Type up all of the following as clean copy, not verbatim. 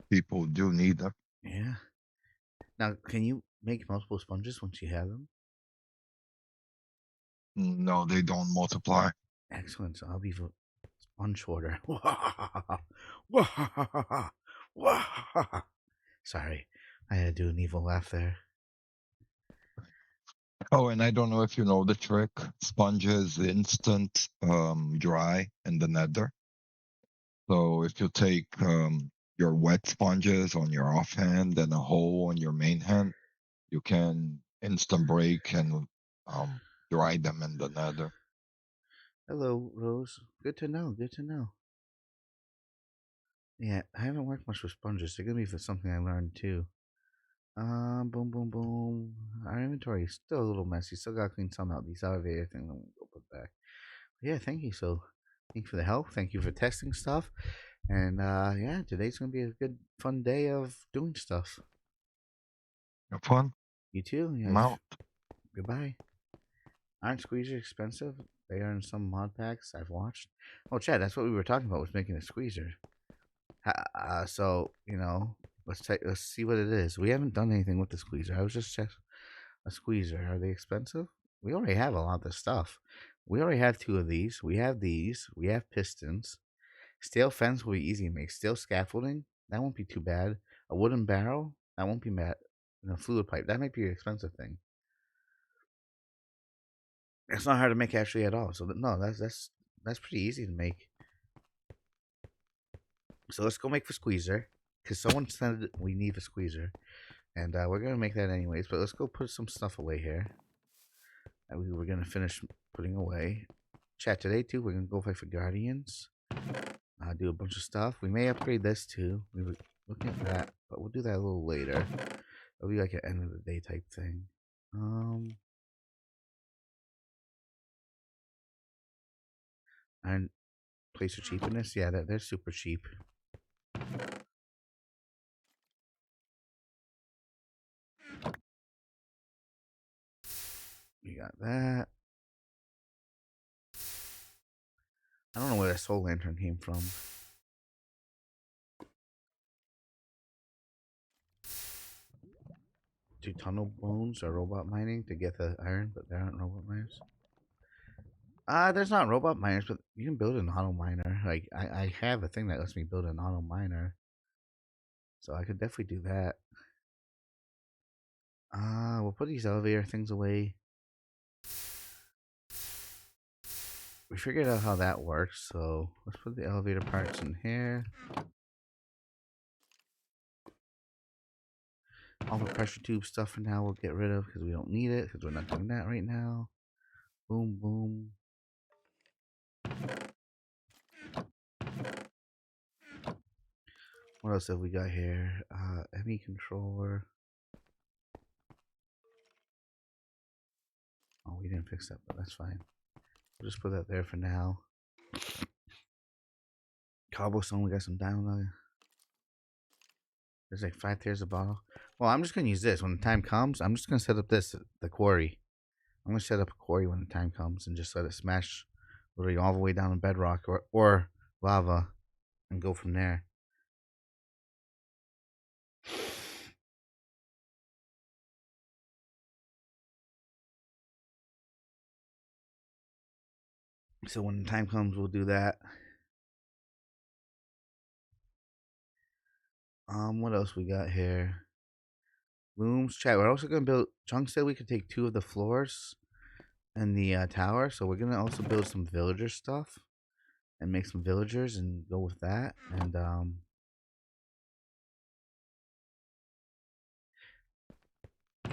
people do need them. Yeah. Now, can you make multiple sponges once you have them? No, they don't multiply. Excellent. So I'll be sponge hoarder. Sorry, I had to do an evil laugh there. Oh, and I don't know if you know the trick. Sponges instant dry in the nether. So if you take your wet sponges on your offhand and a hole on your main hand, you can instant break and um, dry them in the nether. Hello, Rose. Good to know. Good to know. Yeah, I haven't worked much with sponges. They're gonna be for something I learned too. Boom, boom, boom. Our inventory is still a little messy. Still gotta clean some out. These elevator things I'm gonna go put back. But yeah, thank you. So, thank you for the help. Thank you for testing stuff. And yeah, today's gonna be a good, fun day of doing stuff. Have fun. You too. I'm Yeah, out. goodbye. Aren't squeezers expensive? They are in some mod packs I've watched. Oh, Chad, that's what we were talking about. Was making a squeezer. So let's see what it is. We haven't done anything with the squeezer. I was just check a squeezer. Are they expensive? We already have a lot of stuff. We already have two of these. We have these. We have pistons. Steel fence will be easy to make. Steel scaffolding, that won't be too bad. A wooden barrel, that won't be bad. A fluid pipe, that might be an expensive thing. It's not hard to make actually at all. So no, that's pretty easy to make. So let's go make the squeezer because someone said we need a squeezer, and we're gonna make that anyways. But let's go put some stuff away here that we were gonna finish putting away. Chat today too. We're gonna go fight for guardians. Do a bunch of stuff. We may upgrade this too. We were looking at that, but we'll do that a little later. It'll be like an end of the day type thing. Um, and place of cheapness. Yeah, they're super cheap. We got that. I don't know where that soul lantern came from. Do tunnel bones or robot mining to get the iron, but there aren't robot miners. There's not robot miners, but you can build an auto miner. Like I have a thing that lets me build an auto miner, so I could definitely do that. We'll put these elevator things away. We figured out how that works, so let's put the elevator parts in here. All the pressure tube stuff for now we'll get rid of because we don't need it because we're not doing that right now. Boom, boom. What else have we got here? ME controller. Oh, we didn't fix that, but that's fine. We'll just put that there for now. Cobblestone, we got some down. There's like 5 tiers of bottle. Well, I'm just gonna use this when the time comes. I'm just gonna set up the quarry. I'm gonna set up a quarry when the time comes and just let it smash literally all the way down to bedrock or lava and go from there. So when the time comes, we'll do that. What else we got here? Looms, chat. We're also gonna build. Chunk said we could take 2 of the floors and the tower, so we're gonna also build some villager stuff and make some villagers and go with that. And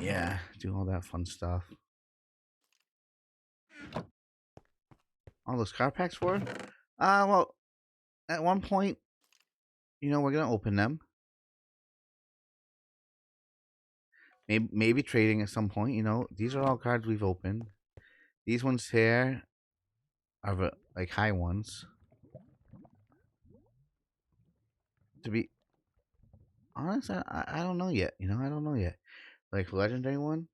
yeah, do all that fun stuff. All those car packs for? Well, at one point, we're gonna open them. Maybe trading at some point. These are all cards we've opened. These ones here are like high ones. To be honest, I don't know yet. I don't know yet. Like legendary one.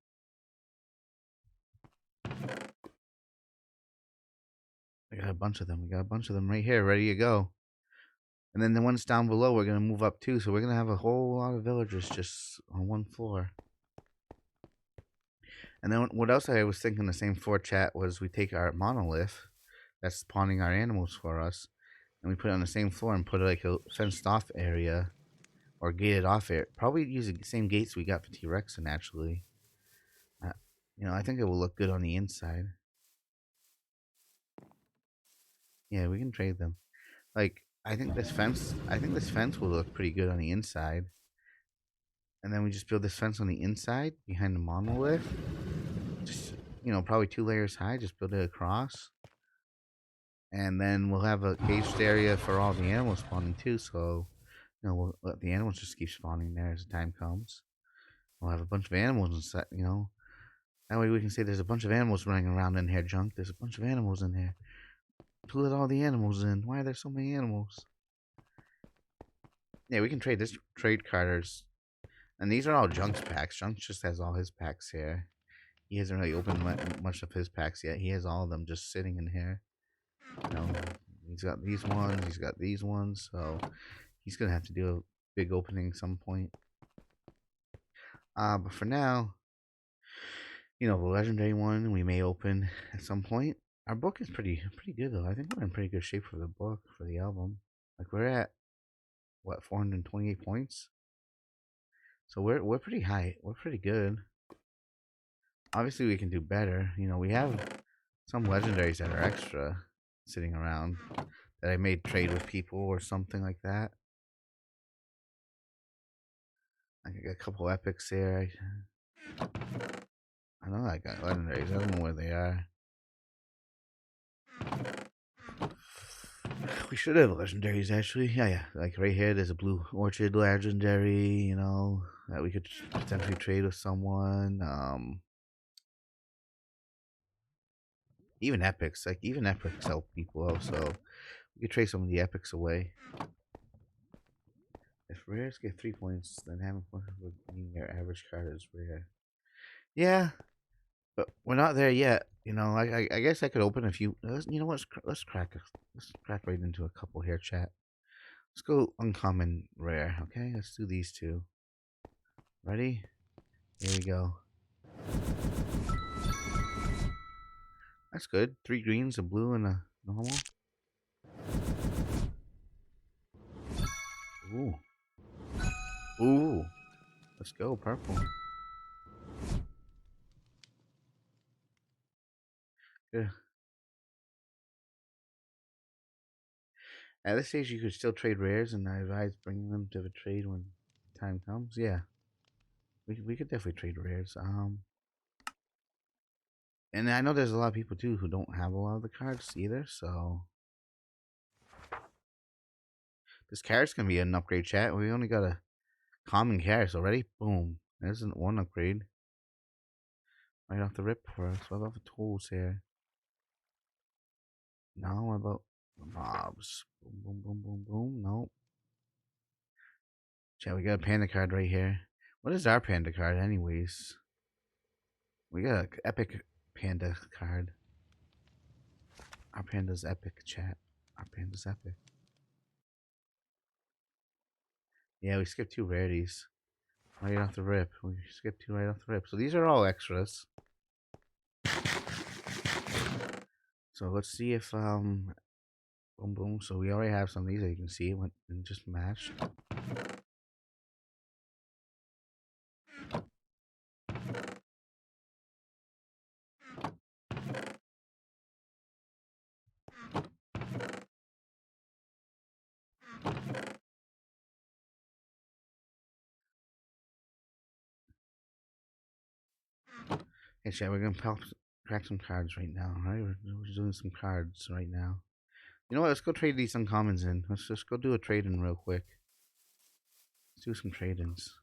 I got a bunch of them. We got a bunch of them right here, ready to go. And then the ones down below we're gonna move up too, so we're gonna have a whole lot of villagers just on one floor. And then what else I was thinking the same floor, chat, was we take our monolith that's spawning our animals for us, and we put it on the same floor and put like a fenced off area or gated off area. Probably use the same gates we got for T-Rex, and actually, I think it will look good on the inside. Yeah, we can trade them. Like, I think this fence will look pretty good on the inside. And then we just build this fence on the inside behind the monolith. Just, probably 2 layers high. Just build it across. And then we'll have a caged area for all the animals spawning too. So, we'll let the animals just keep spawning there as the time comes. We'll have a bunch of animals inside, That way we can say there's a bunch of animals running around in here, Junk. There's a bunch of animals in here. To let all the animals in. Why are there so many animals? Yeah, we can trade this trade cards. And these are all Junk's packs. Junk just has all his packs here. He hasn't really opened much of his packs yet. He has all of them just sitting in here. He's got these ones. He's got these ones. So he's going to have to do a big opening some point. But for now, the legendary one we may open at some point. Our book is pretty good though. I think we're in pretty good shape for the book, for the album. Like we're at what, 428 points. So we're pretty high. We're pretty good. Obviously we can do better. We have some legendaries that are extra sitting around that I made trade with people or something like that. I got a couple epics there. I know I got legendaries. I don't know where they are. We should have legendaries actually. Yeah. Like right here, there's a blue orchid legendary. That we could potentially trade with someone. Even epics. Like even epics help people out. So we could trade some of the epics away. If rares get 3 points, then having fun would mean their average card is rare. Yeah, but we're not there yet. I guess I could open a few. You know what? Let's crack right into a couple here, chat. Let's go uncommon rare. Okay, let's do these two. Ready? Here we go. That's good. 3 greens, a blue, and a normal. Ooh. Ooh. Let's go, purple. Good. At this stage, you could still trade rares, and I advise bringing them to the trade when time comes. Yeah, we could definitely trade rares. And I know there's a lot of people too who don't have a lot of the cards either. So this carrot's gonna be an upgrade, chat. We only got a common carrot already. Boom. There's one upgrade right off the rip for us. What about the tools here? No, what about the mobs? Boom, boom, boom, boom, boom. Nope. Chat, we got a panda card right here. What is our panda card, anyways? We got an epic panda card. Our panda's epic, chat. Our panda's epic. Yeah, we skipped 2 rarities. Right off the rip. We skipped 2 right off the rip. So these are all extras. So let's see if boom boom. So we already have some of these that you can see. It went and just matched. Hey chat, we're gonna crack some cards right now. Alright, we're doing some cards right now. You know what? Let's go trade these uncommons in. Let's just go do a trade in real quick. Let's do some trade ins.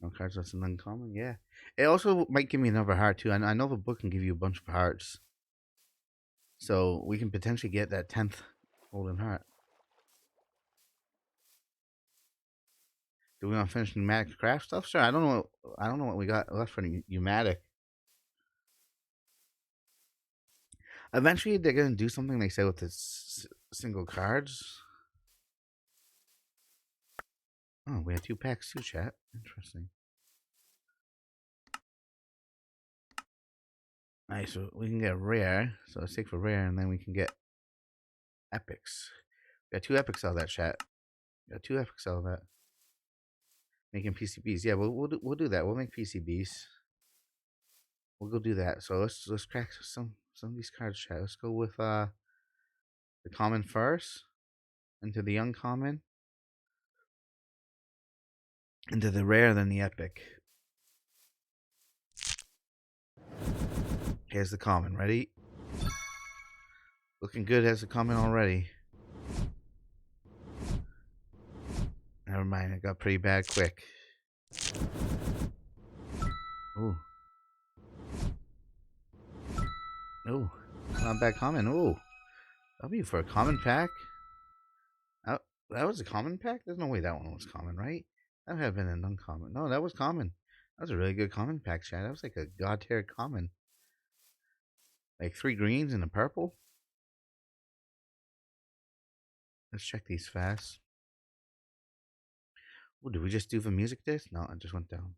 No cards that's an uncommon, yeah. It also might give me another heart too. I know the book can give you a bunch of hearts. So we can potentially get that 10th golden heart. Do we want to finish pneumatic craft stuff? Sure. I don't know. I don't know what we got left for pneumatic. Eventually, they're gonna do something they say with the single cards. Oh, we had 2 packs too, chat. Interesting. Nice. So we can get rare. So let's take for rare, and then we can get epics. We got 2 epics out of that, chat. We got 2 epics out of that. Making PCBs. Yeah, we'll do that. We'll make PCBs. We'll go do that. So let's crack some of these cards, chat. Let's go with the common first, into the uncommon, into the rare, then the epic. Here's the common. Ready? Looking good as a common already. Never mind, it got pretty bad quick. Ooh. Ooh. Not bad common. Ooh. W for a common pack? That was a common pack? There's no way that one was common, right? That would have been an uncommon. No, that was common. That was a really good common pack, chat. That was like a god tier common. Like 3 greens and a purple. Let's check these fast. Oh, did we just do the music disc? No, it just went down.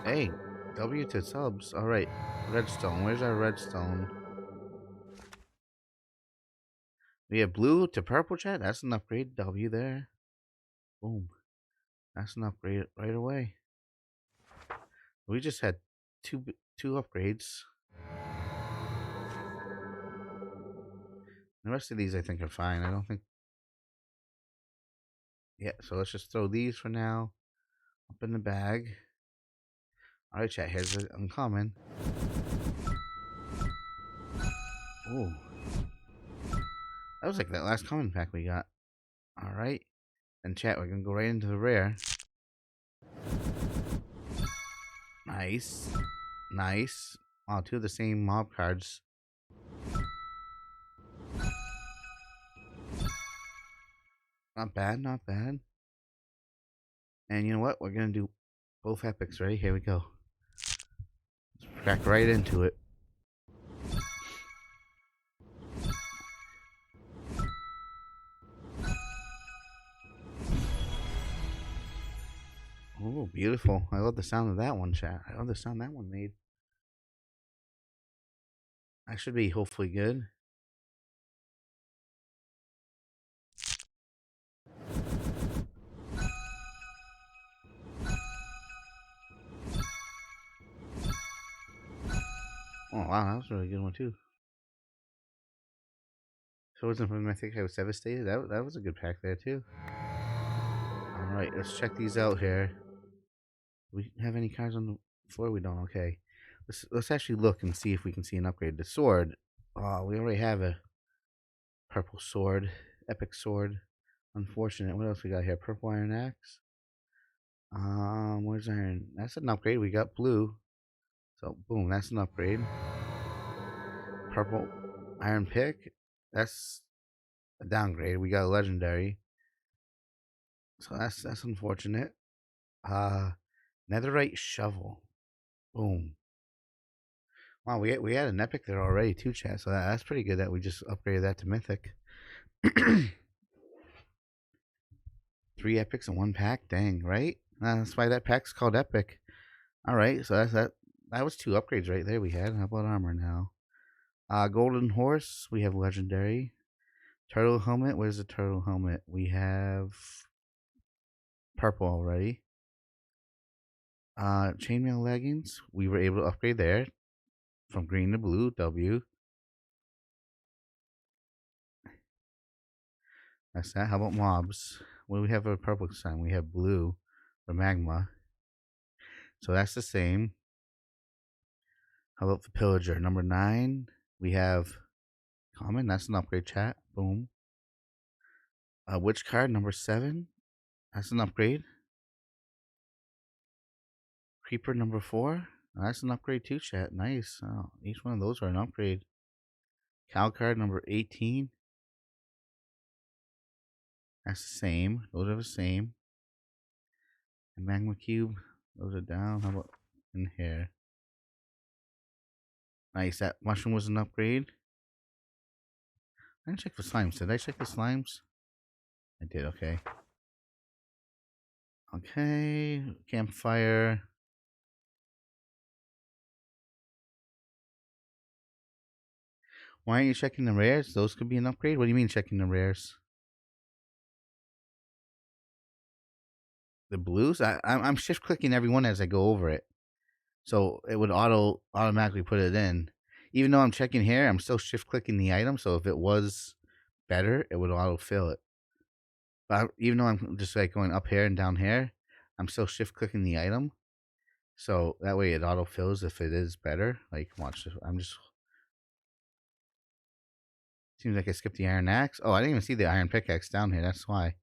Hey, W to subs. Alright, redstone. Where's our redstone? We have blue to purple, chat. That's an upgrade. W there. Boom. That's an upgrade right away. We just had two upgrades. The rest of these I think are fine. I don't think. Yeah, so let's just throw these for now up in the bag. Alright, chat. Here's the uncommon. Ooh. That was like that last common pack we got. Alright. And chat, we're gonna go right into the rare. Nice. Nice. Wow, 2 of the same mob cards. Not bad, not bad. And you know what? We're gonna do both epics. Ready? Here we go. Let's crack right into it. Oh, beautiful. I love the sound of that one, chat. I love the sound that one made. That should be hopefully good. Oh, wow. That was a really good one, too. So it wasn't from I think I was devastated. That was a good pack there, too. Alright, let's check these out here. Do we have any cards on the floor? We don't. Okay. Let's actually look and see if we can see an upgrade. The sword. Oh, we already have a purple sword. Epic sword. Unfortunate. What else we got here? Purple iron axe. Where's iron? That's an upgrade. We got blue. So boom, that's an upgrade. Purple iron pick. That's a downgrade. We got a legendary. So that's unfortunate. Netherite shovel. Boom. Wow, we had an epic there already too, chat. So that's pretty good that we just upgraded that to mythic. 3 epics in 1 pack. Dang, right? That's why that pack's called epic. All right, so that was 2 upgrades right there we had. How about armor now? Golden horse. We have legendary. Turtle helmet. Where's the turtle helmet? We have purple already. Chainmail leggings. We were able to upgrade there from green to blue. W. That's that. How about mobs? Well, we have a purple sign. We have blue for magma. So that's the same. How about the pillager? Number 9. We have common. That's an upgrade, chat. Boom. Witch card? Number 7. That's an upgrade. Creeper number 4. That's an upgrade too, chat. Nice. Oh, each one of those are an upgrade. Cow card number 18. That's the same. Those are the same. And magma cube. Those are down. How about in here? Nice. That mushroom was an upgrade. I didn't check for slimes. Did I check the slimes? I did. Okay. Okay. Campfire. Why aren't you checking the rares? Those could be an upgrade. What do you mean checking the rares? The blues? I'm shift clicking every one as I go over it, so it would automatically put it in. Even though I'm checking here, I'm still shift clicking the item. So if it was better, it would auto fill it. But even though I'm just like going up here and down here, I'm still shift clicking the item. So that way it auto fills if it is better. Like watch this. I'm just seems like I skipped the iron axe. Oh, I didn't even see the iron pickaxe down here. That's why.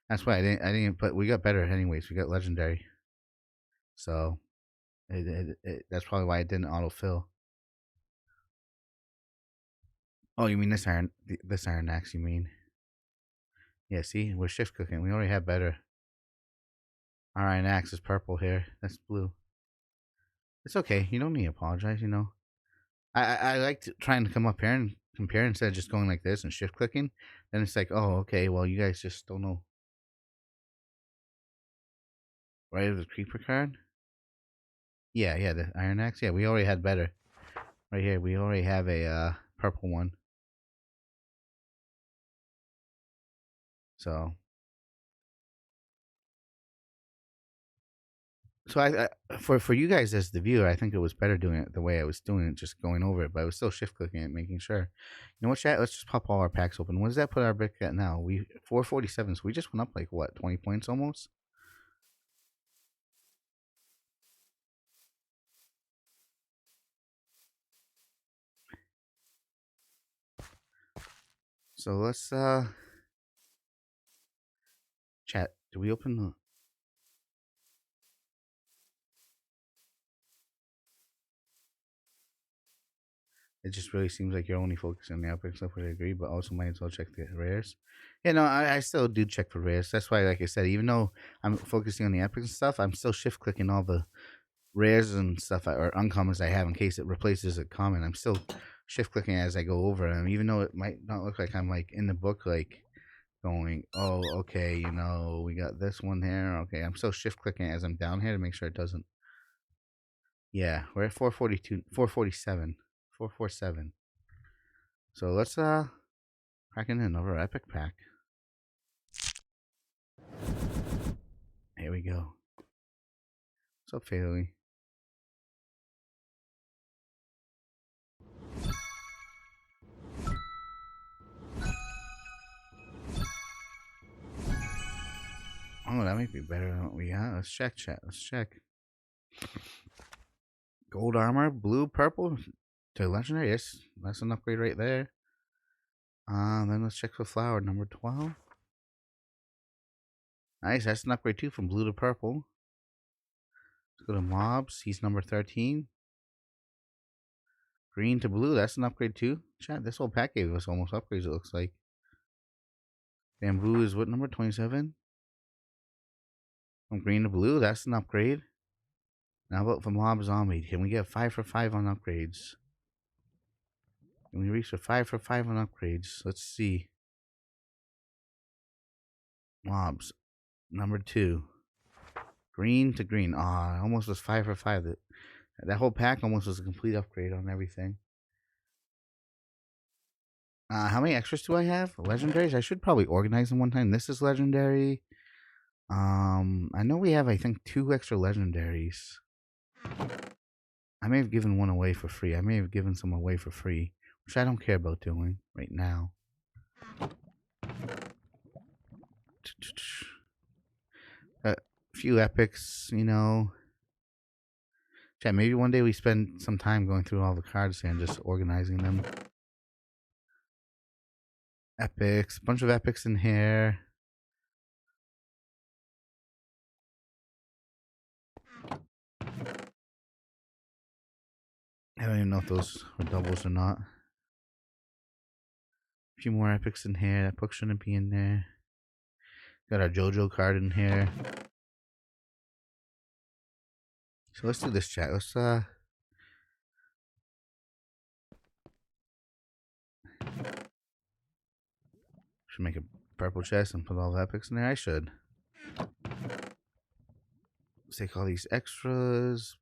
That's why I didn't. But we got better anyways. We got legendary. So that's probably why it didn't autofill. Oh, you mean this iron axe? You mean? Yeah. See, we're shift cooking. We already have better. Our iron axe is purple here. That's blue. It's okay. You don't need to apologize. You know, I like trying to come up here and compare instead of just going like this and shift clicking. Then it's like, oh, okay. Well, you guys just don't know. Right of the creeper card. Yeah, yeah, the iron axe. Yeah, we already had better. Right here, we already have a purple one. So, for you guys as the viewer, I think it was better doing it the way I was doing it, just going over it. But I was still shift clicking it, making sure. You know what, chat? Let's just pop all our packs open. What does that put our brick at now? We 447. So we just went up like what, 20 points almost. So let's chat. Do we open the? It just really seems like you're only focusing on the epic stuff, which I agree, but also might as well check the rares. Yeah, no, I still do check for rares. That's why, like I said, even though I'm focusing on the epic stuff, I'm still shift clicking all the rares and stuff or uncommons I have in case it replaces a common. I'm still shift clicking as I go over them, even though it might not look like I'm like in the book, like going, oh, okay, you know, we got this one here. Okay, I'm still shift clicking as I'm down here to make sure it doesn't. Yeah, we're at 442, 447, 447. So let's crack in another epic pack. Here we go. What's up, Faley? Oh, that might be better than what we got. Let's check, chat. Let's check. Gold armor, blue, purple to legendary. Yes, that's an upgrade right there. Then let's check for flower number 12. Nice, that's an upgrade too from blue to purple. Let's go to mobs. He's number 13. Green to blue, that's an upgrade too. Chat, this whole pack gave us almost upgrades, it looks like. Bamboo is what number? 27? From green to blue, that's an upgrade. Now about for mob zombie, can we get 5 for 5 on upgrades? Can we reach for 5 for 5 on upgrades? Let's see. Mobs, number 2. Green to green. Almost was 5 for 5. That whole pack almost was a complete upgrade on everything. How many extras do I have? Legendaries? I should probably organize them one time. This is legendary. I know we have, I think, 2 extra legendaries. I may have given one away for free. I may have given some away for free, which I don't care about doing right now. A few epics, you know. Chat, maybe one day we spend some time going through all the cards and just organizing them. Epics, bunch of epics in here. I don't even know if those were doubles or not. A few more epics in here. That book shouldn't be in there. Got our JoJo card in here. So let's do this, chat. Let's should make a purple chest and put all the epics in there. I should. Let's take all these extras.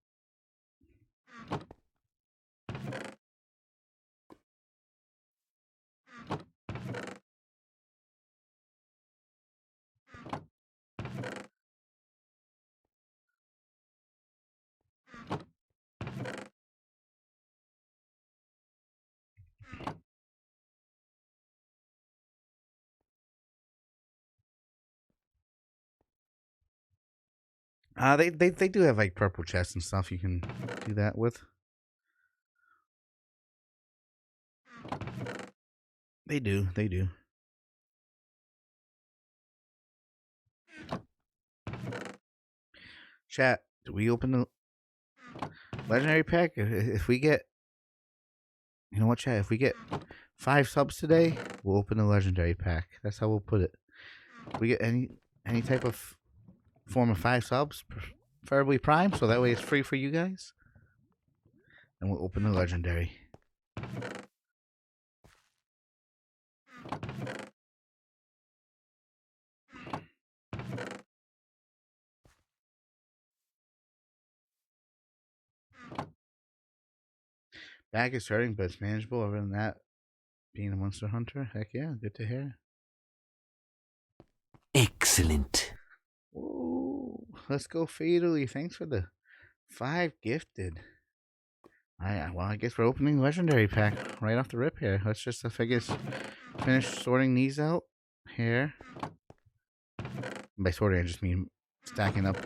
They do have like purple chests and stuff you can do that with. They do. Chat, do we open the legendary pack? If we get, you know what, chat? If we get 5 subs today, we'll open the legendary pack. That's how we'll put it. If we get any type of form of 5 subs, preferably prime, so that way it's free for you guys. And we'll open the legendary. Bag is hurting, but it's manageable. Other than that, being a monster hunter, heck yeah, good to hear. Excellent. Ooh, let's go fatally. Thanks for the 5 gifted. I guess we're opening legendary pack right off the rip here. Let's just, I guess, finish sorting these out here. And by sorting, I just mean stacking up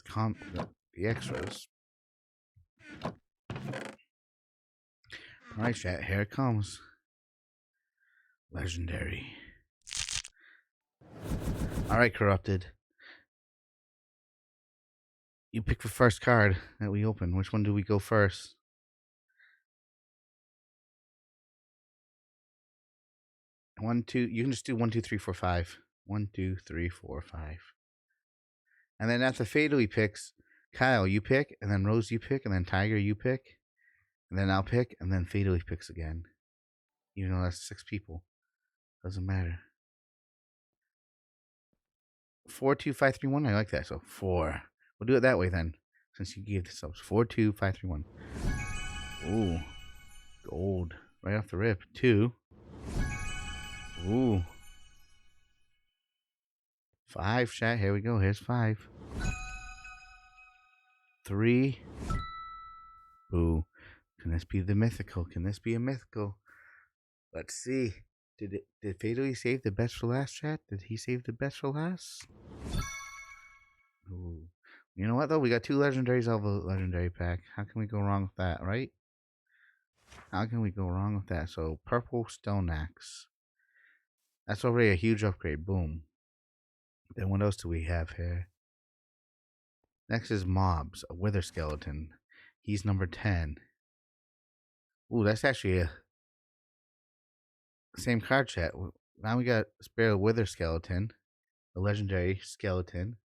the extras. Alright, chat, here it comes. Legendary. Alright, Corrupted. You pick the first card that we open. Which one do we go first? One, two. You can just do 1, 2, 3, 4, 5. 1, 2, 3, 4, 5. And then after fatally picks, Kyle, you pick, and then Rose, you pick, and then Tiger, you pick, and then I'll pick, and then fatally picks again. Even though that's 6 people, doesn't matter. 4, 2, 5, 3, 1. I like that. So 4. We'll do it that way then, since you gave this up. 4, 2, 5, 3, 1. Ooh, gold right off the rip. 2. Ooh. 5, chat. Here we go. Here's 5. 3. Ooh. Can this be the mythical? Can this be a mythical? Let's see. Did Fatally save the best for last, chat? Did he save the best for last? Ooh. You know what, though? We got 2 legendaries out of a legendary pack. How can we go wrong with that, right? How can we go wrong with that? So, purple stone axe. That's already a huge upgrade. Boom. Then what else do we have here? Next is mobs. A wither skeleton. He's number 10. Ooh, that's actually a same card, chat. Now we got Spare Wither skeleton. A legendary skeleton.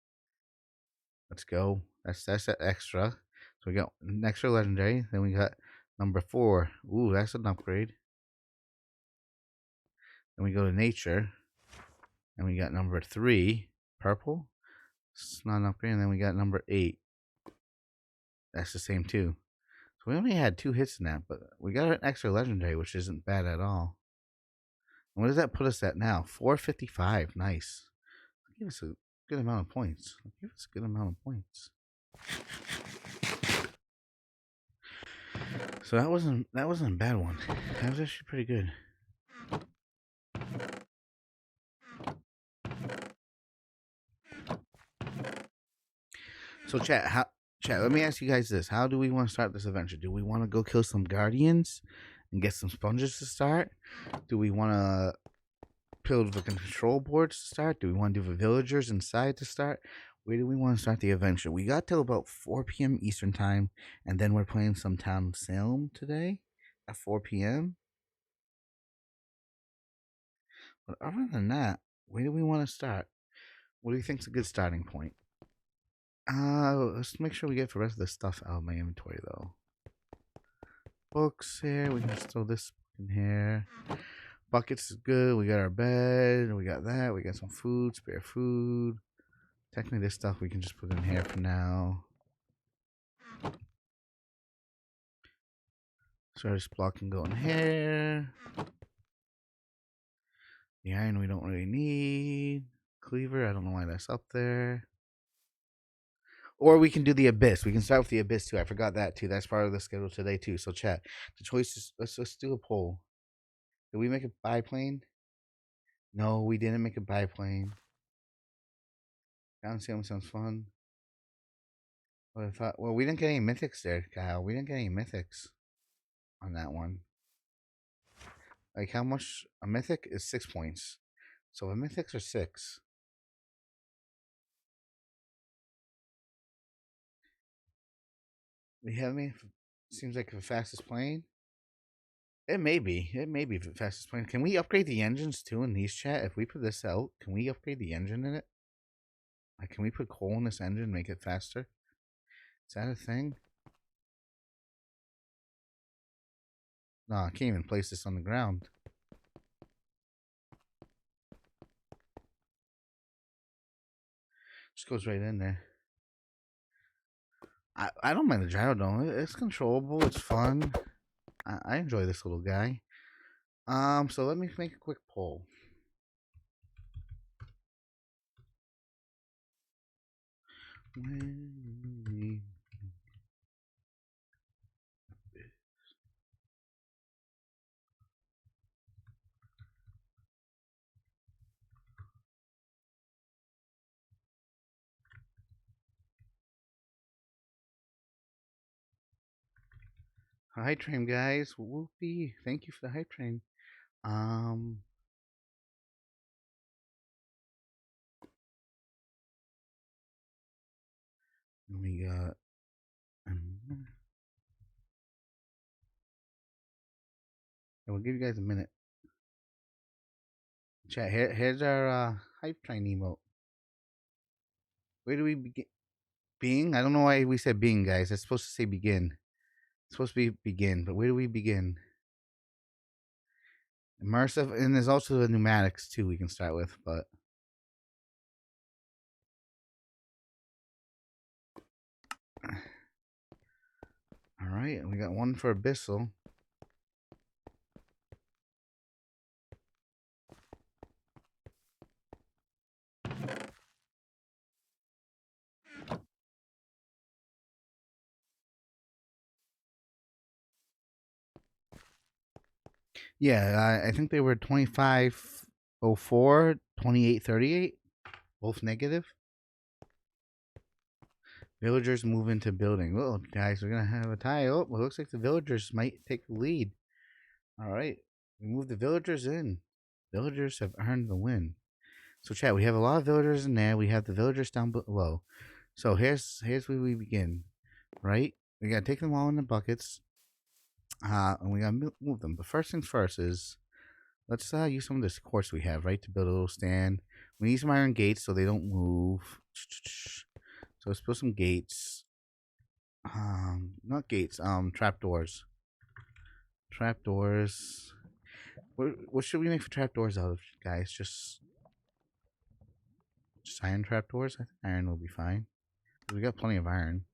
Let's go. That's an extra. So we got an extra legendary. Then we got number 4. Ooh, that's an upgrade. Then we go to nature. And we got number 3. Purple. It's not an upgrade. And then we got number 8. That's the same too. So we only had 2 hits in that, but we got an extra legendary, which isn't bad at all. And what does that put us at now? 455. Nice. Give us a good amount of points. So that wasn't a bad one. That was actually pretty good. So chat, let me ask you guys this. How do we want to start this adventure? Do we want to go kill some guardians and get some sponges to start? Do we want to build the control boards to start? Do we want to do the villagers inside to start? Where do we want to start the adventure? We got till about 4 p.m. Eastern time, and then we're playing some Town Salem today at 4 p.m. But other than that, where do we want to start? What do you think's a good starting point? Let's make sure we get the rest of the stuff out of my inventory though. Books here. We can just throw this in here. Buckets is good. We got our bed. We got that. We got some food, spare food. Technically, this stuff we can just put in here for now. So this block can go in here. The iron we don't really need. Cleaver, I don't know why that's up there. Or we can do the abyss. We can start with the abyss too. I forgot that too. That's part of the schedule today too. So chat. The choice is let's do a poll. Did we make a biplane? No, we didn't make a biplane. Down sailing sounds fun. But I thought, well, we didn't get any mythics there, Kyle. We didn't get any mythics on that one. Like how much a mythic is 6 points. So the mythics are 6. We have me. Seems like the fastest plane. It may be. It may be the fastest plane. Can we upgrade the engines too in these chat? If we put this out, can we upgrade the engine in it? Like, can we put coal in this engine, make it faster? Is that a thing? No, I can't even place this on the ground. Just goes right in there. I don't mind the gyro dome. It's controllable. It's fun. I enjoy this little guy. So let me make a quick poll. Hype train, guys. Whoopee. Thank you for the hype train. We got. We'll give you guys a minute. Chat. Here's our hype train emote. Where do we begin? Being? I don't know why we said being, guys. It's supposed to say begin. It's supposed to be begin, but where do we begin? Immersive, and there's also the pneumatics too we can start with, but all right, we got one for Abyssal. Yeah, I think they were 2504, 2838, both negative. Villagers move into building. Well, guys, we're gonna have a tie. Oh, well, looks like the villagers might take the lead. All right, we move the villagers in. Villagers have earned the win. So, chat, we have a lot of villagers in there. We have the villagers down below. So here's where we begin. Right, we gotta take them all in the buckets. And we gotta move them. But first things first is let's use some of this quartz we have, right, to build a little stand. We need some iron gates so they don't move. So let's put some gates. Not gates. Trapdoors. Trapdoors. What should we make for trapdoors out of, guys? Just iron trapdoors. I think iron will be fine. We got plenty of iron.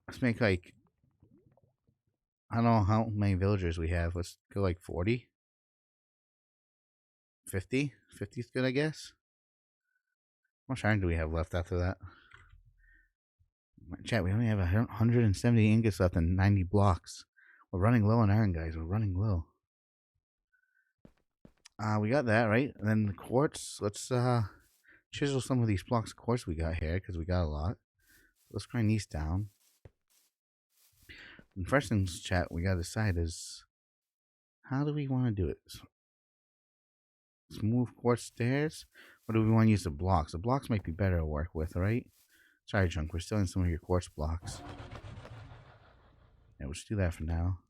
Let's make like I don't know how many villagers we have. Let's go like 40. 50? 50 is good, I guess. How much iron do we have left after that? Chat, we only have 170 ingots left and 90 blocks. We're running low on iron, guys. We're running low. We got that, right? And then the quartz. Let's chisel some of these blocks of quartz we got here because we got a lot. Let's grind these down. And first things, chat, we got to decide is how do we want to do it? Smooth quartz stairs? Or do we want to use the blocks? The blocks might be better to work with, right? Sorry, Chunk, we're stealing some of your quartz blocks. Yeah, we'll just do that for now.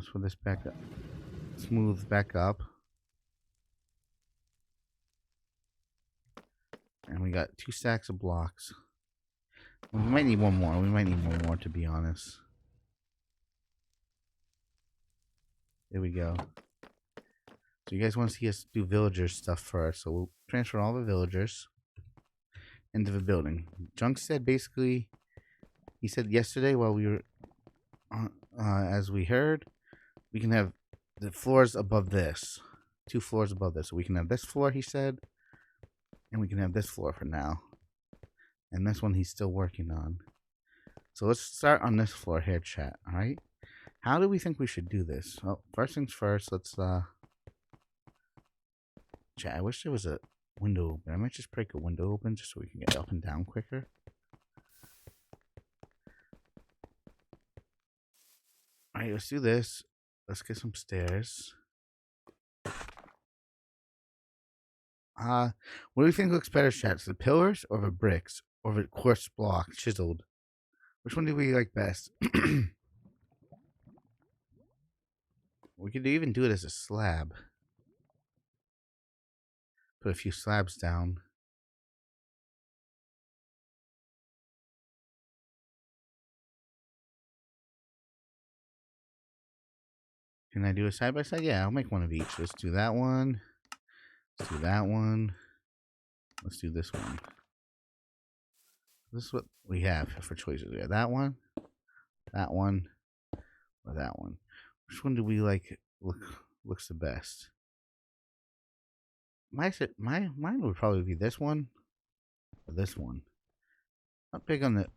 Let's put this back up. Smooth back up. And we got 2 stacks of blocks. We might need one more. We might need one more, to be honest. There we go. So you guys want to see us do villager stuff first. So we'll transfer all the villagers into the building. Junk said basically, he said yesterday while we were, as we heard, we can have the floors above this. 2 floors above this. So we can have this floor, he said, and we can have this floor for now. And this one he's still working on. So let's start on this floor here, chat, alright? How do we think we should do this? Well, first things first, let's, chat, I wish there was a window open. I might just break a window open just so we can get up and down quicker. Alright, let's do this. Let's get some stairs. What do you think looks better, chat? The pillars or the bricks? Or the quartz block, chiseled? Which one do we like best? We could even do it as a slab. Put a few slabs down. Can I do a side by side? Yeah, I'll make one of each. Let's do that one. Let's do that one. Let's do this one. This is what we have for choices. We have that one, or that one. Which one do we like? Looks the best. Mine would probably be this one or this one. Not big on the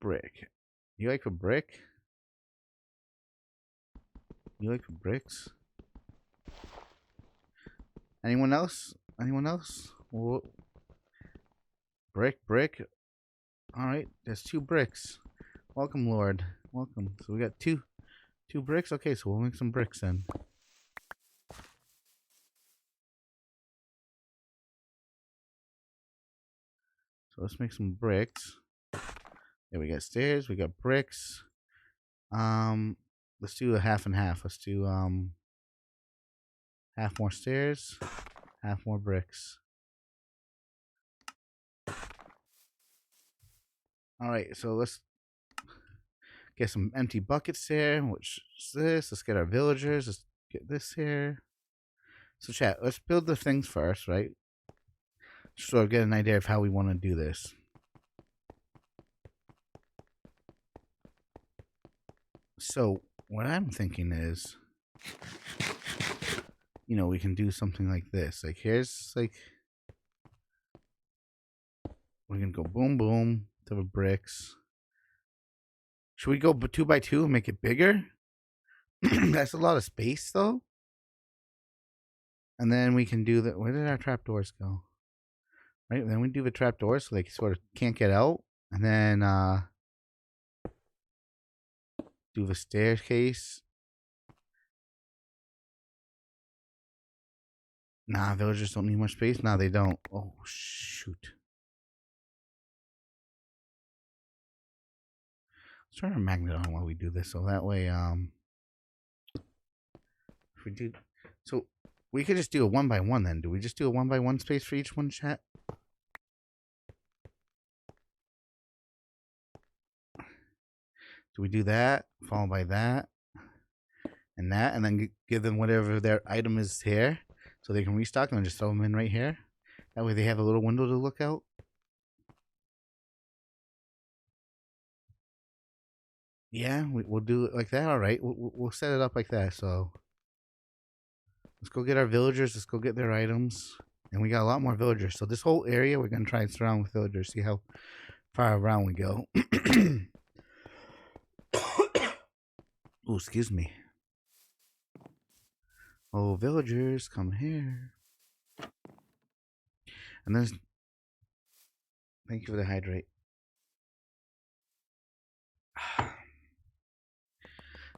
brick. You like a brick? You like bricks? Anyone else? Anyone else? Brick. All right, there's 2 bricks. Welcome, Lord. Welcome. So we got two bricks. Okay, so we'll make some bricks then. So let's make some bricks. There we got stairs. We got bricks. Let's do a half and half. Let's do half more stairs, half more bricks. All right, so let's get some empty buckets there. Which is this? Let's get our villagers. Let's get this here. So chat, let's build the things first, right? So I get an idea of how we want to do this. So what I'm thinking is, you know, we can do something like this. Like here's like, we're gonna go boom boom to the bricks. Should we go 2 by 2 and make it bigger? That's a lot of space though. And then we can do the, where did our trapdoors go? Right, then we do the trapdoors so they sort of can't get out. And then do the staircase. Nah, villagers don't need much space. Nah, they don't. Oh, shoot. Let's turn our magnet on while we do this. So that way, if we do, so we could just do a 1 by 1 then. Do we just do a 1 by 1 space for each one, chat? Do we do that, followed by that, and then give them whatever their item is here, so they can restock and then just throw them in right here? That way they have a little window to look out. Yeah, we'll do it like that. All right, we'll set it up like that. So let's go get our villagers. Let's go get their items. And we got a lot more villagers. So this whole area, we're going to try and surround with villagers. See how far around we go. Oh, excuse me. Oh, villagers, come here. And then, thank you for the hydrate. And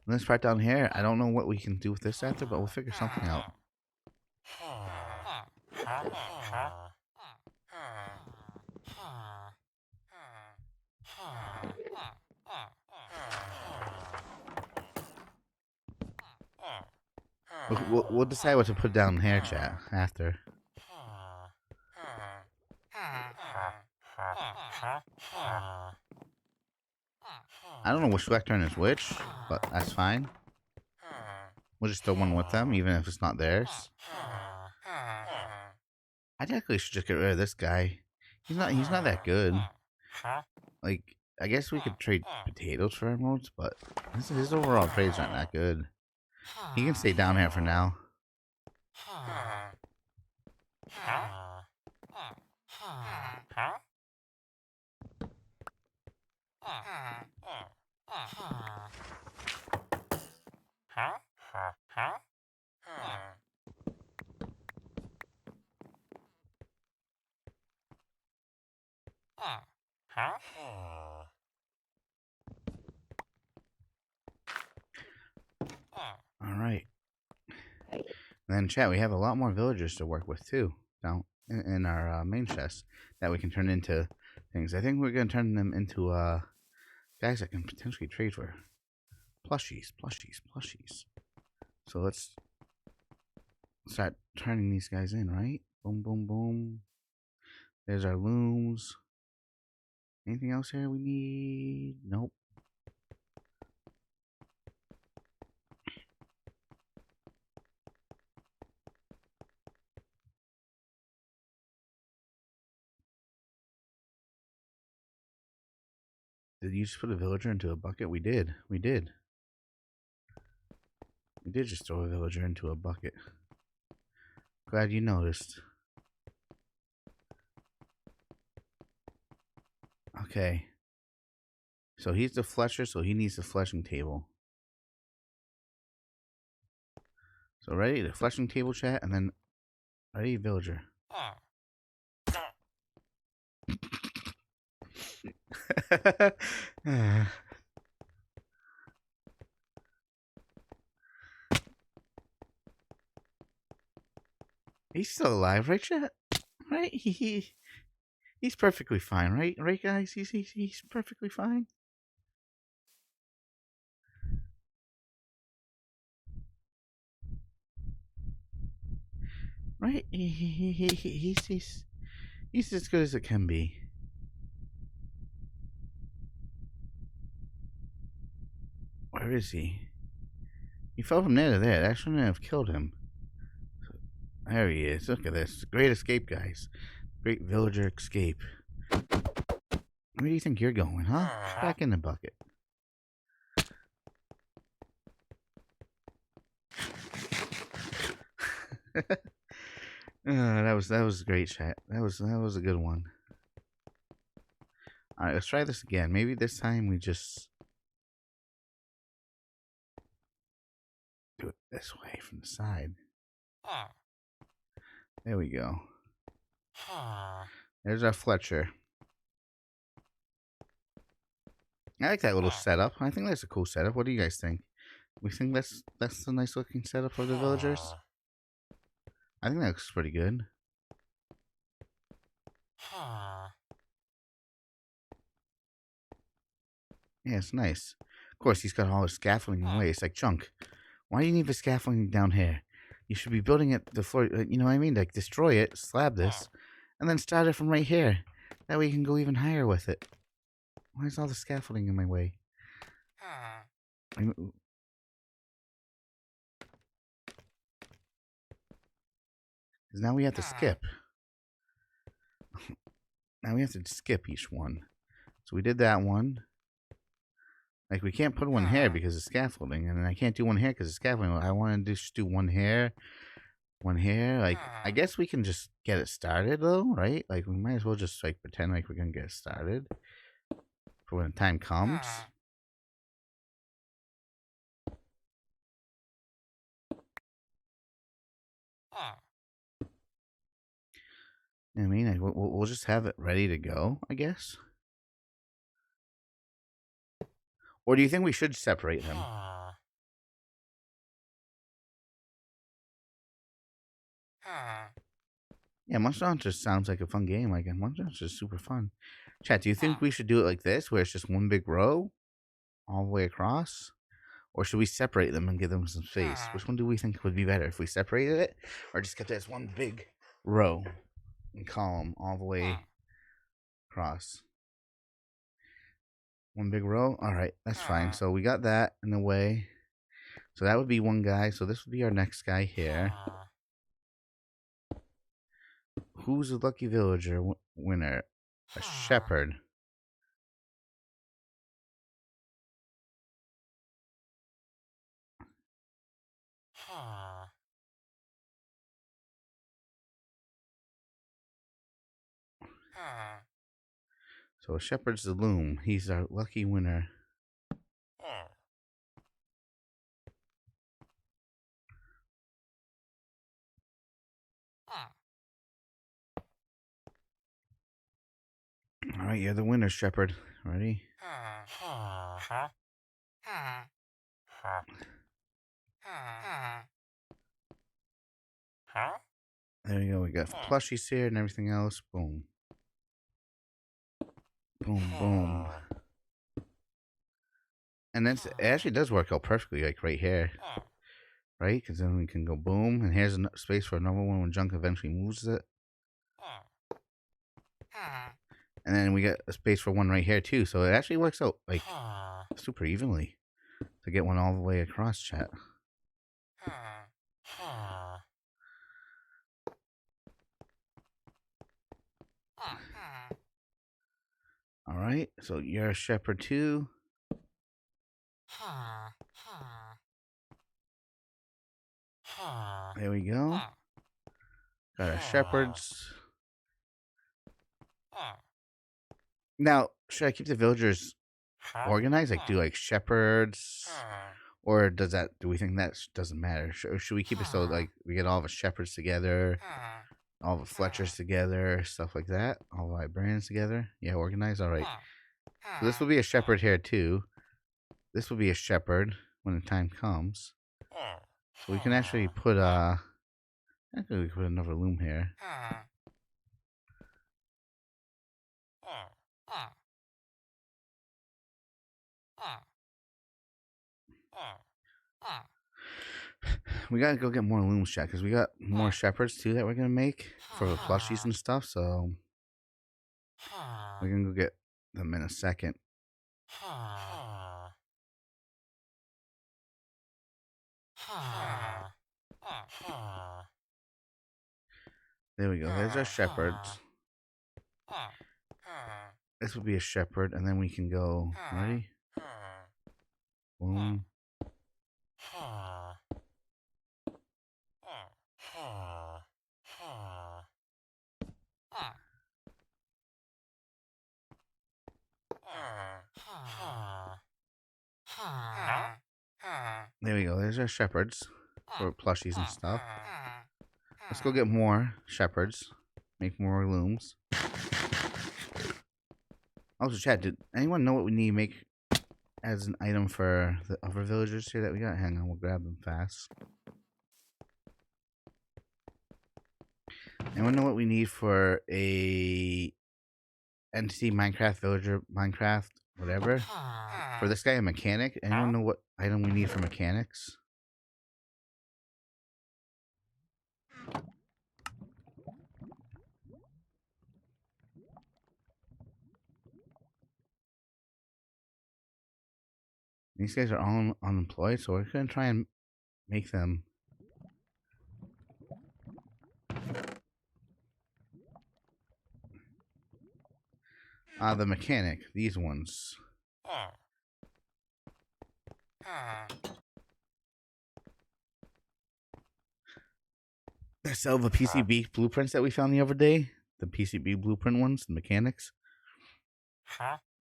this part down here, I don't know what we can do with this after, but we'll figure something out. We'll decide what to put down here, chat, after. I don't know which lectern is which, but that's fine. We'll just throw one with them, even if it's not theirs. I technically should just get rid of this guy. He's not that good. Like, I guess we could trade potatoes for emeralds, but his overall trades aren't that good. He can stay down here for now. All right. And then, chat, we have a lot more villagers to work with, too, down in our main chest that we can turn into things. I think we're going to turn them into guys that can potentially trade for plushies. So let's start turning these guys in, right? Boom, boom, boom. There's our looms. Anything else here we need? Nope. Did you just put a villager into a bucket? We did. We did just throw a villager into a bucket. Glad you noticed. Okay. So he's the flesher, so he needs the fleshing table. So ready, the fleshing table, chat, and then ready, villager. He's still alive, right, chat? Right? He's perfectly fine, right? Right, guys? He's perfectly fine. Right? He's as good as it can be. Where is he? He fell from there to there. That shouldn't have killed him. There he is. Look at this. Great escape, guys. Great villager escape. Where do you think you're going, huh? Back in the bucket. That was great, chat. That was a good one. All right, let's try this again. Maybe this time we just do it this way from the side. There we go. There's our Fletcher. I like that little setup. I think that's a cool setup. What do you guys think? We think that's a nice looking setup for the villagers. I think that looks pretty good. Yeah, it's nice. Of course, he's got all his scaffolding away. It's like, Chunk, why do you need the scaffolding down here? You should be building it the floor. You know what I mean? Like, destroy it, slab this, and then start it from right here. That way you can go even higher with it. Why is all the scaffolding in my way? Because now we have to skip. Now we have to skip each one. So we did that one. Like, we can't put one here because of scaffolding, and then I can't do one here because of scaffolding. I want to just do one here, one here. Like, I guess we can just get it started, though, right? Like, we might as well just, like, pretend like we're going to get it started for when the time comes. I mean, like, we'll just have it ready to go, I guess. Or do you think we should separate them? Yeah, Monster Hunter sounds like a fun game. Like, Monster Hunter is super fun. Chat, do you think we should do it like this, where it's just one big row all the way across? Or should we separate them and give them some space? Which one do we think would be better? If we separated it or just kept it as one big row and column all the way across? One big row? Alright, that's fine. So we got that in the way. So that would be one guy. So this would be our next guy here. Who's the lucky villager winner? A shepherd. So a shepherd's the loom. He's our lucky winner. Alright, you're the winner, shepherd. Ready? There you go. We got plushies here and everything else. Boom. Boom, boom. And then it actually does work out perfectly, like right here. Right? Because then we can go boom. And here's a space for another one when junk eventually moves it. And then we get a space for one right here, too. So it actually works out, like, super evenly to get one all the way across, chat. Alright, so you're a shepherd, too. There we go. Got our shepherds. Now, should I keep the villagers organized? Like, do like shepherds? Or do we think that doesn't matter? Or should we keep it so like we get all the shepherds together, all the Fletchers together, stuff like that? All the librarians together? Yeah, organized? Alright. So this will be a shepherd here too. This will be a shepherd when the time comes. So we can actually put actually we can put another loom here. We gotta go get more looms, chat, because we got more shepherds too that we're gonna make for the plushies and stuff. So we're gonna go get them in a second. There we go. There's our shepherds. This would be a shepherd, and then we can go. Ready? Boom. There we go. There's our shepherds for plushies and stuff. Let's go get more shepherds. Make more looms. Also, chat, did anyone know what we need to make as an item for the other villagers here that we got? Hang on, we'll grab them fast. Anyone know what we need for a entity Minecraft villager, Minecraft, whatever? For this guy, a mechanic? Anyone know what item we need for mechanics? These guys are all unemployed, so we're gonna try and make them. The mechanic. These ones. They sell the PCB blueprints that we found the other day. The PCB blueprint ones, the mechanics.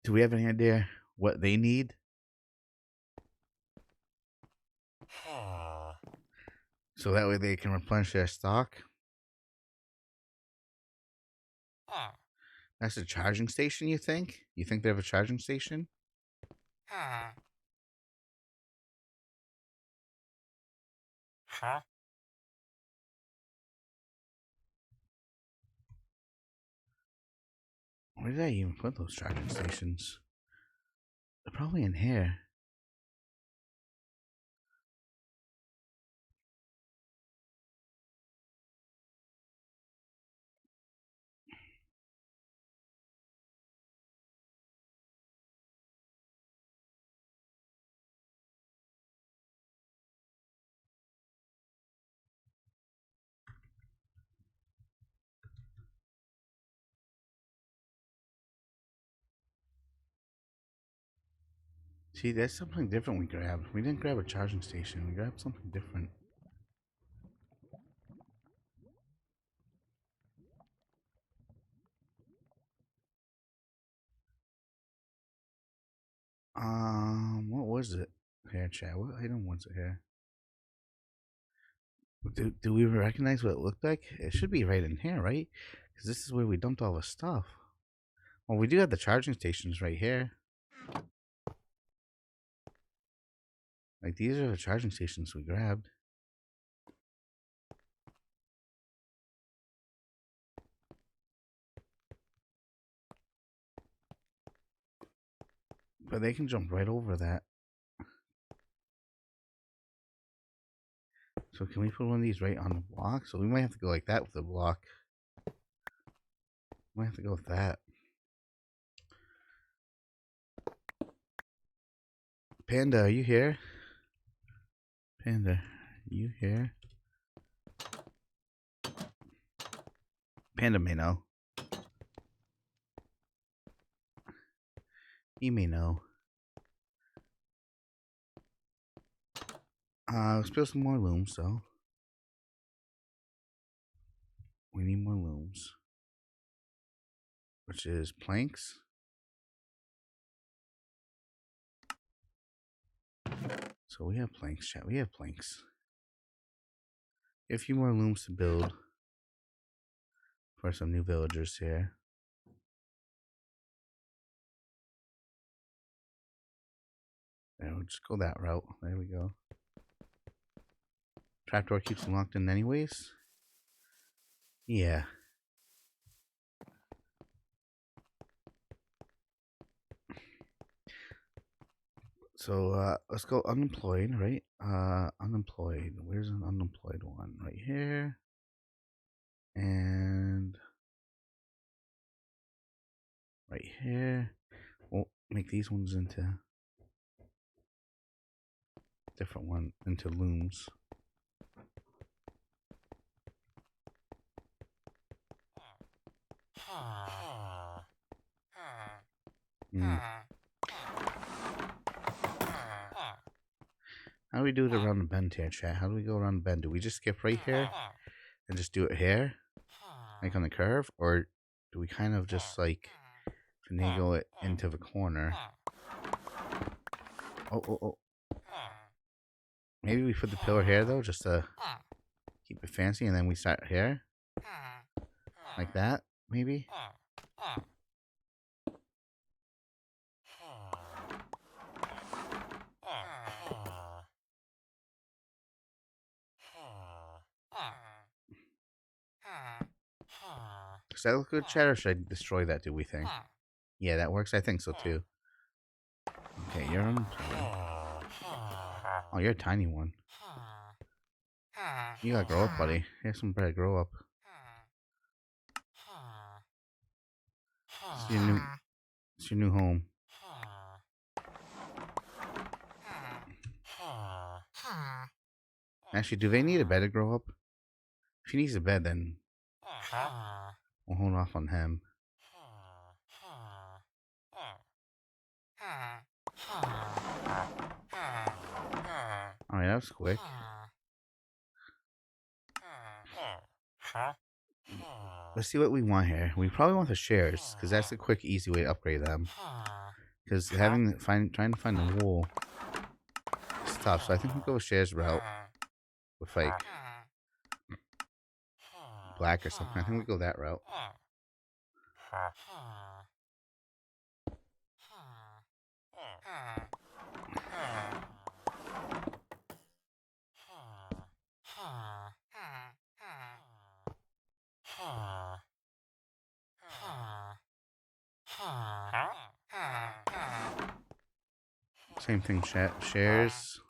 Do we have any idea what they need? So that way they can replenish their stock. That's a charging station, you think? You think they have a charging station? Where did I even put those charging stations? They're probably in here. See, there's something different we grabbed. We didn't grab a charging station. We grabbed something different. What was it? Here, chat. What item was it here? Do we recognize what it looked like? It should be right in here, right? Because this is where we dumped all the stuff. Well, we do have the charging stations right here. Like, these are the charging stations we grabbed. But they can jump right over that. So can we put one of these right on the block? So we might have to go like that with the block. Might have to go with that. Panda, are you here? Panda, are you here? Panda may know. He may know. Let's build some more looms, so. We need more looms. Which is planks. So we have planks, chat. We have planks. A few more looms to build for some new villagers here. There, we'll just go that route. There we go. Trapdoor keeps them locked in anyways. Yeah. So let's go unemployed, right? Unemployed. Where's an unemployed one? Right here. And right here. We'll make these ones into different one, into looms. How do we do it around the bend here, chat? How do we go around the bend? Do we just skip right here and just do it here? Like on the curve? Or do we kind of just like finagle it into the corner? Oh. Maybe we put the pillar here though, just to keep it fancy, and then we start here? Like that, maybe? Does that look good, chat, or should I destroy that, do we think? Yeah, that works? I think so too. Okay, you're unemployed. Oh, you're a tiny one. You gotta grow up, buddy. Here's some bread, grow up. It's your new home. Actually, do they need a bed to grow up? If he needs a bed, then we'll hold off on him. Alright, that was quick. Let's see what we want here. We probably want the shares, because that's a quick, easy way to upgrade them. Because trying to find the wool is tough. So I think we'll go with shares route. With like black or something. I think we go that route. Same thing, shares.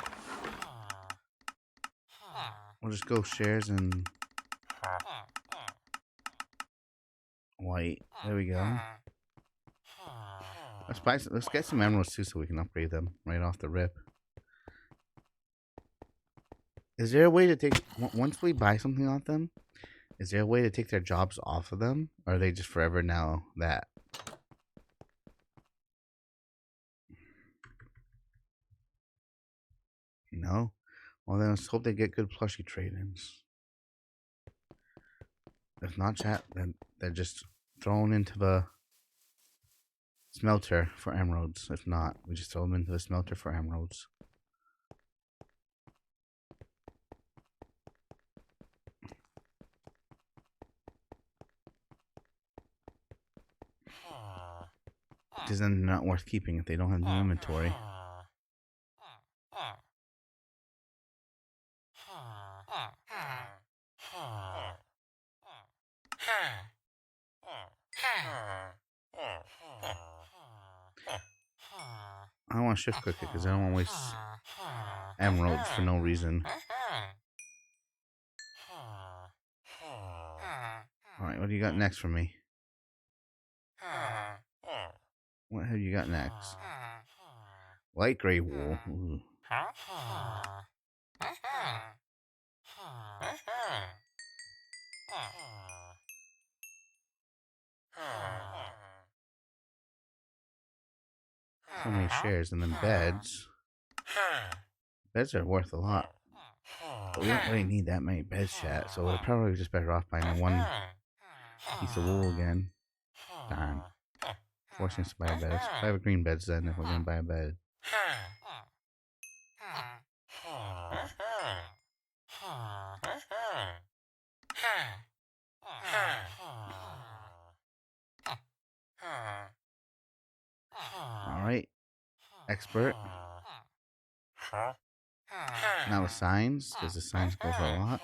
We'll just go shares and white. There we go. Let's get some emeralds too, so we can upgrade them right off the rip. Is there a way to take, once we buy something off them, is there a way to take their jobs off of them? Or are they just forever now that? No? Well, then let's hope they get good plushie trade-ins. If not, chat, then they're just thrown into the smelter for emeralds. If not, we just throw them into the smelter for emeralds. Because then they're not worth keeping if they don't have new inventory. I don't want to shift click it because I don't want to waste emeralds for no reason. Alright, what do you got next for me? What have you got next? Light gray wool. Ooh. So many shares, and then beds. Beds are worth a lot. But we don't really need that many beds, chat, so we're probably just better off buying the one piece of wool again. Darn. Forcing us to buy a bed. Let's buy a green beds then if we're gonna buy a bed. Alright. Expert. Now the signs, because the signs go for a lot.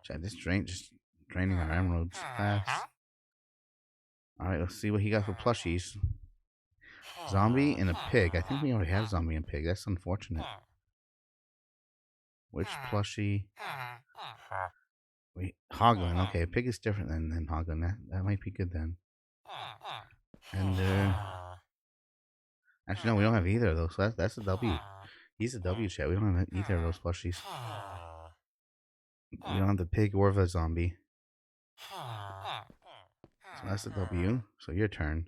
Chat, just draining our emeralds fast. Alright, let's see what he got for plushies. Zombie and a pig. I think we already have zombie and pig. That's unfortunate. Which plushie? Wait, Hoglin. Okay, a pig is different than Hoglin. That might be good then. And actually, no, we don't have either of those. So that's a W. He's a W, chat. We don't have either of those plushies. We don't have the pig or the zombie. So that's a W. So your turn.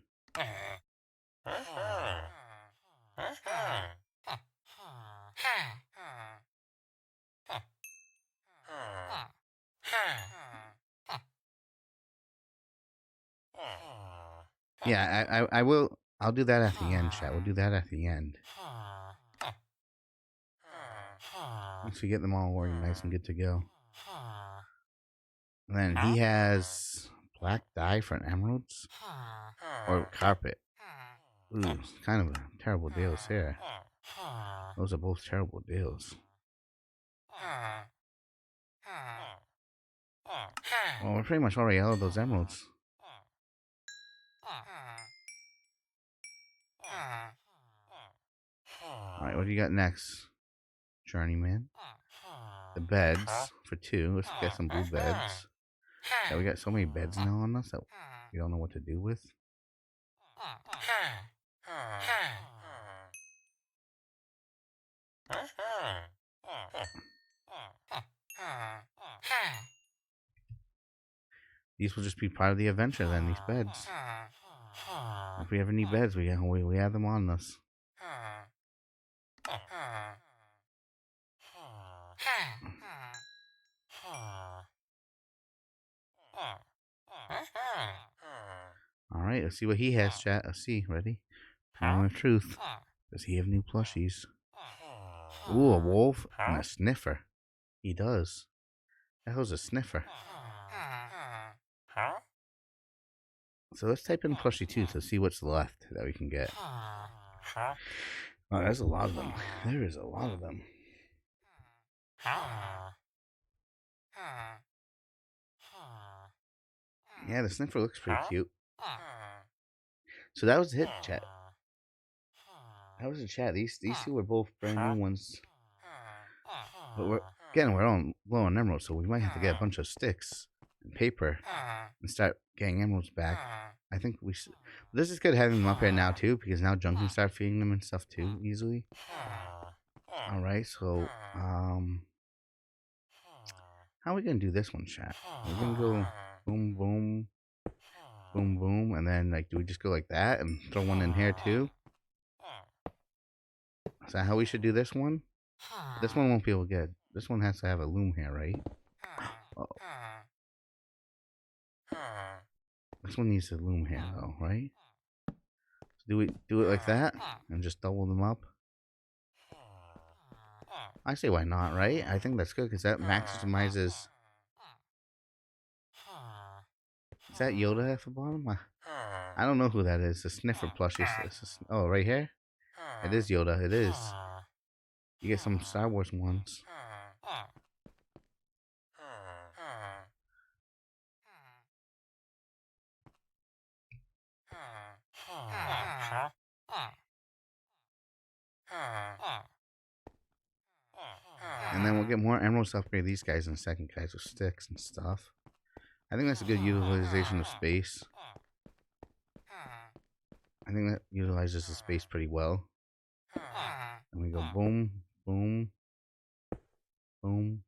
Yeah, I will. I'll do that at the end, chat. We'll do that at the end. Once we get them all organized and good to go. And then he has black dye for emeralds or carpet. Ooh, kind of terrible deals here. Those are both terrible deals. Well, we're pretty much already out of those emeralds. Alright, what do you got next? Journeyman. The beds for 2. Let's get some blue beds. Yeah, we got so many beds now on us that we don't know what to do with. These will just be part of the adventure then, these beds. If we ever need beds, we have them on us. Alright, let's see what he has, chat. Let's see. Ready? Moment of truth. Does he have new plushies? Ooh, a wolf and a sniffer. He does. That was a sniffer. So let's type in plushie 2 to see what's left that we can get. Oh, there's a lot of them. There is a lot of them. Yeah, the sniffer looks pretty cute. So that was it, chat. That was the chat. These 2 were both brand new ones. But we're low on emeralds, so we might have to get a bunch of sticks and paper and start getting emeralds back. I think we should. This is good having them up here now too, because now Junk can start feeding them and stuff too easily. Alright, so how are we gonna do this one, chat? We're gonna go boom boom. Boom, boom. And then, like, do we just go like that and throw one in here too? Is that how we should do this one? This one won't be able to get. This one has to have a loom here, right? Oh. This one needs a loom here, though, right? So do we do it like that and just double them up? I say why not, right? I think that's good because that maximizes. Is that Yoda at the bottom? I don't know who that is. The sniffer plushie. Oh, right here? It is Yoda. It is. You get some Star Wars ones. And then we'll get more emeralds to upgrade these guys in a second, guys, with sticks and stuff. I think that's a good utilization of space. I think that utilizes the space pretty well. And we go boom, boom, boom.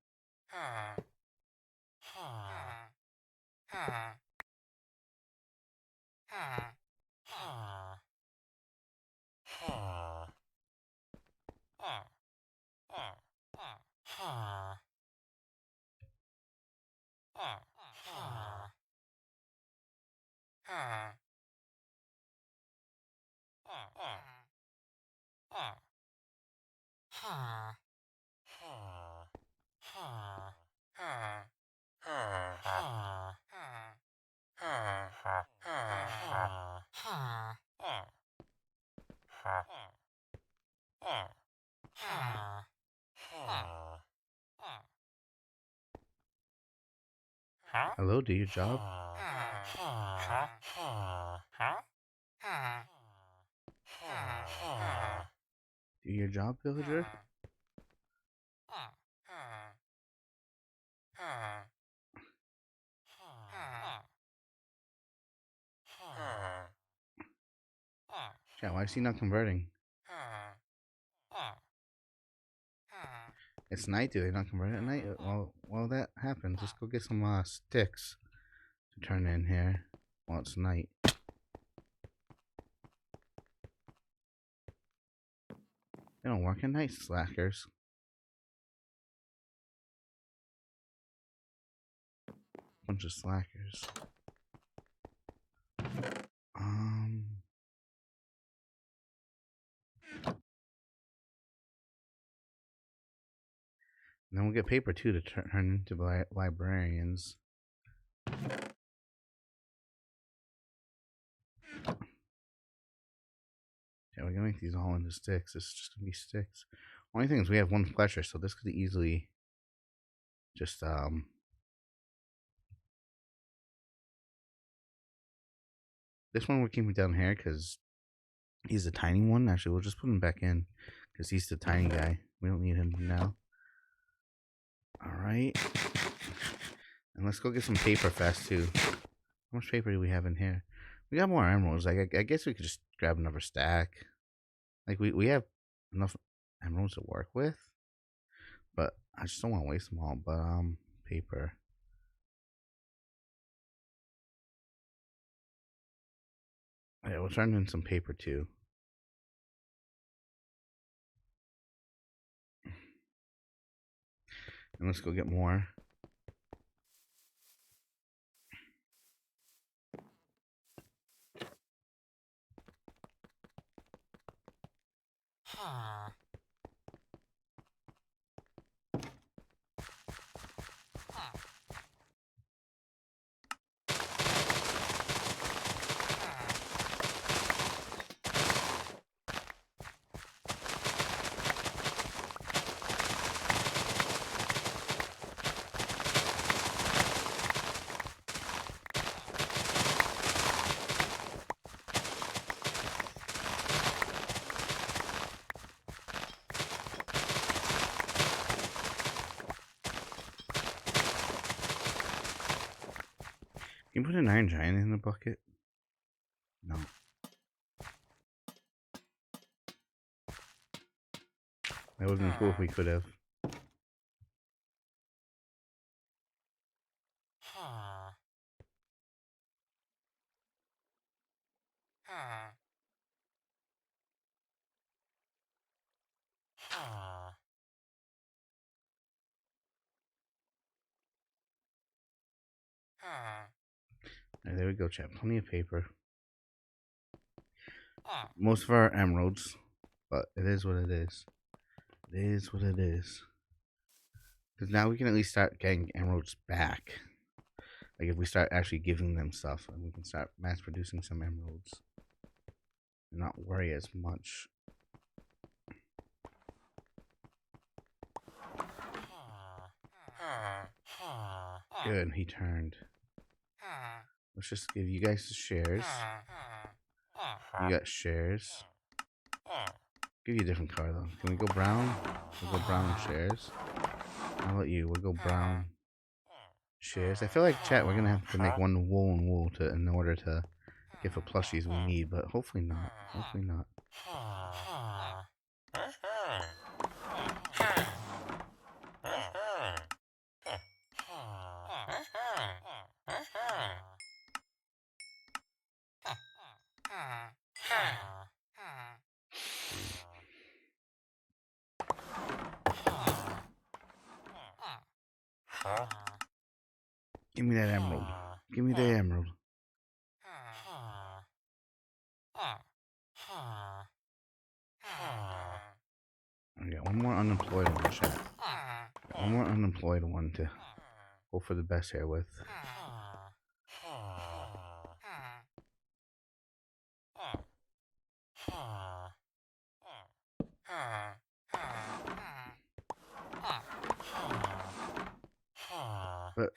Hello, do your job. Do your job, villager. Yeah, why is he not converting? It's night. Do they not convert at night? Well, that happens. Let's go get some sticks to turn in here while it's night. They don't work at night, slackers. Bunch of slackers. And then we'll get paper too to turn into librarians. Yeah, we're gonna make these all into sticks. This is just gonna be sticks. Only thing is we have one flesher, so this could easily just this one we're keeping down here because he's the tiny one. Actually, we'll just put him back in because he's the tiny guy. We don't need him now. Alright. And let's go get some paper fast too. How much paper do we have in here? We got more emeralds. Like I guess we could just grab another stack. Like we have enough emeralds to work with. But I just don't want to waste them all. But paper. Yeah, we'll turn in some paper too. And let's go get more. Can you put an iron giant in the bucket? No. That would have been cool if we could have. Right, there we go, chat. Plenty of paper. Most of our emeralds, but it is what it is. It is what it is. Because now we can at least start getting emeralds back. Like if we start actually giving them stuff, and we can start mass producing some emeralds, and not worry as much. Good, he turned. Let's just give you guys the shares. You got shares. Give you a different color though. Can we go brown? We'll go brown shares. How about you? We'll go brown shares. I feel like, chat, we're gonna have to make one wool and wool in order to get the plushies we need, but hopefully not. Hopefully not. Give me that emerald. Give me the emerald. I got one more unemployed one, chat. One more unemployed one to hope for the best here with. But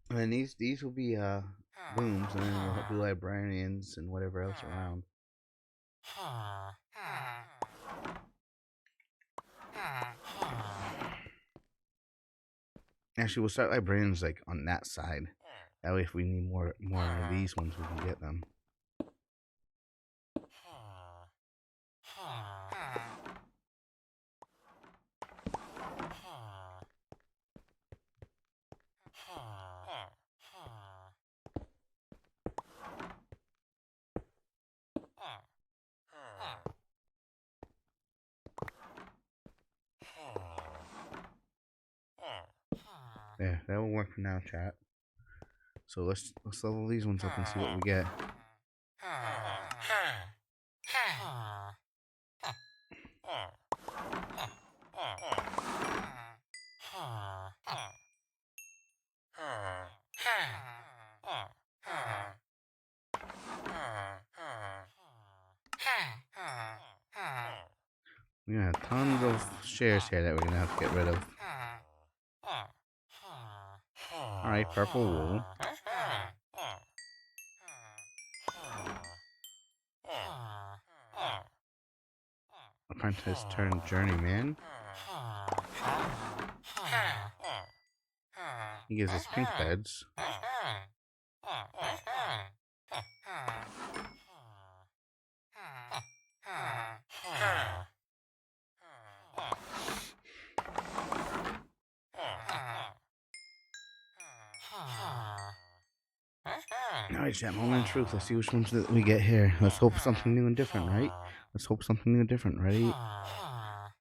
and then these will be booms, and then we'll do librarians and whatever else around. Actually, we'll start librarians like on that side. That way, if we need more of these ones, we can get them. There, that will work for now, chat. So let's level these ones up and see what we get. We're gonna have tons of shares here that we're gonna have to get rid of. Alright, purple wool. Apprentice turned journeyman. He gives us pink beds. Alright, chat, moment of truth. Let's see which ones that we get here. Let's hope something new and different, right? Let's hope something new and different. Ready?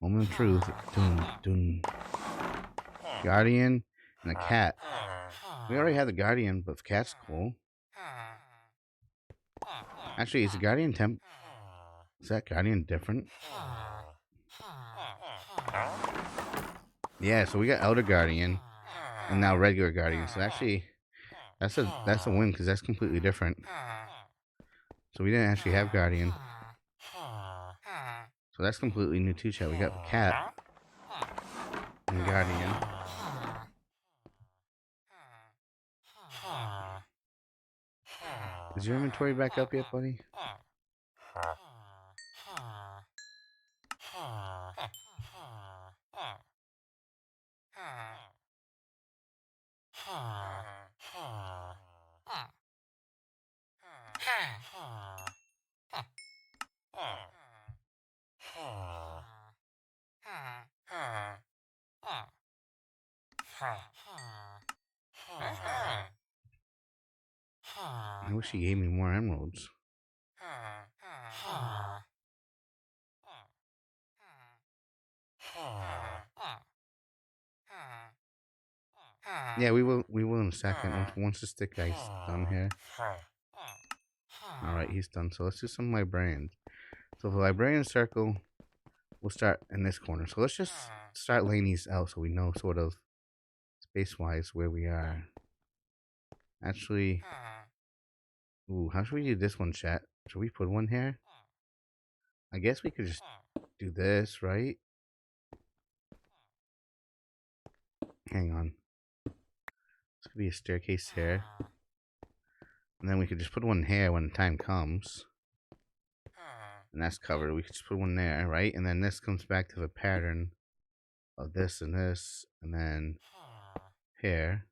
Moment of truth. Dun. Guardian and a cat. We already have the Guardian, but the cat's cool. Actually, is the Guardian temp? Is that Guardian different? Yeah, so we got Elder Guardian and now regular Guardian. So actually, that's a win because that's completely different. So we didn't actually have Guardian. So that's completely new too, chat. We got the cat and guardian. Is your inventory back up yet, buddy? I wish he gave me more emeralds. Yeah, we will in a second. Once the stick guy's done here. Alright, he's done. So let's do some librarians. So the librarian circle, we'll start in this corner. So let's just start laying these out so we know sort of space-wise where we are. Actually, ooh, how should we do this one, chat? Should we put one here? I guess we could just do this, right? Hang on. This could be a staircase here. And then we could just put one here when the time comes. And that's covered. We could just put one there, right? And then this comes back to the pattern of this, and then here.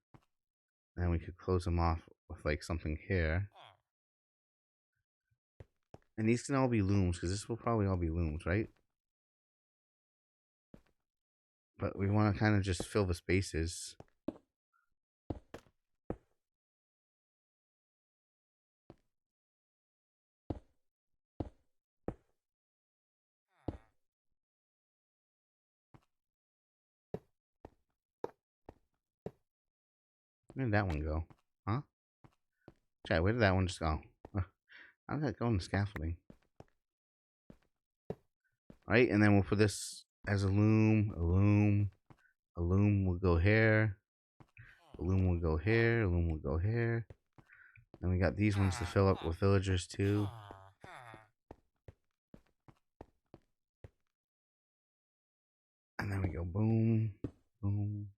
And then we could close them off with like something here. And these can all be looms, because this will probably all be looms, right? But we want to kind of just fill the spaces. Where did that one go? Huh? Chat, where did that one just go? How did that go in the scaffolding? Right, and then we'll put this as a loom, a loom will go here, a loom will go here, a loom will go here. Then we got these ones to fill up with villagers too. And then we go boom, boom.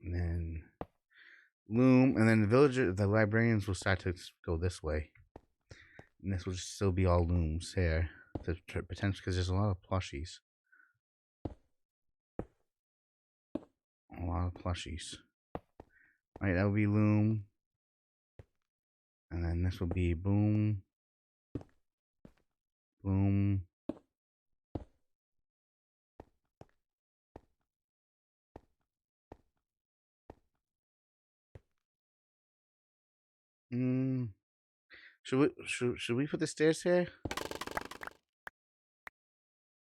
And then loom, and then the librarians will start to go this way. And this will still be all looms here, to potentially, because there's a lot of plushies. A lot of plushies. Right, that will be loom. And then this will be boom, boom. Should we put the stairs here?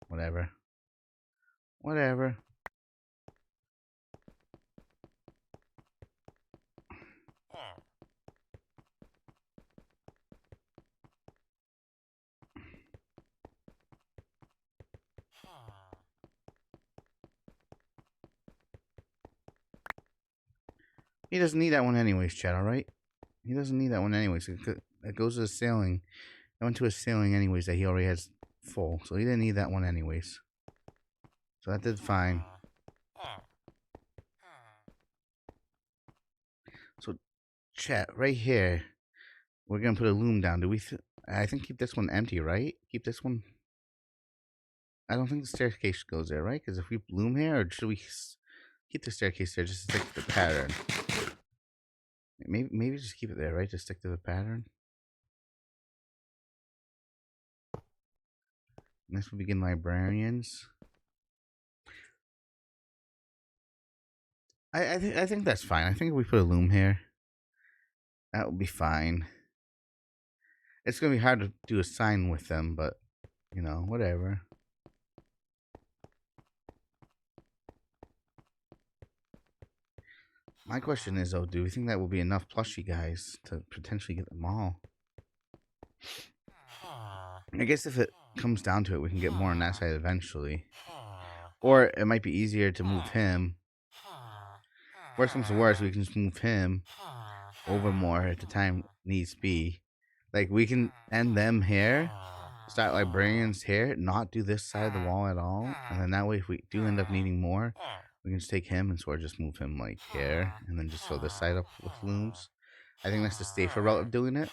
Whatever. Whatever. He doesn't need that one anyways, chat, alright? He doesn't need that one anyways. It goes to the sailing. I went to a sailing anyways that he already has full. So he didn't need that one anyways. So that did fine. So, chat, right here, we're going to put a loom down. Do we... I think keep this one empty, right? Keep this one... I don't think the staircase goes there, right? Because if we loom here, or should we keep the staircase there just to stick to the pattern? Maybe just keep it there, right? To stick to the pattern. And this will begin librarians. I think that's fine. I think if we put a loom here, that will be fine. It's gonna be hard to do a sign with them, but you know, whatever. My question is though, do we think that will be enough plushie guys to potentially get them all? I guess if it comes down to it, we can get more on that side eventually. Or it might be easier to move him. Worst comes to worst, we can just move him. over more if the time needs be. Like we can end them here, start librarians here, not do this side of the wall at all, and then that way if we do end up needing more, we can just take him and sort of just move him like here, and then just fill this side up with looms. I think that's the safer route of doing it.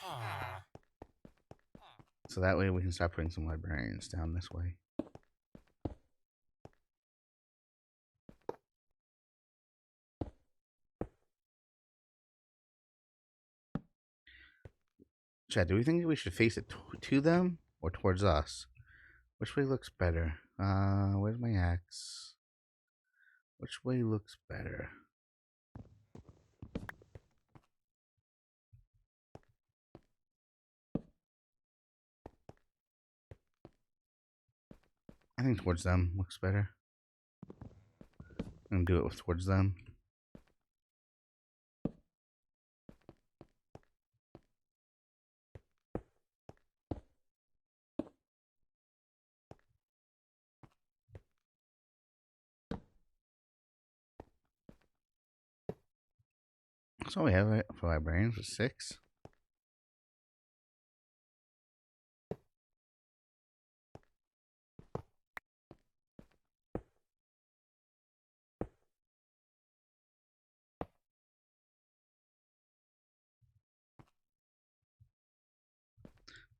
So that way we can start putting some librarians down this way. Chad, do we think we should face it to them or towards us? Which way looks better? Where's my axe? Which way looks better? I think towards them looks better. I'm gonna do it with towards them. So we have it for librarians with 6.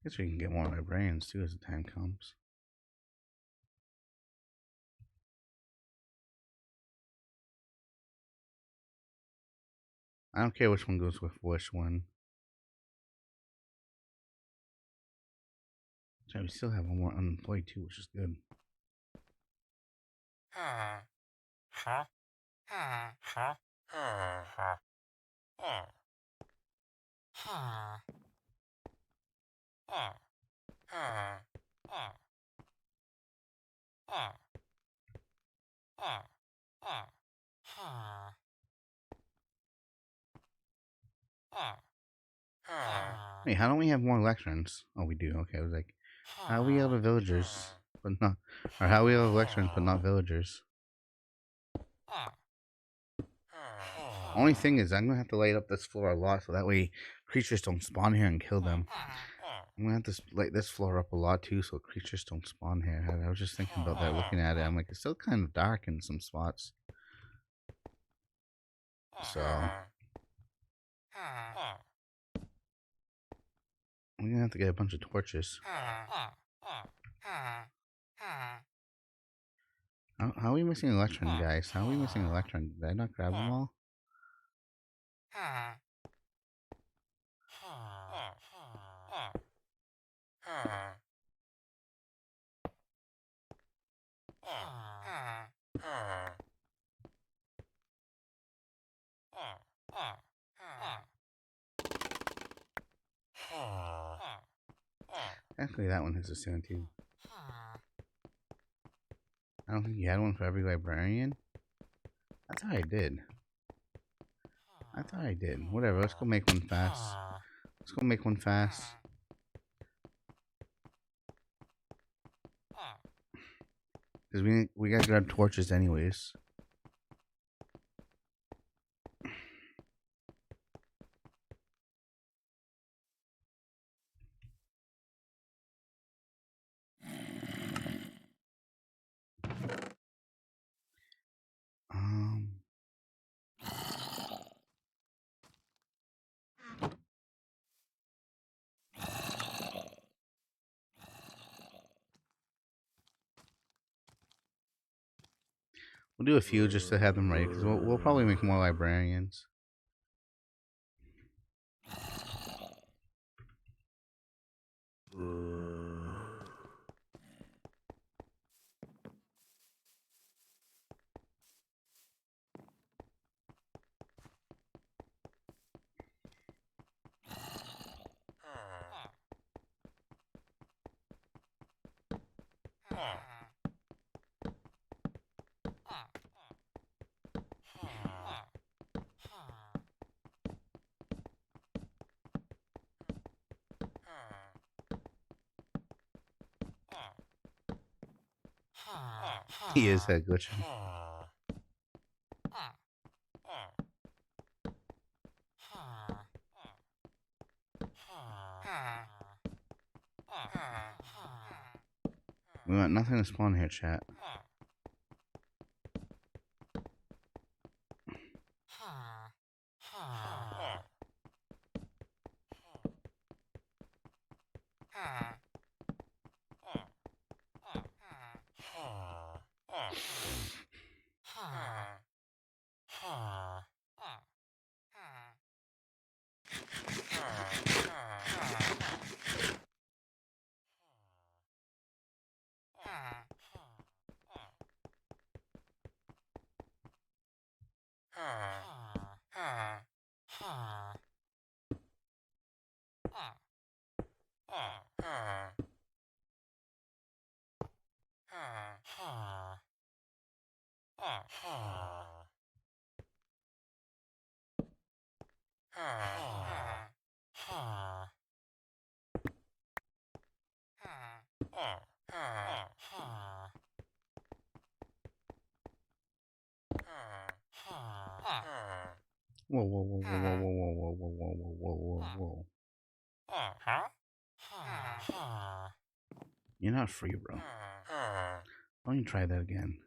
Guess we can get more librarians too as the time comes. I don't care which one goes with which one. So we still have one more unemployed too, which is good. Wait, how don't we have more electrons? Oh, we do. Okay, I was like, how are we out of villagers, but not, or how are we out of electrons but not villagers? Only thing is, I'm gonna have to light up this floor a lot so that way creatures don't spawn here and kill them. I'm gonna have to light this floor up a lot too so creatures don't spawn here. I was just thinking about that, looking at it. I'm like, it's still kind of dark in some spots. So I'm gonna have to get a bunch of torches. How are we missing electron, guys? How are we missing electron? Did I not grab them all? Actually, that one has a 17. I don't think you had one for every librarian. I thought I did. I thought I did. Whatever, let's go make one fast. Let's go make one fast. Because we gotta grab torches anyways. We'll do a few just to have them ready, because we'll probably make more librarians. He is that glitching. We want nothing to spawn here, chat. Whoa, whoa, whoa, whoa, whoa, whoa, whoa, whoa, whoa, whoa, whoa, whoa, whoa. You're not free, bro. Why don't you try that again?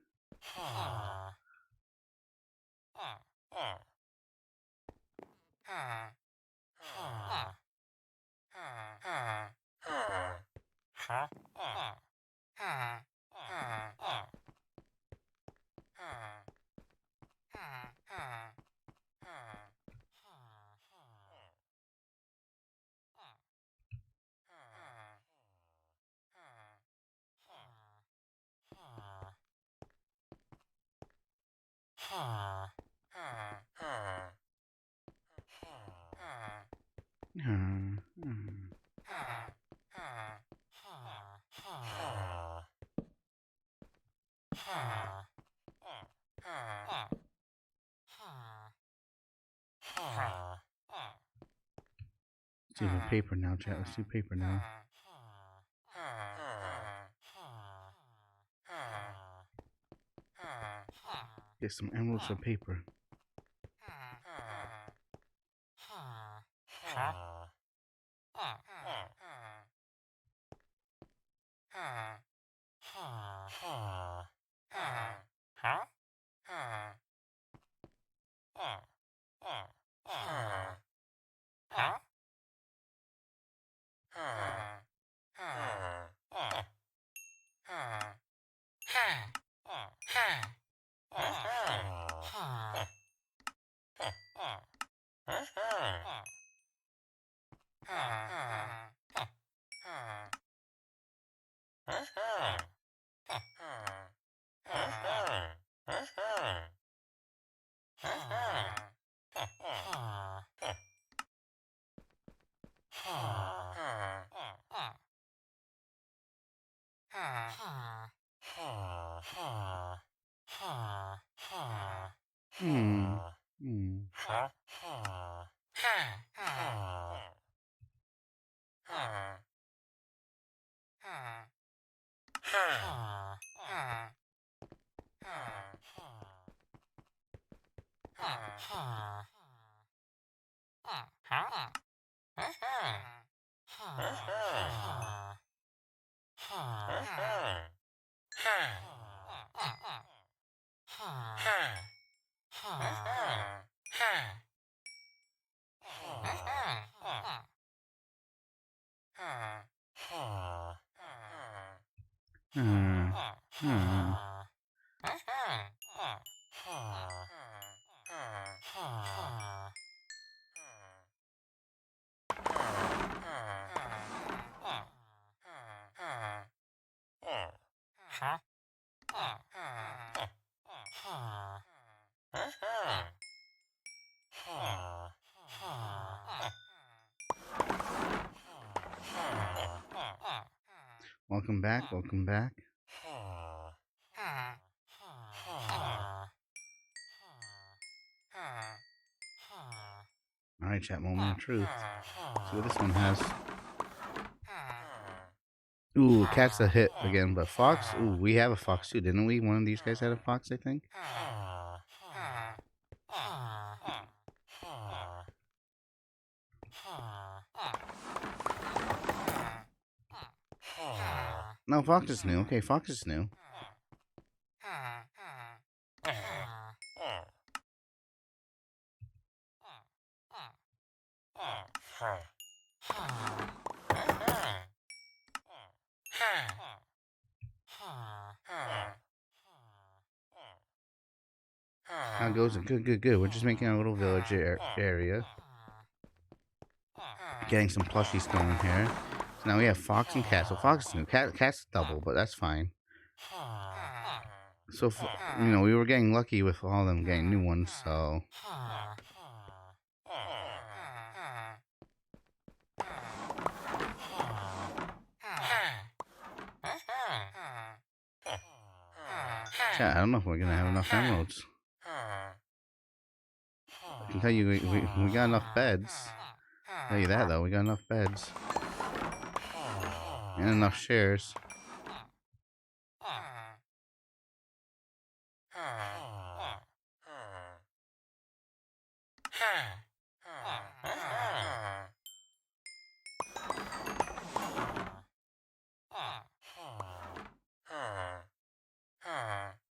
Let's do paper now, chat. Let's do paper now. Get some emeralds for paper. Welcome back, welcome back. Alright, chat, moment of truth. See what this one has. Ooh, cat's a hit again, but fox? Ooh, we have a fox too, didn't we? One of these guys had a fox, I think. No, Fox is new. Okay, Fox is new. How goes it? Good, good, good. We're just making our little village area. Getting some plushies going here. So now we have Fox and Cat. So Fox is new. Cat's double, but that's fine. So, we were getting lucky with all of them getting new ones, so. Chat, I don't know if we're gonna have enough emeralds. I can tell you, we got enough beds. I'll tell you that, though. We got enough beds. And enough shares.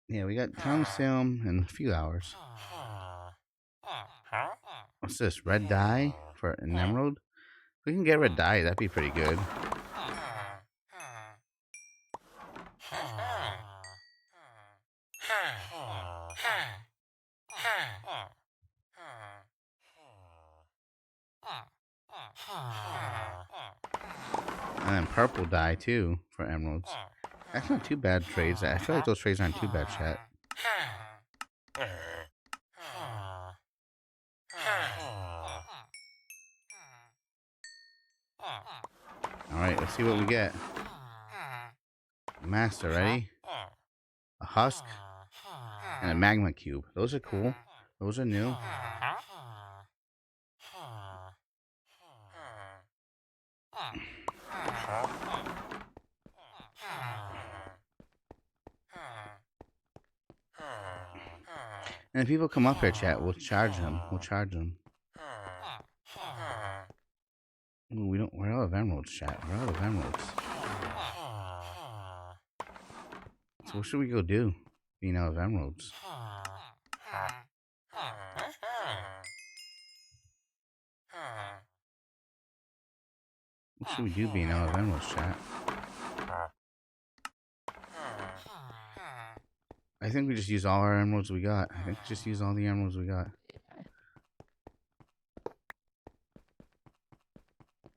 Yeah, we got Town Salem in a few hours. What's this? Red dye for an emerald? If we can get red dye, that'd be pretty good. And then purple dye too for emeralds. That's not too bad trades. I feel like those trades aren't too bad, chat. Alright, let's see what we get. Master, ready? A husk and a magma cube. Those are cool. Those are new. And if people come up here, chat, we'll charge them. We'll charge them. Ooh, we're out of emeralds, chat. We're out of emeralds. So what should we go do? Being out of emeralds. What should we do being out of emeralds, chat? I think we just use all our emeralds we got. I think we just use all the emeralds we got.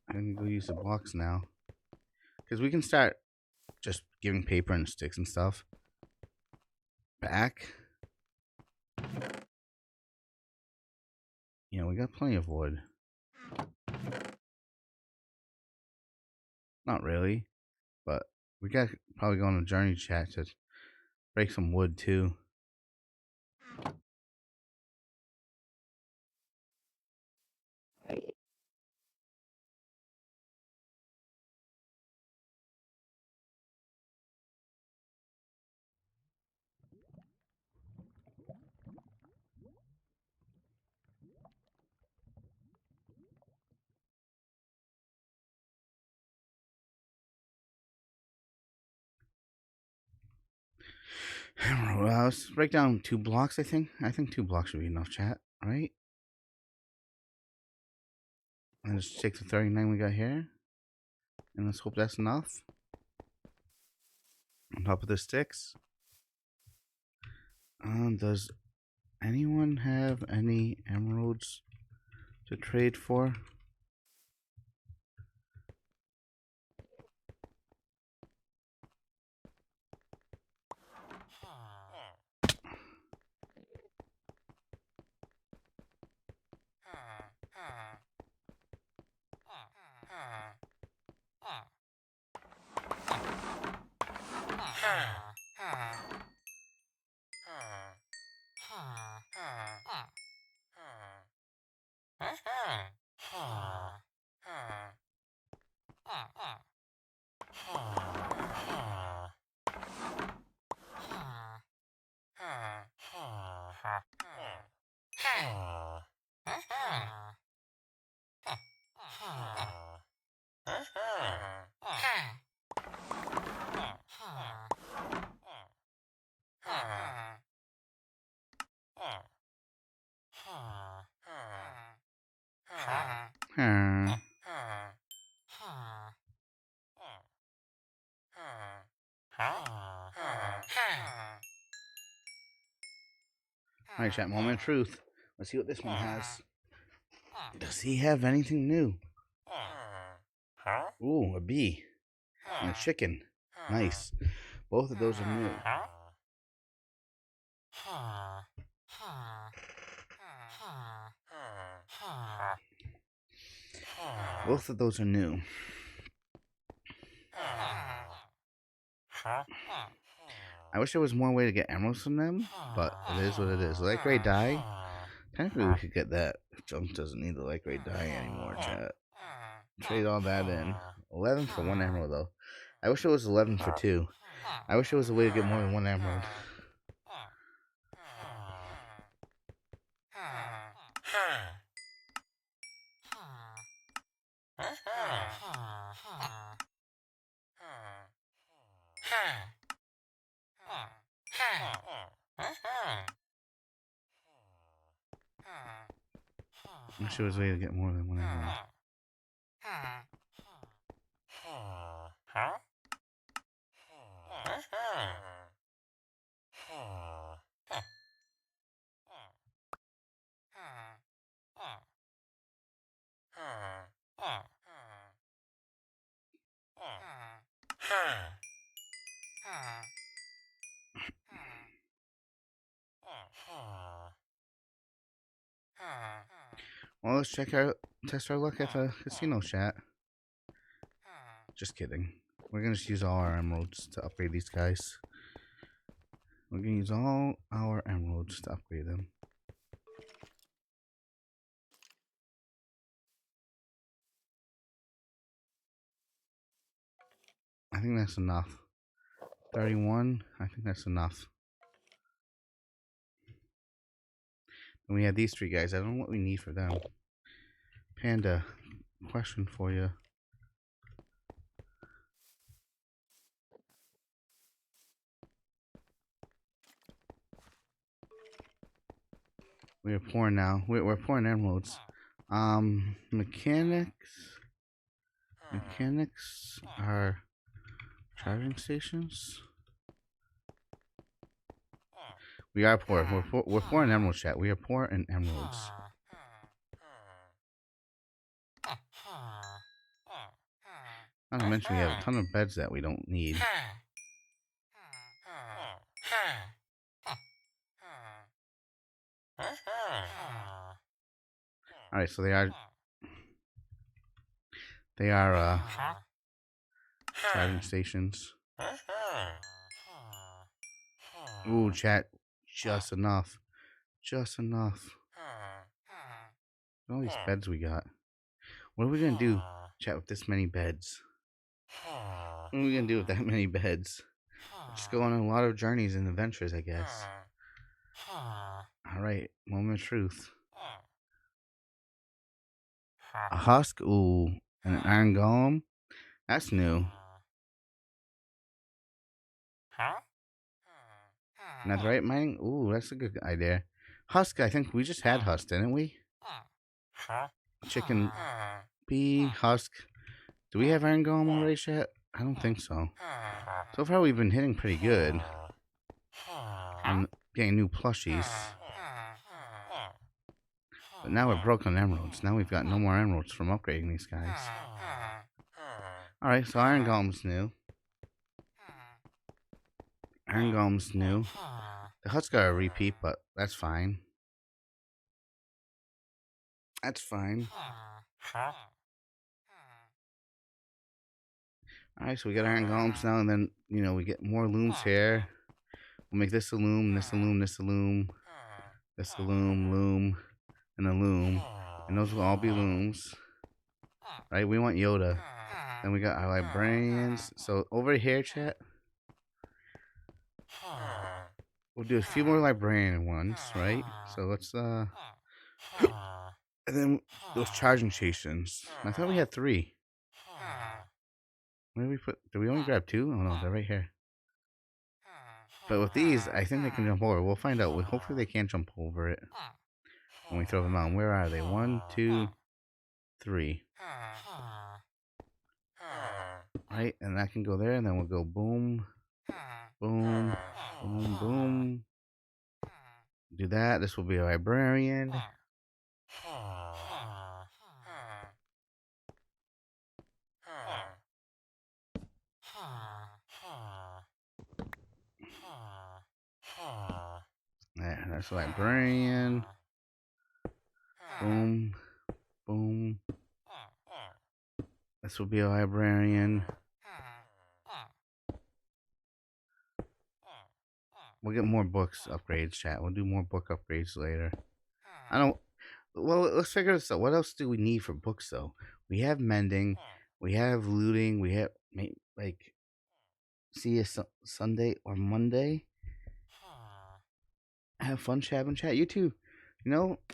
I think we'll use the blocks now. Because we can start just giving paper and sticks and stuff back. We got plenty of wood. Not really. But we got probably go on a journey, chat, to break some wood too. Let's break down 2 blocks, I think. I think 2 blocks should be enough, chat, right? And let's take the 39 we got here. And let's hope that's enough. On top of the sticks. Does anyone have any emeralds to trade for? Alright, chat. Moment of truth. Let's see what this one has. Does he have anything new? Ooh, a bee and a chicken. Nice. Both of those are new. Both of those are new. I wish there was more way to get emeralds from them, but it is what it is. Light gray dye. Technically, we could get that. Junk doesn't need the light gray dye anymore, chat. Trade all that in. 11 for 1 emerald, though. I wish it was 11 for 2. I wish there was a way to get more than 1 emerald. I wish there was a way to get more than 1 emerald. Well, let's test our luck at the casino, chat. Just kidding. We're gonna just use all our emeralds to upgrade these guys. We're gonna use all our emeralds to upgrade them. I think that's enough. 31, I think that's enough. And we have these 3 guys. I don't know what we need for them. Panda, question for you. We are poor now. We're poor in emeralds. Mechanics are charging stations. We are poor. We're poor in emeralds, chat. We are poor in emeralds. Not to mention we have a ton of beds that we don't need. Alright, so they are charging stations. Ooh, chat, just enough. Just enough. All these beds we got. What are we gonna do, chat, with this many beds? What are we gonna do with that many beds? Just go on a lot of journeys and adventures, I guess. Alright, moment of truth. A husk, ooh, and an iron golem. That's new. Netherite mining, ooh, that's a good idea. Husk, I think we just had husk, didn't we? Chicken, bee, husk. Do we have iron golem already yet? I don't think so. So far, we've been hitting pretty good. And getting new plushies. But now we're broke on emeralds. Now we've got no more emeralds from upgrading these guys. Alright, so iron golem's new. Iron golem's new. The hut's got a repeat, but that's fine. That's fine. Alright, so we got iron golems now, and then, you know, we get more looms here. We'll make this a loom, this a loom, this a loom, this a loom, loom, and a loom. And those will all be looms. Right? We want Yoda. Then we got our librarians. So over here, chat, we'll do a few more librarian ones, right? So let's and then those charging stations. I thought we had 3. Where did we put? Did we only grab 2? Oh no, they're right here. But with these, I think they can jump over. We'll find out. Hopefully they can't jump over it when we throw them out. Where are they? 1, 2, 3. Right, and that can go there, and then we'll go boom, boom, boom, boom. Do that. This will be a librarian. There, that's a librarian. Boom, boom. This will be a librarian. We'll get more books upgrades, chat. We'll do more book upgrades later. I don't. Well, let's figure this out. What else do we need for books, though? We have mending. We have looting. We have, like, see you Sunday or Monday. Have fun, Shab and chat. You too.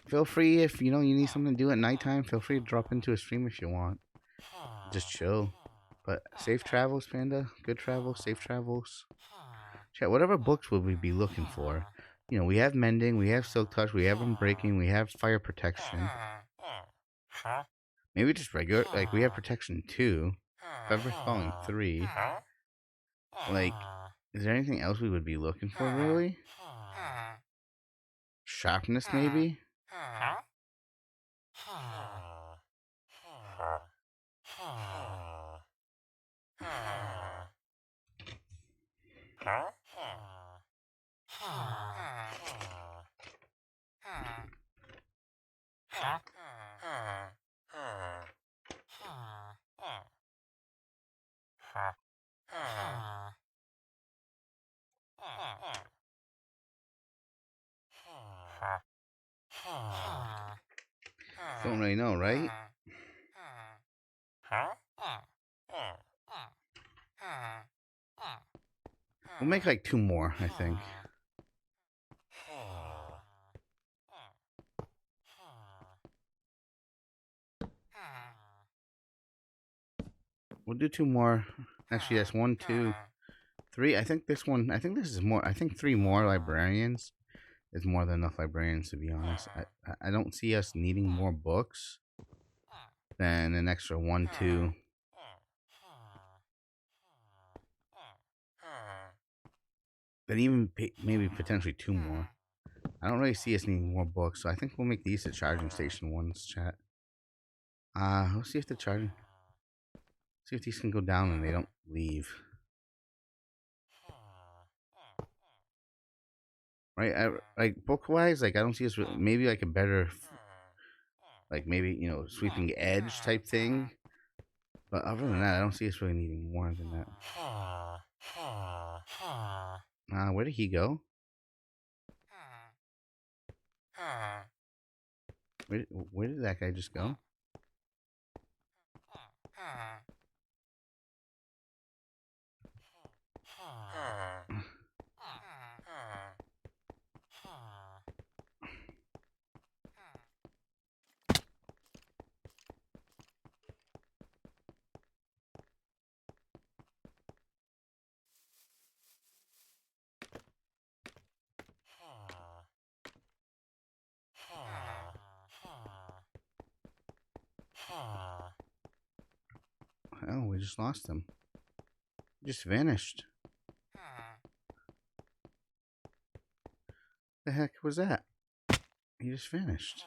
Feel free if you need something to do at nighttime. Feel free to drop into a stream if you want. Just chill. But safe travels, Panda. Good travels. Safe travels. Chat. Whatever books will we be looking for? We have mending. We have silk touch. We have unbreaking. We have fire protection. Maybe just regular. Like we have protection 2. Feather falling 3. Like, is there anything else we would be looking for really? Sharpness, maybe? Don't really know, right? We'll make like 2 more, I think. We'll do 2 more. Actually, that's 1, 2, 3. I think this is more. I think 3 more librarians is more than enough librarians, to be honest. I don't see us needing more books than an extra 1, 2. Then even maybe potentially 2 more. I don't really see us needing more books, so I think we'll make these the charging station ones, chat. Let's see if see if these can go down and they don't leave. Right, like book-wise, like I don't see us maybe like a better, like maybe sweeping edge type thing. But other than that, I don't see us really needing more than that. Where did he go? Where did that guy just go? Oh, we just lost him. He just vanished. The heck was that? He just vanished.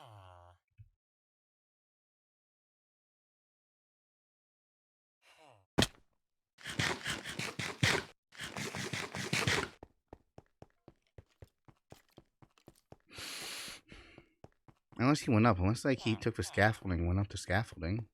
Unless he went up. Unless like he took the scaffolding, went up to scaffolding.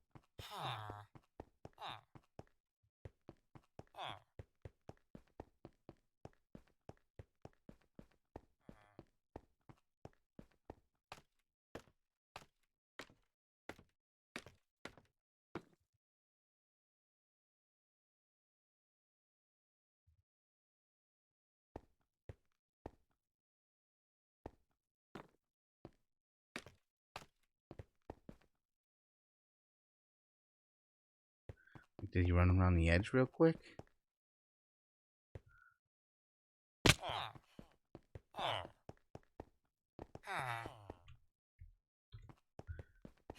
Did he run around the edge real quick?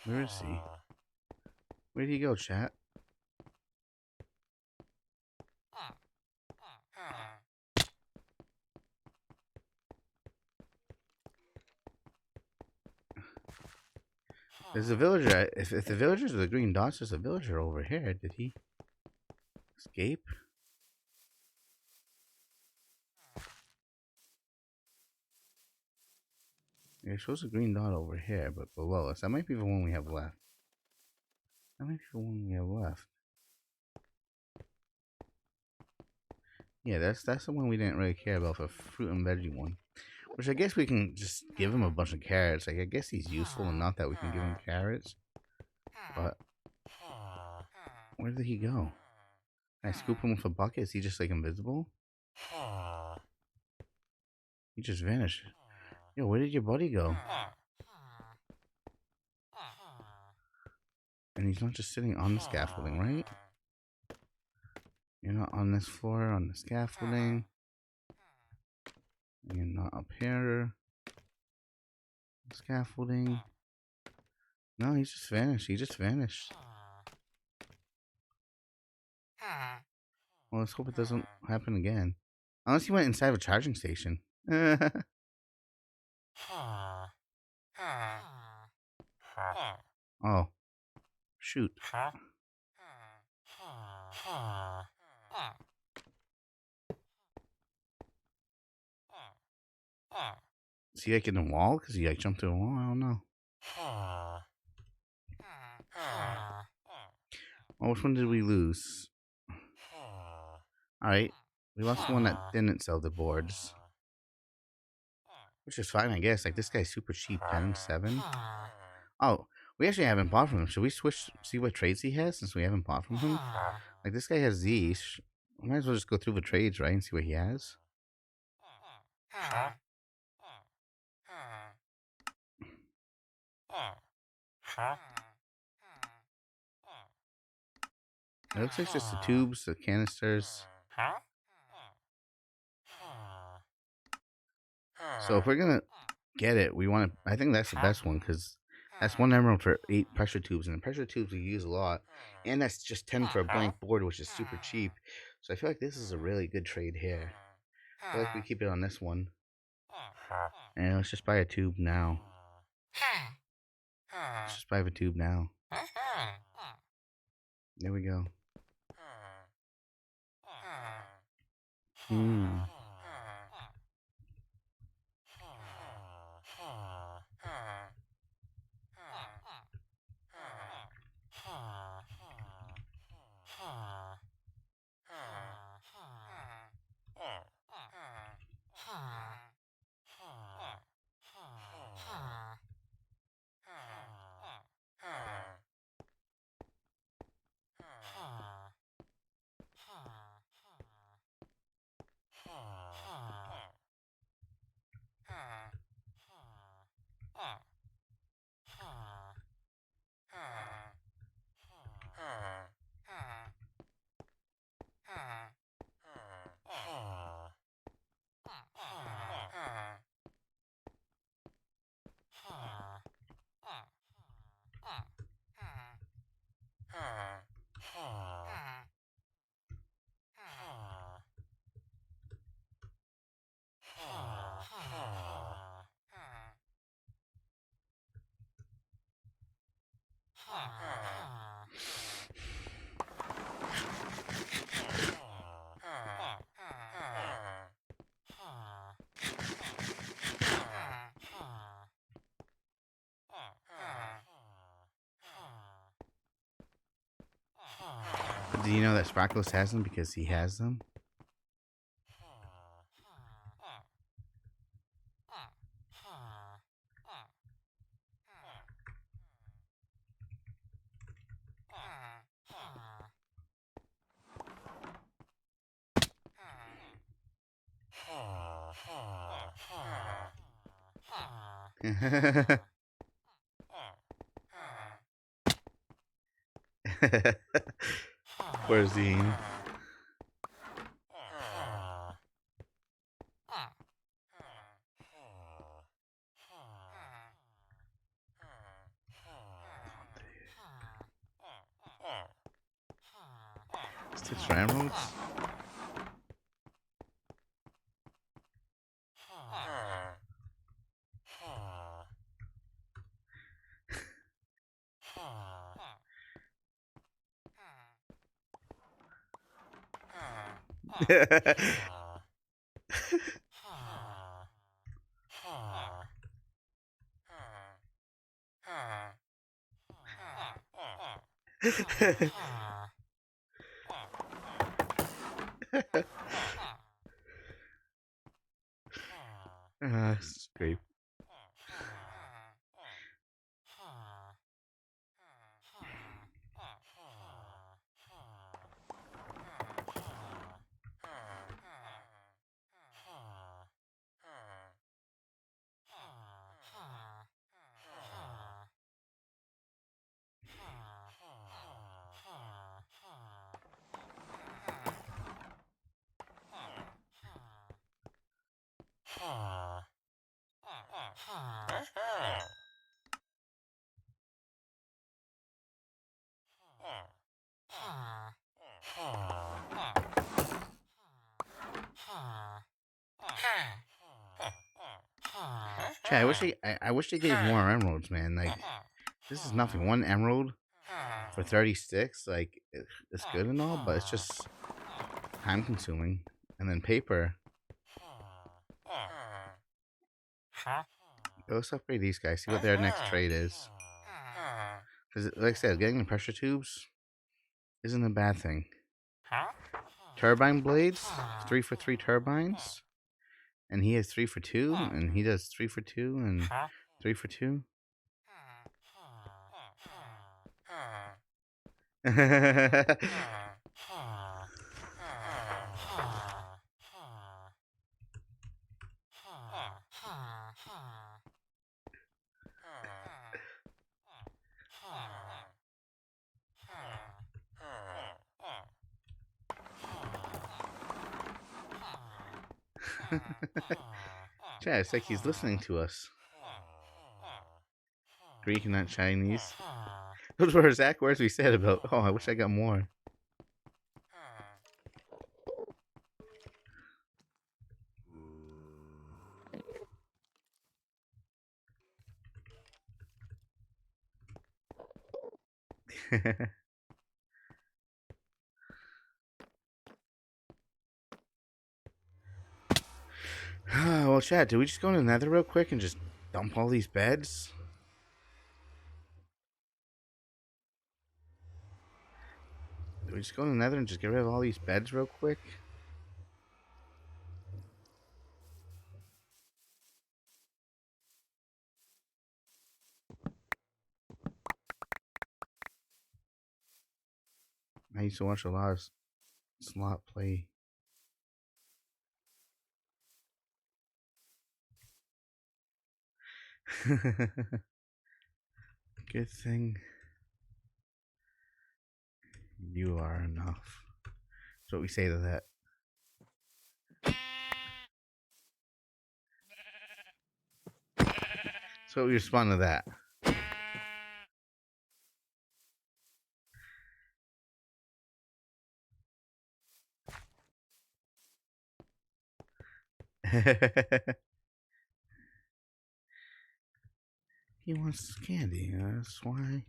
Where is he? Where'd he go, chat? There's a villager. If the villagers are the green dots, there's a villager over here. Did he escape? Yeah, it shows a green dot over here, but below us. That might be the one we have left. That might be the one we have left. Yeah, that's the one we didn't really care about, the fruit and veggie one. Which I guess we can just give him a bunch of carrots. Like, I guess he's useful enough that we can give him carrots. But where did he go? Can I scoop him with a bucket? Is he just like invisible? He just vanished. Yo, where did your buddy go? And he's not just sitting on the scaffolding, right? You're not on this floor, on the scaffolding. You're not up here. Scaffolding. No, he just vanished. He just vanished. Well, let's hope it doesn't happen again. Unless he went inside of a charging station. Oh, shoot. Is he like in the wall? Because he like jumped through a wall? I don't know. Well, which one did we lose? Alright. We lost the one that didn't sell the boards. Which is fine, I guess. Like, this guy's super cheap. 10, 7. Oh, we actually haven't bought from him. Should we switch, see what trades he has since we haven't bought from him? Like, this guy has these. We might as well just go through the trades, right? And see what he has. It looks like just the tubes, the canisters. So if we're gonna get it, we want to. I think that's the best one because that's 1 emerald for 8 pressure tubes, and the pressure tubes we use a lot, and that's just 10 for a blank board, which is super cheap. So I feel like this is a really good trade here. I feel like we keep it on this one, and let's just buy a tube now. Let's just buy the tube now. There we go. Hmm. Do you know that Sparkles has them because he has them? Poor Zine. Tips for emeralds? Scrape. Chat, I wish they gave more emeralds, man. Like, this is nothing. One emerald for 30 sticks, like, it's good and all, but it's just time consuming. And then paper. Let's upgrade these guys, see what their next trade is. Because, like I said, getting the pressure tubes isn't a bad thing. Turbine blades, 3 for 3 turbines. And he has 3 for 2, and he does 3 for 2 and 3 for 2. Chat, it's like he's listening to us. Greek, not Chinese. Those were exact words we said about, oh, I wish I got more. Well, Chad, do we just go in the nether real quick and just dump all these beds? Do we just go in the nether and just get rid of all these beds real quick? I used to watch a lot of slot play. Good thing you are enough. That's what we say to that. So we respond to that. He wants candy. That's why.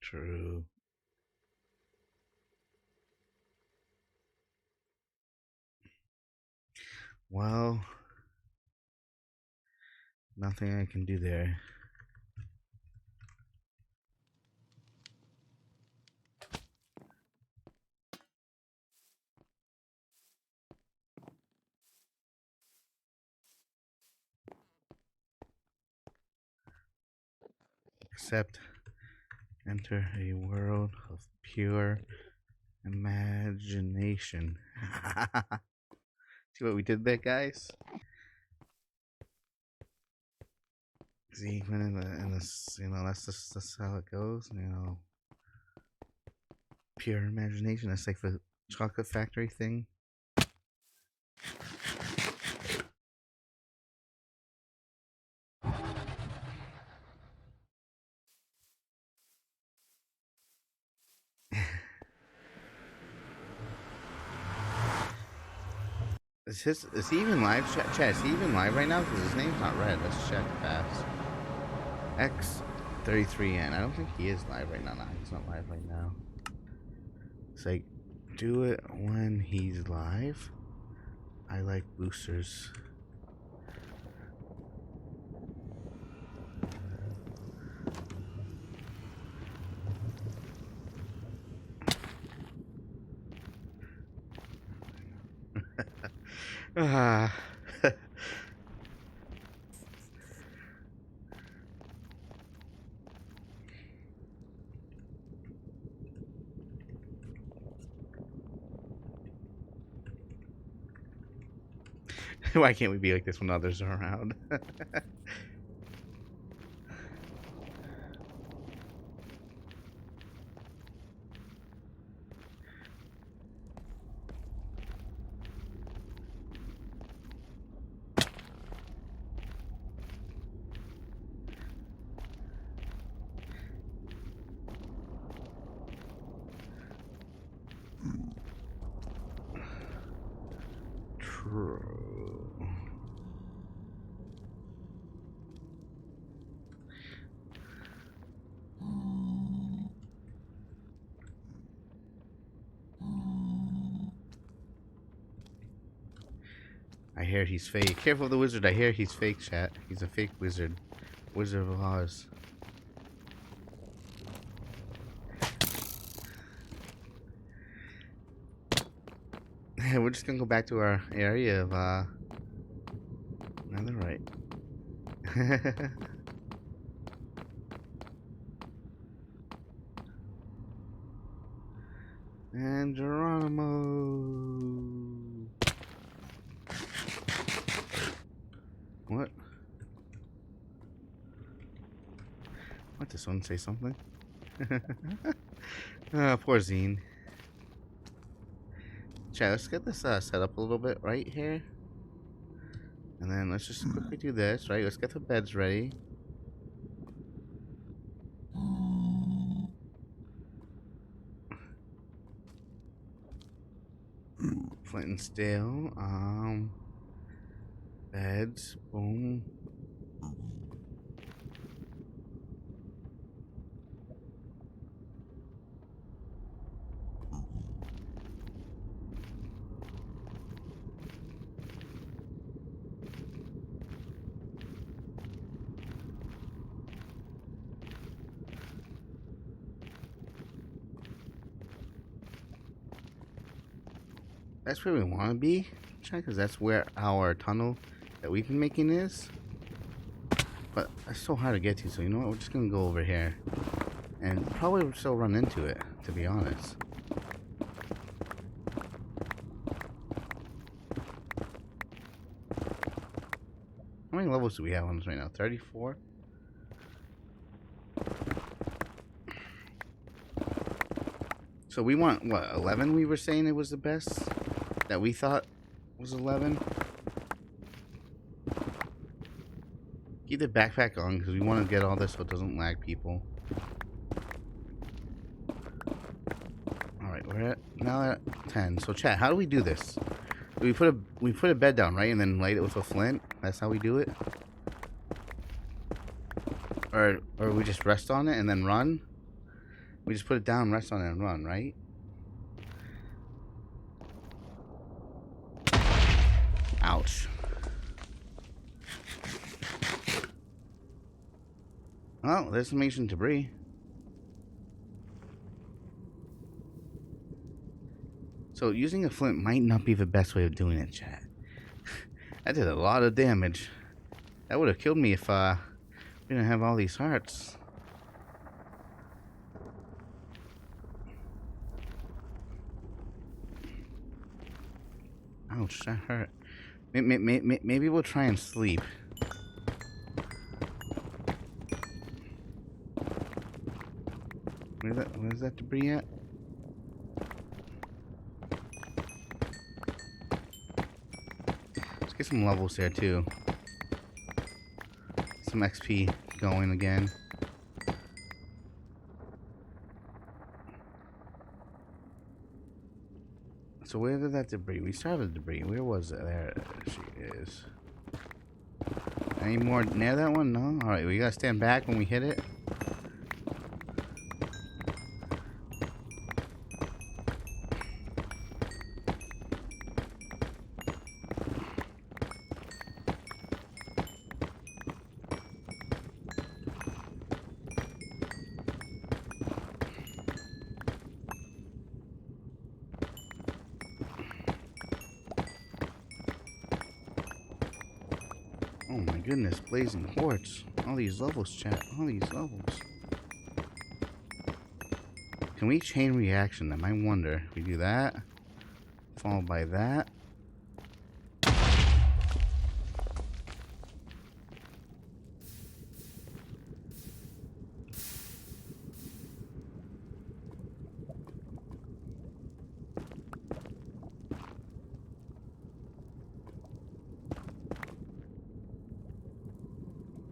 True. Well, nothing I can do there. Except enter a world of pure imagination. See what we did there, guys? See, even in this, that's how it goes. Pure imagination. That's like the chocolate factory thing. Is he even live? Chat, is he even live right now? Because his name's not red. Let's check fast. X33N. I don't think he is live right now. No, he's not live right now. It's like, do it when he's live. I like boosters. Ah. Why can't we be like this when others are around? True. I hear he's fake. Careful of the wizard. I hear he's fake, chat. He's a fake wizard. Wizard of Oz. We're just gonna go back to our area of netherite. And Geronimo. What? What, did someone say something? Poor Zine. Chat, let's get this set up a little bit right here. And then let's just quickly do this, right? Let's get the beds ready. Flint and steel. Beds. Boom. That's where we want to be, because that's where our tunnel that we've been making is. But it's so hard to get to, so you know what? We're just going to go over here. And probably still run into it, to be honest. How many levels do we have on this right now? 34? So we want, what, 11 we were saying it was the best? That we thought was 11? Keep the backpack on because we want to get all this so it doesn't lag people. Alright, we're now at 10. So chat, how do we do this? We put a bed down, right? And then light it with a flint? That's how we do it? Or we just rest on it and then run? We just put it down, rest on it, and run, right? Ouch. Oh, there's some ancient debris. So using a flint might not be the best way of doing it, chat. That did a lot of damage. That would have killed me if we didn't have all these hearts. Ouch, that hurt. Maybe we'll try and sleep. Where's that debris at? Let's get some levels there too. Some XP going again. So where did that debris? We started debris. Where was it? There she is. Any more near that one? No? Alright, we gotta stand back when we hit it. Oh my goodness, blazing quartz. All these levels, chat. All these levels. Can we chain reaction them? I wonder. If we do that, followed by that.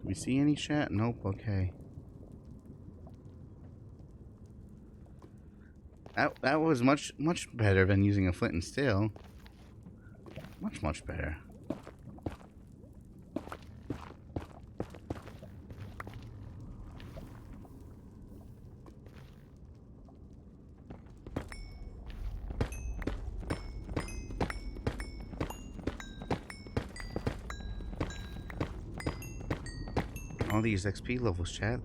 Do we see any chat? Nope, okay. That was much better than using a flint and steel. Much better. All these XP levels, chat.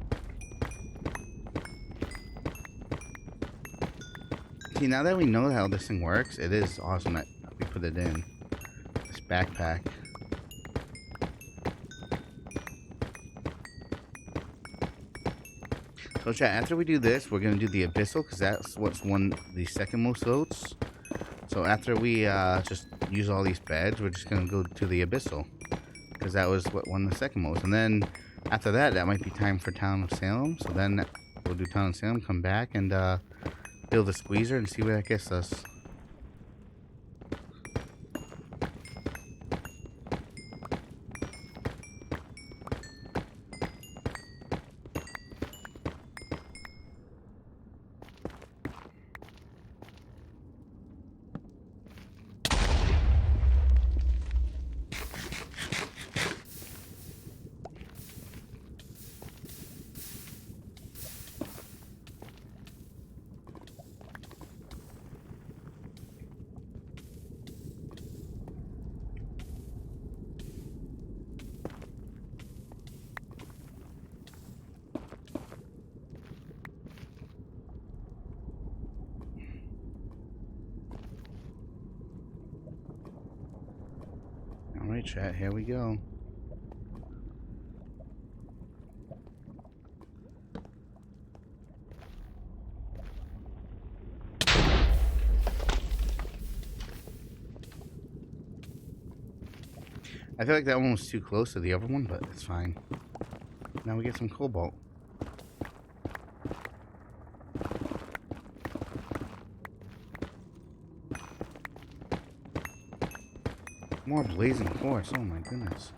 See, now that we know how this thing works, it is awesome that we put it in this backpack. So chat, after we do this, we're gonna do the abyssal because that's what's won the second most votes. So after we just use all these beds, we're just gonna go to the abyssal because that was what won the second most. And then after that, that might be time for Town of Salem. So then we'll do Town of Salem, come back and build a squeezer and see where that gets us. Alright chat, here we go. I feel like that one was too close to the other one, but it's fine. Now we get some cobalt. More blazing quartz, oh my goodness.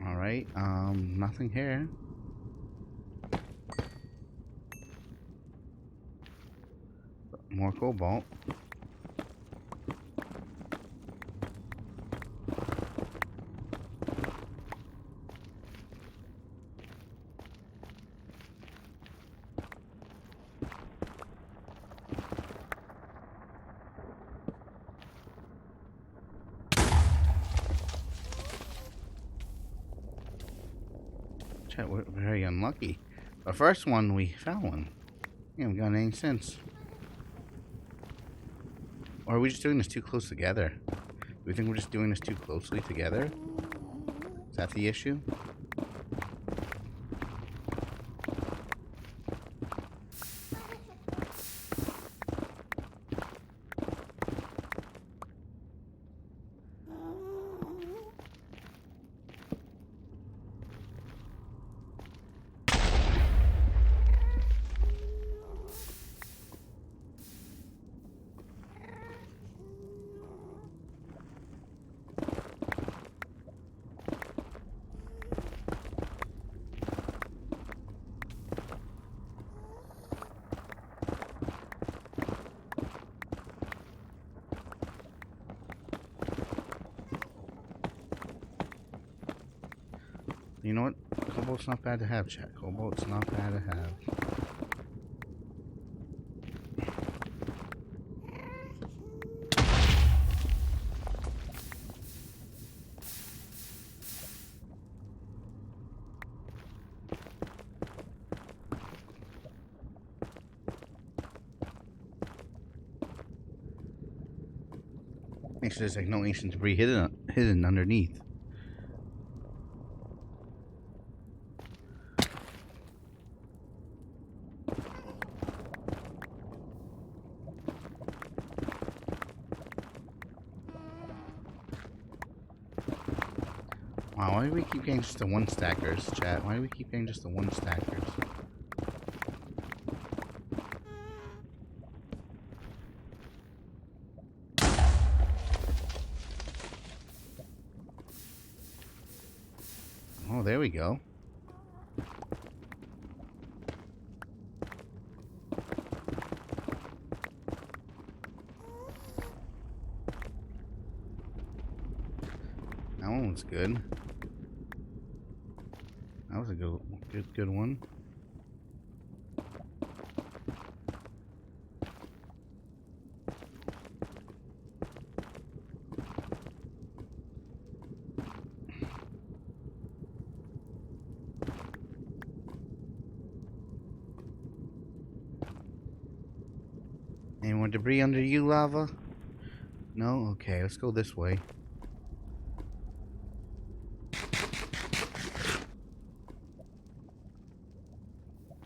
Alright, nothing here. More cobalt. Chat, we're very unlucky. The first one, we found one. We haven't gotten any since. Or are we just doing this too close together? Do we think we're just doing this too closely together? Is that the issue? You know what? Cobalt's not bad to have, chat. Cobalt's not bad to have. Make sure there's like no ancient debris hidden underneath. Wow, why do we keep getting just the one stackers, chat? Why do we keep getting just the one stackers? Oh, there we go. That one was good. That was a good one. Any more debris under you, lava? No? Okay, let's go this way.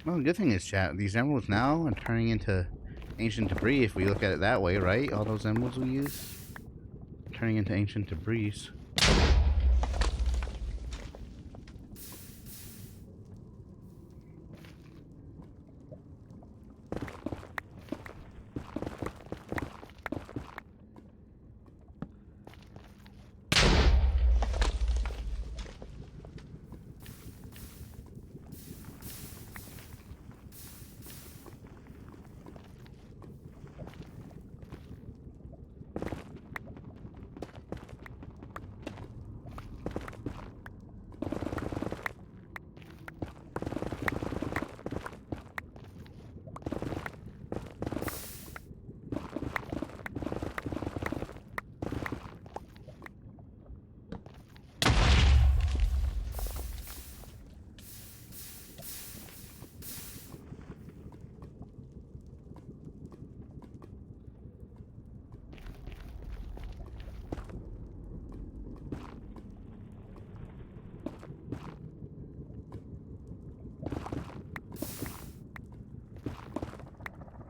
Well, the good thing is, chat, these emeralds now are turning into ancient debris if we look at it that way, right? All those emeralds we use turning into ancient debris.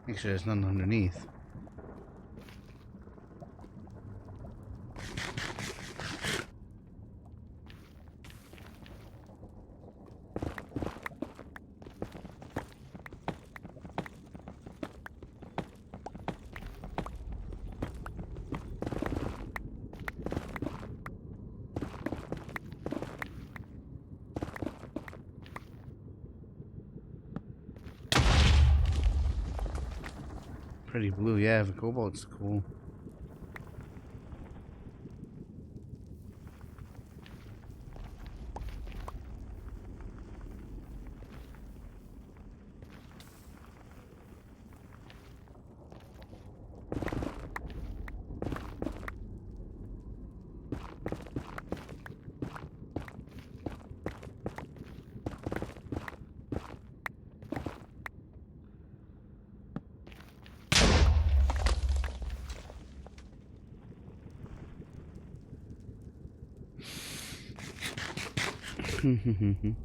Make sure there's nothing underneath. Pretty blue, yeah, the cobalt's cool.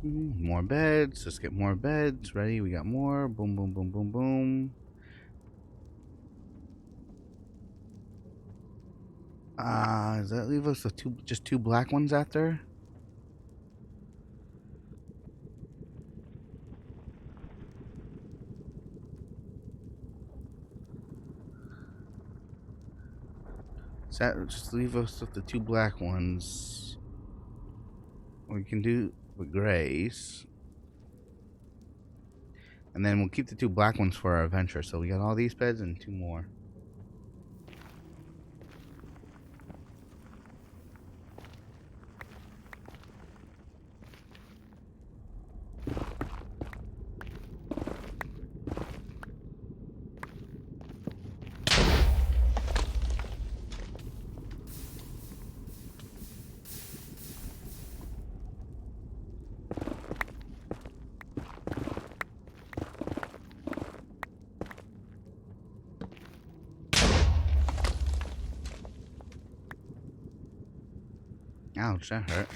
More beds. Let's get more beds. Ready? We got more. Boom, boom, boom, boom, boom. Does that leave us with just two black ones after? Does that just leave us with the two black ones? We can do the grays. And then we'll keep the two black ones for our adventure. So we got all these beds and two more. Ouch, that hurt.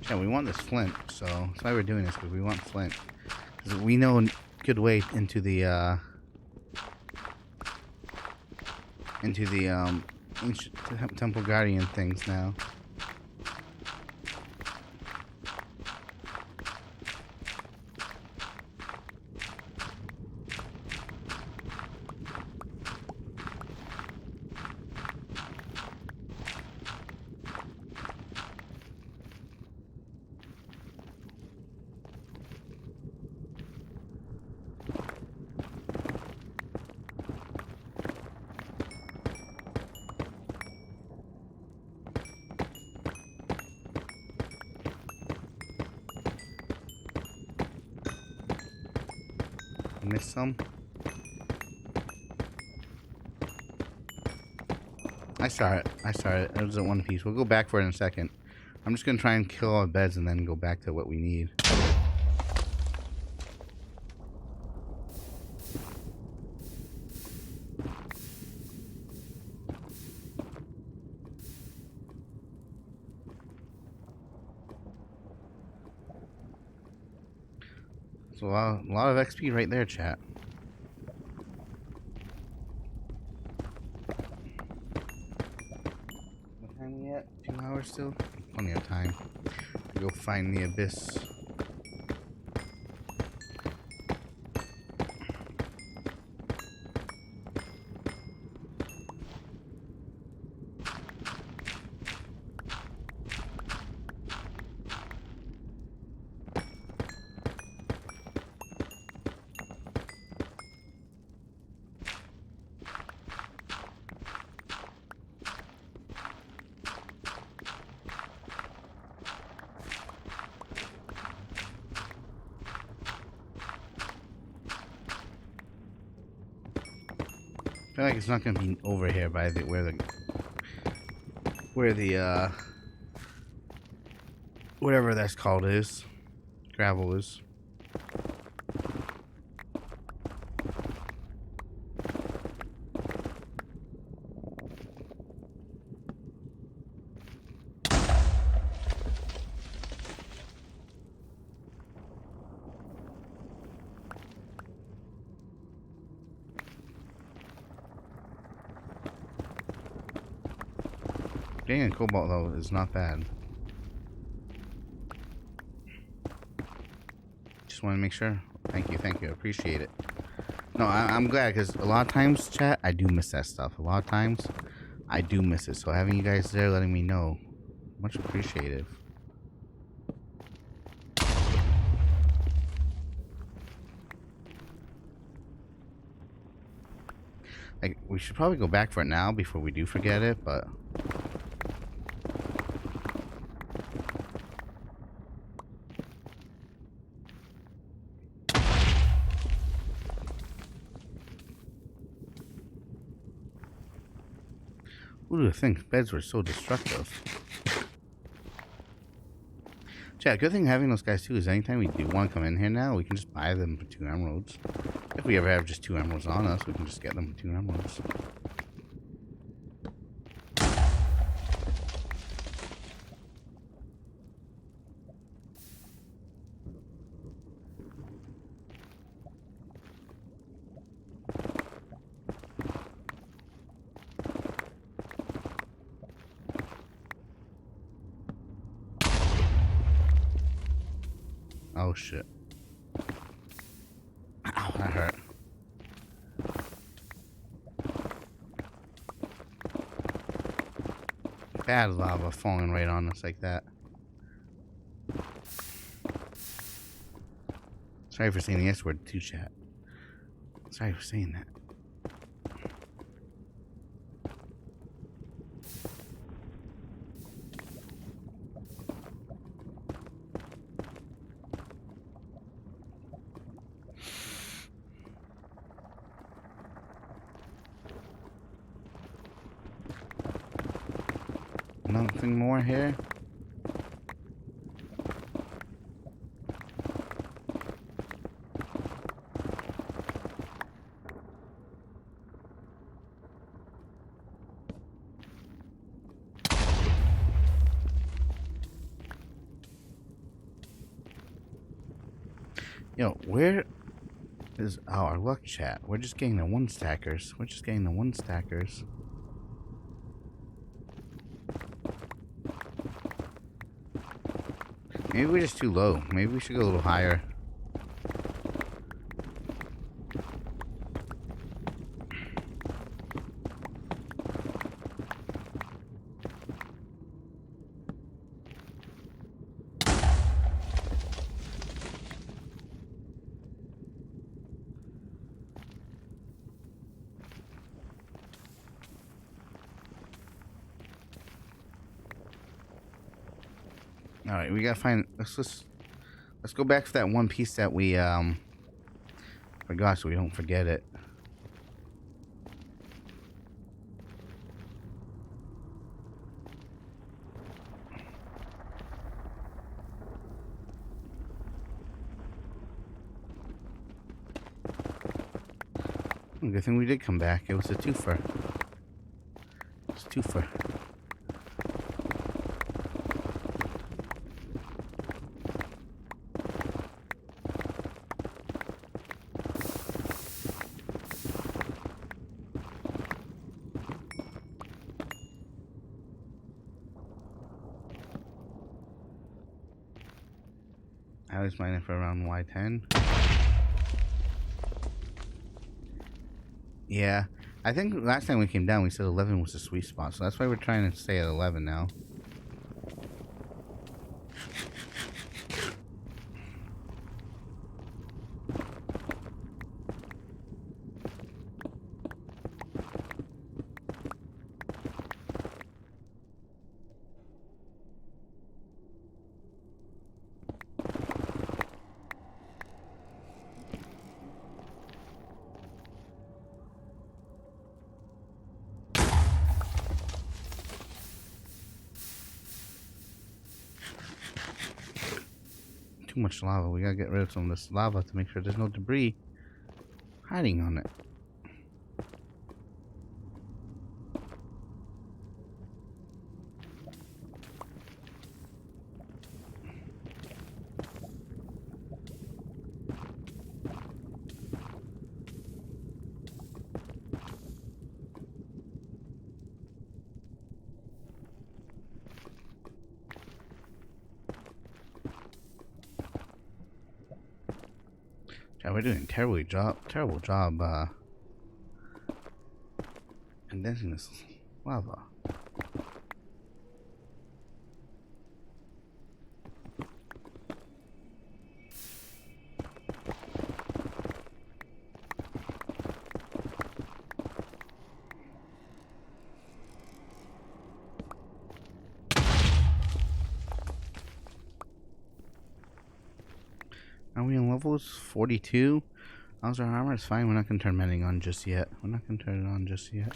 Yeah, we want this flint, so that's why we're doing this, because we want flint. Because we know a good way into the ancient temple guardian things now. Missed some. I saw it. It was at one piece. We'll go back for it in a second. I'm just gonna try and kill all the beds and then go back to what we need. So a lot of XP right there, chat. What time we at? 2 hours still? Plenty of time to go find the abyss. I feel like it's not gonna be over here by the where the whatever that's called is. Gravel is. Getting a cobalt though is not bad. Just want to make sure. Thank you, appreciate it. No, I'm glad, because a lot of times, chat, I do miss that stuff. A lot of times, I do miss it. So having you guys there letting me know, much appreciated. Like, we should probably go back for it now before we do forget it, but... Who would have think beds were so destructive? Chat, good thing having those guys too is anytime we do want to come in here now, we can just buy them for 2 emeralds. If we ever have just 2 emeralds on us, we can just get them for 2 emeralds. Oh shit. Ow, that hurt. Bad lava falling right on us like that. Sorry for saying the S word too, chat. Sorry for saying that. Nothing more here. Yo, where is our luck chat? We're just getting the one stackers. We're just getting the one stackers. Maybe we're just too low. Maybe we should go a little higher. All right, we gotta find. Let's go back to that one piece that we forgot, so we don't forget it. Good thing we did come back. It was a twofer. It's a twofer. I was mining for around Y10. Yeah, I think last time we came down, we said 11 was the sweet spot, so that's why we're trying to stay at 11 now. Too much lava. We gotta get rid of some of this lava to make sure there's no debris hiding on it. Yeah, we're doing a terrible job condensing this lava. Are we on levels 42? How's our armor? It's fine. We're not gonna turn mending on just yet. We're not gonna turn it on just yet.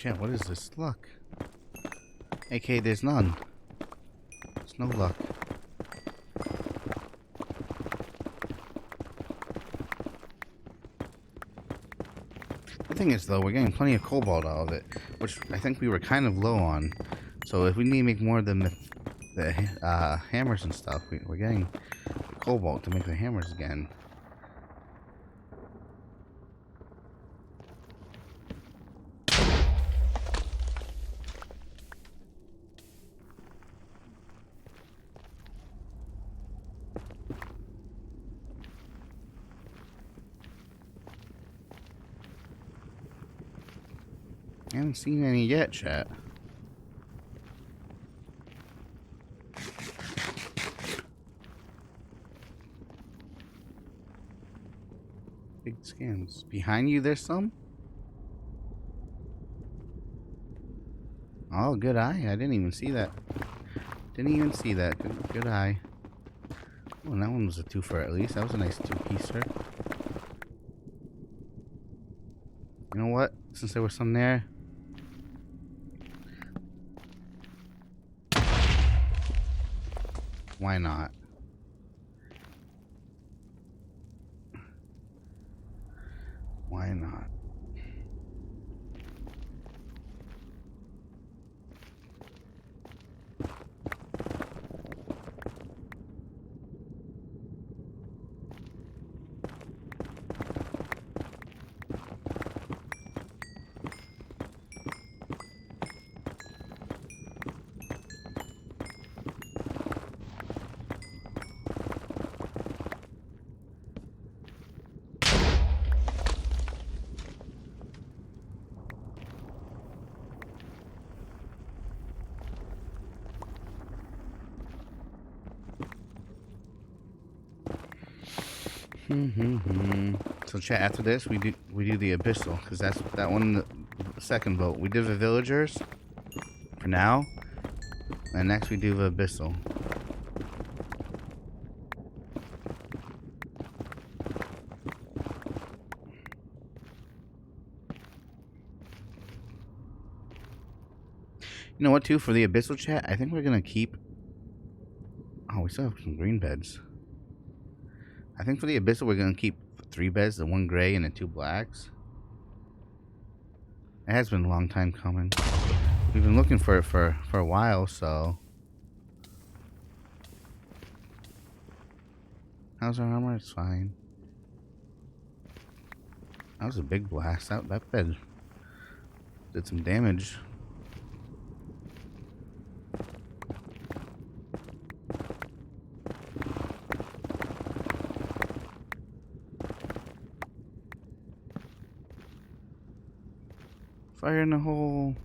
Yeah, what is this? Luck. AK, there's none. There's no luck. The thing is, though, we're getting plenty of cobalt out of it, which I think we were kind of low on. So if we need to make more of the hammers and stuff, we're getting cobalt to make the hammers again. I haven't seen any yet, chat. Big scams. Behind you, there's some? Oh, good eye. I didn't even see that. Didn't even see that. Good eye. Oh, and that one was a twofer at least. That was a nice two-piecer. You know what? Since there was some there. Why not? Why not? So chat, after this we do the abyssal, because that's that one, the second vote. We did the villagers for now, and next we do the abyssal. You know what, too, for the abyssal chat, I think we're gonna keep. Oh, we still have some green beds. I think for the abyssal we're gonna keep 3 beds, the 1 gray and the 2 blacks. It has been a long time coming. We've been looking for it for a while, so. How's our armor? It's fine. That was a big blast. That bed did some damage. Fire in the hole.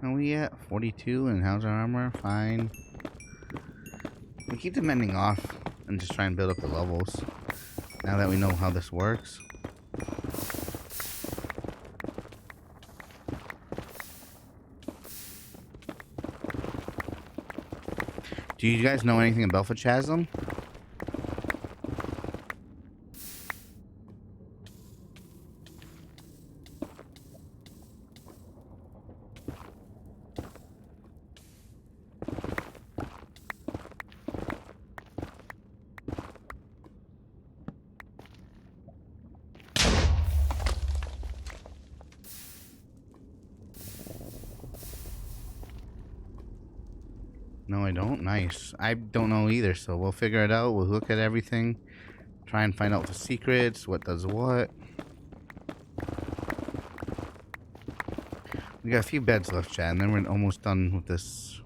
Are we at 42? And how's our armor? Fine. We keep the mending off and just try and build up the levels. Now that we know how this works. Do you guys know anything about the chasm? No, I don't. Nice. I don't know either, so we'll figure it out. We'll look at everything. Try and find out the secrets. What does what. We got a few beds left, chat, and then we're almost done with this.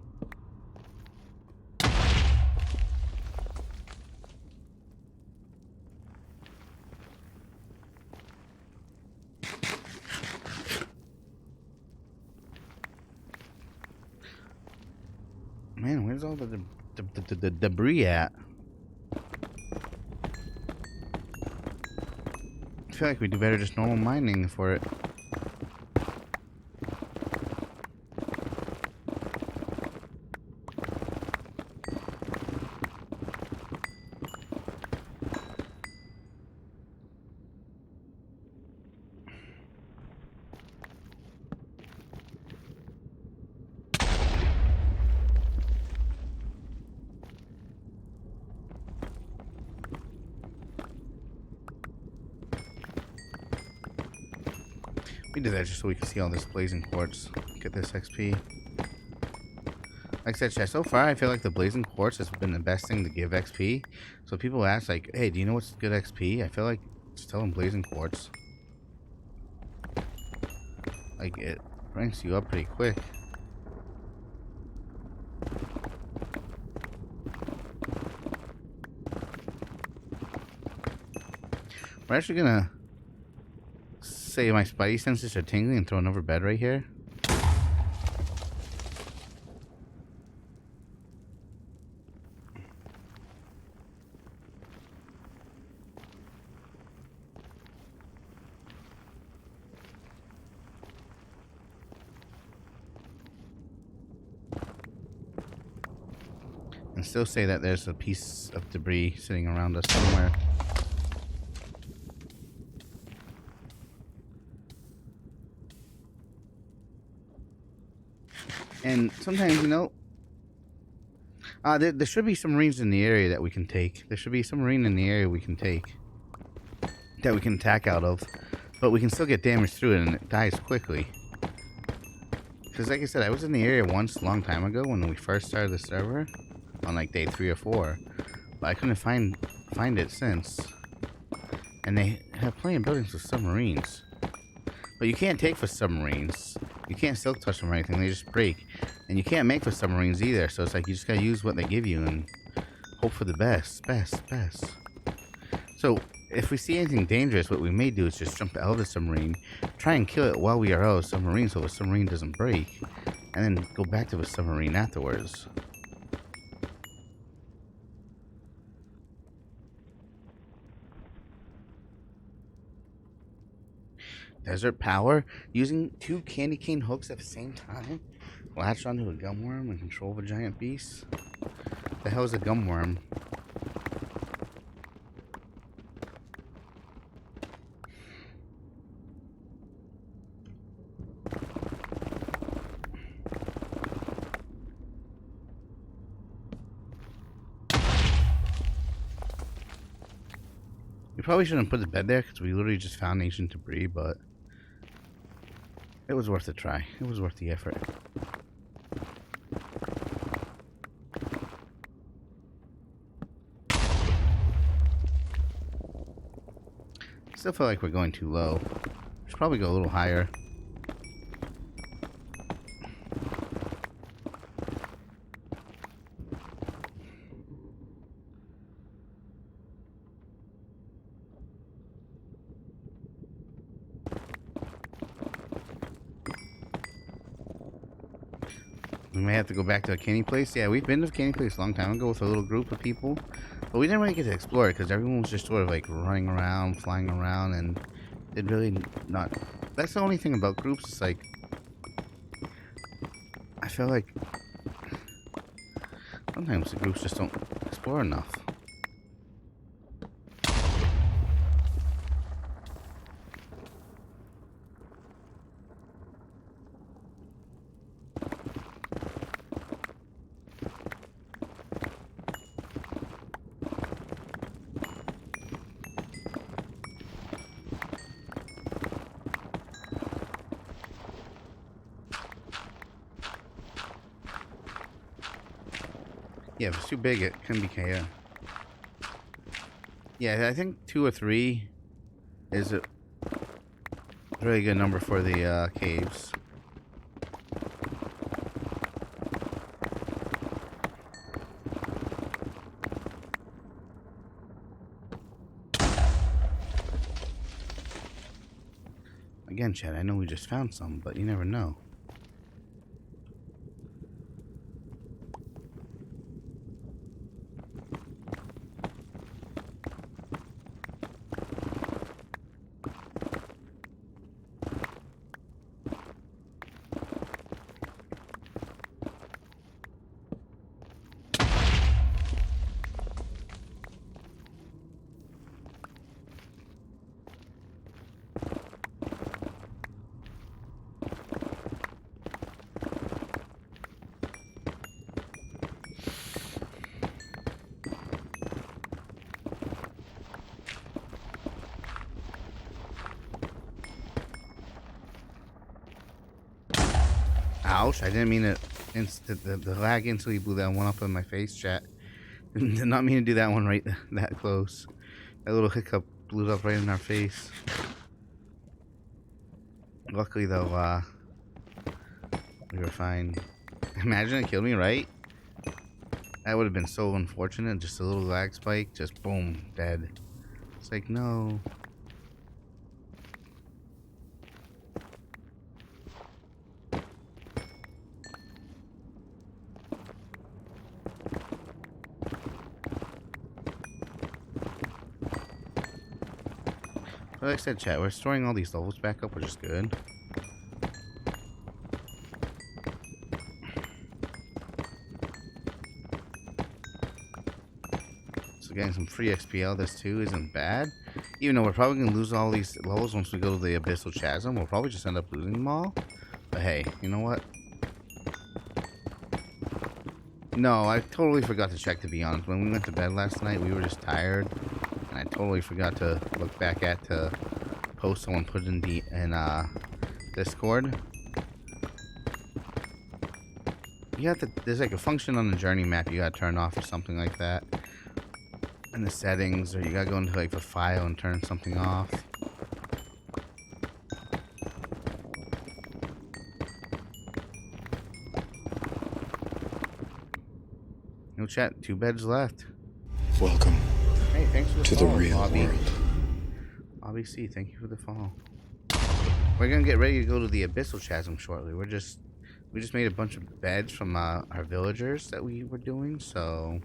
Man, where's all the debris at? I feel like we do better just normal mining for it. We did that just so we can see all this blazing quartz. Get this XP. Like I said, chat, so far I feel like the blazing quartz has been the best thing to give XP. So people ask like, hey, do you know what's good XP? I feel like just tell them blazing quartz. Like, it ranks you up pretty quick. We're actually gonna say my spidey senses are tingling and throw another bed right here. And still say that there's a piece of debris sitting around us somewhere. And sometimes, you know, there should be some marines in the area that we can take. There should be some marine in the area we can take. That we can attack out of. But we can still get damage through it and it dies quickly. Because like I said, I was in the area once a long time ago when we first started the server. On like day 3 or 4. But I couldn't find it since. And they have plenty of buildings with submarines. But you can't take for submarines. You can't silk touch them or anything, they just break. And you can't make for submarines either, so it's like you just gotta use what they give you and hope for the best. So, if we see anything dangerous, what we may do is just jump out of the submarine, try and kill it while we are out of the submarine so the submarine doesn't break, and then go back to the submarine afterwards. Desert power, using 2 candy cane hooks at the same time, latch onto a gumworm and control the giant beast. The hell is a gumworm? We probably shouldn't put the bed there because we literally just found ancient debris, but it was worth a try. It was worth the effort. Still feel like we're going too low. Should probably go a little higher. We may have to go back to a candy place. Yeah, we've been to a candy place a long time ago with a little group of people. But we didn't really get to explore it because everyone was just sort of like running around, flying around, and it really not... That's the only thing about groups. It's like... I feel like... Sometimes the groups just don't explore enough. Yeah, if it's too big, it can be KO. Yeah, I think 2 or 3 is a really good number for the caves. Again, Chad, I know we just found some, but you never know. Ouch, I didn't mean to the lag instantly blew that one up in my face, chat. Did not mean to do that one right that close. That little hiccup blew up right in our face. Luckily though, we were fine. Imagine it killed me, right? That would have been so unfortunate. Just a little lag spike, just boom, dead. It's like, no. like I said, chat, we're storing all these levels back up, which is good. So getting some free XP out of this too isn't bad. Even though we're probably going to lose all these levels once we go to the Abyssal Chasm. We'll probably just end up losing them all. But hey, you know what? No, I totally forgot to check, to be honest. When we went to bed last night, we were just tired. And I totally forgot to look back at to post someone put in Discord. You have to, there's like a function on the journey map you gotta turn off or something like that. In the settings, or you gotta go into like the file and turn something off. No chat, 2 beds left. Welcome. Hey, thanks for the to follow, the real Bobby. world. Bobby C, thank you for the follow. We're gonna get ready to go to the Abyssal Chasm shortly. We just made a bunch of beds from our villagers that we were doing, so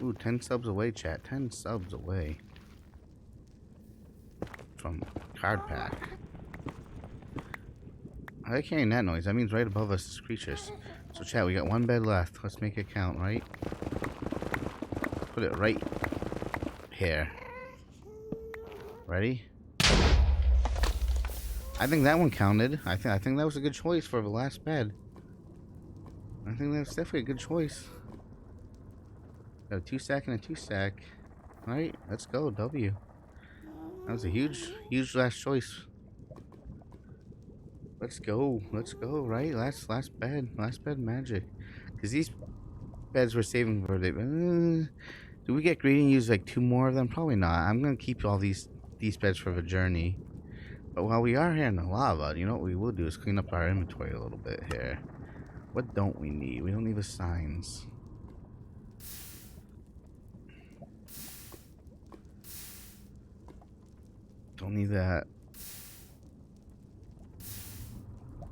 ooh, 10 subs away, chat. 10 subs away from card pack. I like hearing that noise. That means right above us is creatures. So chat, we got 1 bed left. Let's make it count, right? Put it right here. Ready? I think that one counted. I think that was a good choice for the last bed. I think that's definitely a good choice. Got a 2-stack and a 2-stack. Alright, let's go. W. That was a huge last choice. Let's go, right? Last bed magic. Because these beds we're saving for the... do we get greedy and use like 2 more of them? Probably not. I'm going to keep all these beds for the journey. But while we are here in the lava, you know what we will do is clean up our inventory a little bit here. What don't we need? We don't need the signs. Don't need that.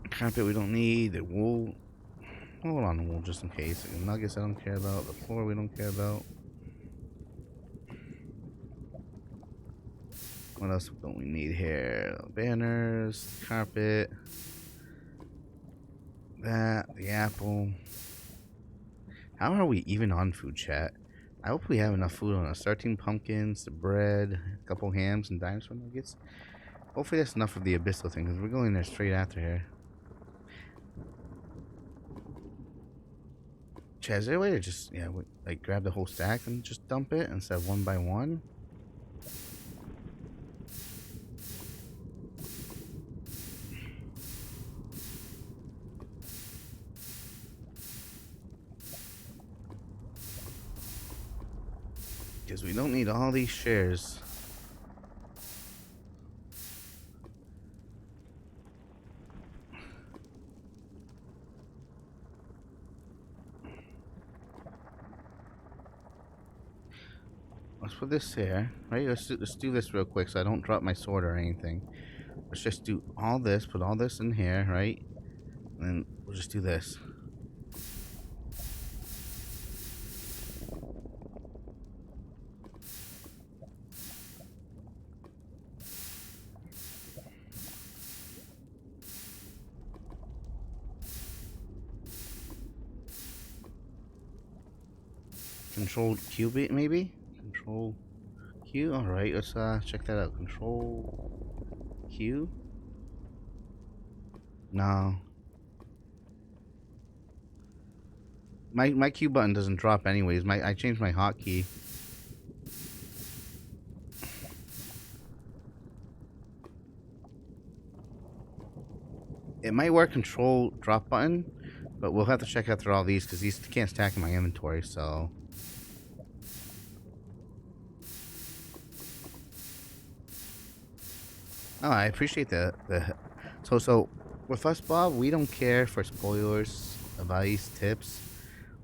Carpet we don't need. The wool. Hold on, the wool just in case. The nuggets I don't care about. The floor we don't care about. What else don't we need here? Banners, carpet. That, the apple. How are we even on food, chat? I hope we have enough food on us. 13 pumpkins, the bread, a couple hams, and dinosaur nuggets. Hopefully that's enough of the abyssal thing, because we're going there straight after here. Chat, is there a way to just, like grab the whole stack and just dump it instead of 1 by 1? Because we don't need all these shares. Let's put this here, right? Let's do this real quick so I don't drop my sword or anything. Let's just do all this, put all this in here, right? And then we'll just do this. Control Q, maybe? Control Q? Alright, let's check that out. Control Q? No. My Q button doesn't drop anyways. I changed my hotkey. It might work control drop button, but we'll have to check out through all these because these can't stack in my inventory, so. Oh, I appreciate the so with us, Bob, we don't care for spoilers, advice, tips.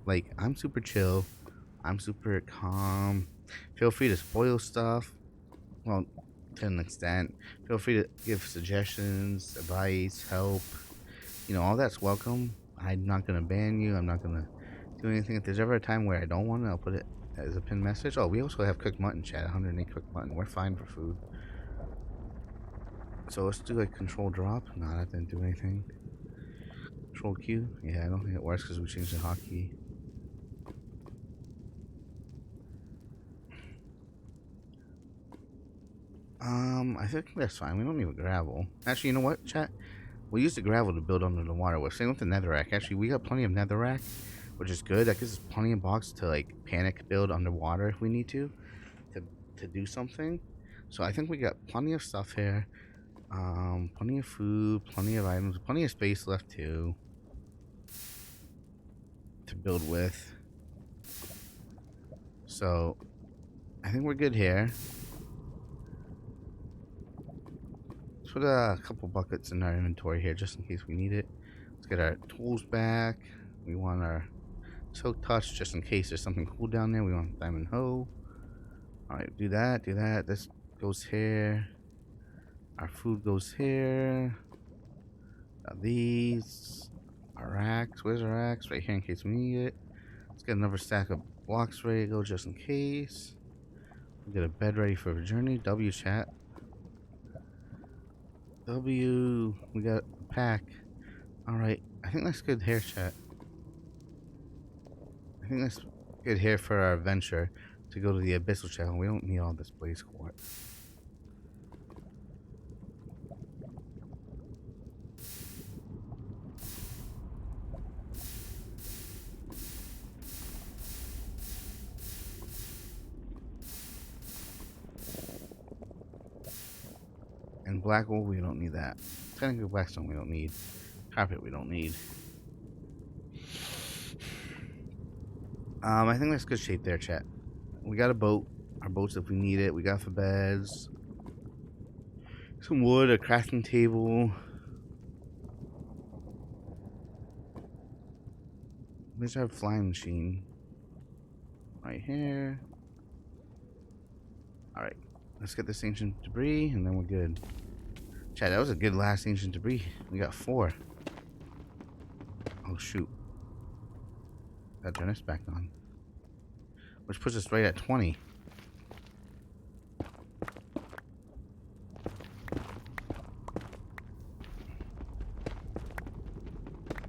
Like, I'm super chill. I'm super calm. Feel free to spoil stuff. Well, to an extent. Feel free to give suggestions, advice, help. All that's welcome. I'm not gonna ban you. I'm not gonna do anything. If there's ever a time where I don't want it, I'll put it as a pinned message. Oh, we also have cooked mutton, chat. 108 cooked mutton. We're fine for food. So let's do a control drop. No, that didn't do anything. Control Q. Yeah, I don't think it works because we changed the hotkey. I think that's fine. We don't need gravel. Actually, you know what, chat? We'll use the gravel to build under the water. We're same with the netherrack. Actually, we got plenty of netherrack, which is good. That gives us plenty of blocks to like panic build underwater if we need to do something. So I think we got plenty of stuff here. Plenty of food, plenty of items, plenty of space left too to build with. So I think we're good here. Let's put a couple buckets in our inventory here just in case we need it. Let's get our tools back. We want our silk touch just in case there's something cool down there. We want diamond hoe. Alright, do that, do that. This goes here. Our food goes here. These. Our axe. Where's our axe? Right here in case we need it. Let's get another stack of blocks ready to go just in case. We'll get a bed ready for a journey. W chat. W. We got a pack. Alright. I think that's good here, chat. I think that's good here for our adventure to go to the Abyssal Channel. We don't need all this blaze quartz. And black wool, we don't need that. Technically blackstone we don't need. Carpet we don't need. I think that's good shape there, chat. We got a boat. Our boats if we need it. We got for beds. Some wood, a crafting table. Where's our flying machine? Right here. Alright. Let's get this ancient debris and then we're good. Chat, that was a good last ancient debris. We got 4. Oh shoot. Gotta turn this back on. Which puts us right at 20.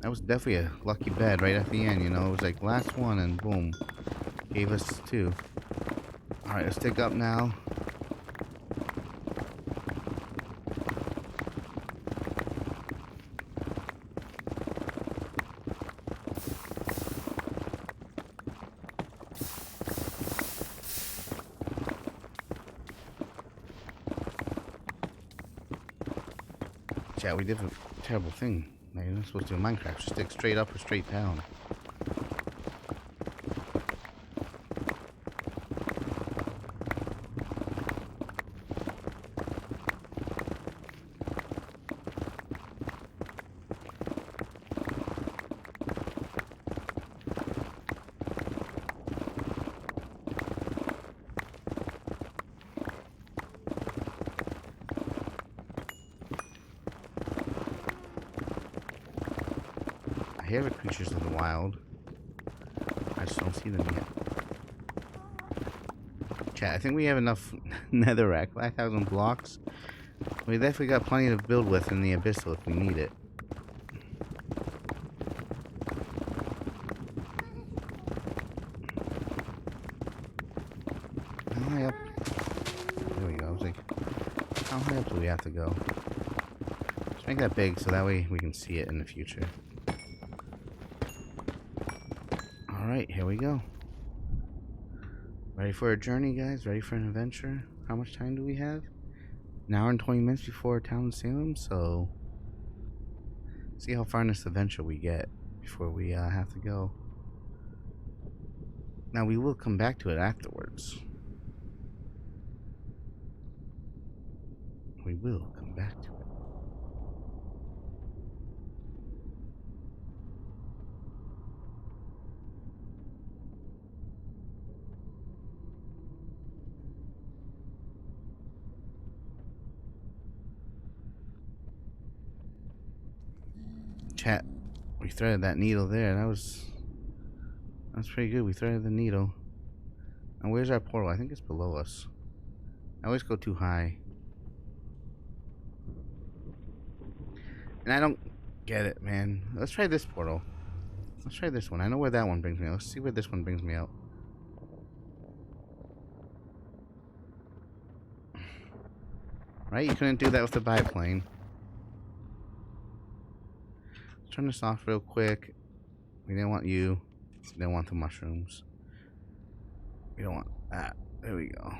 That was definitely a lucky bed right at the end, It was like last one and boom. Gave us 2. Alright, let's dig up now. Chat, we did a terrible thing. Now, you're not supposed to do Minecraft. Just dig straight up or straight down. I hear the creatures in the wild. I just don't see them yet. Chat, I think we have enough netherrack, 5,000 blocks. We definitely got plenty to build with in the Abyssal if we need it. How high up? There we go. I was like, how high up do we have to go? Let's make that big so that way we can see it in the future. Alright, here we go. Ready for a journey, guys? Ready for an adventure? How much time do we have? An hour and 20 minutes before town in Salem, so see how far in this adventure we get before we have to go. Now we will come back to it afterwards. We will come back to it. Chat, we threaded that needle there. That's pretty good. We threaded the needle. And where's our portal? I think it's below us. I always go too high. And I don't get it, man. Let's try this portal. Let's try this one. I know where that one brings me out. Let's see where this one brings me out. Right? You couldn't do that with the biplane. Let's turn this off real quick. We didn't want you. We didn't want the mushrooms. We don't want that. There we go.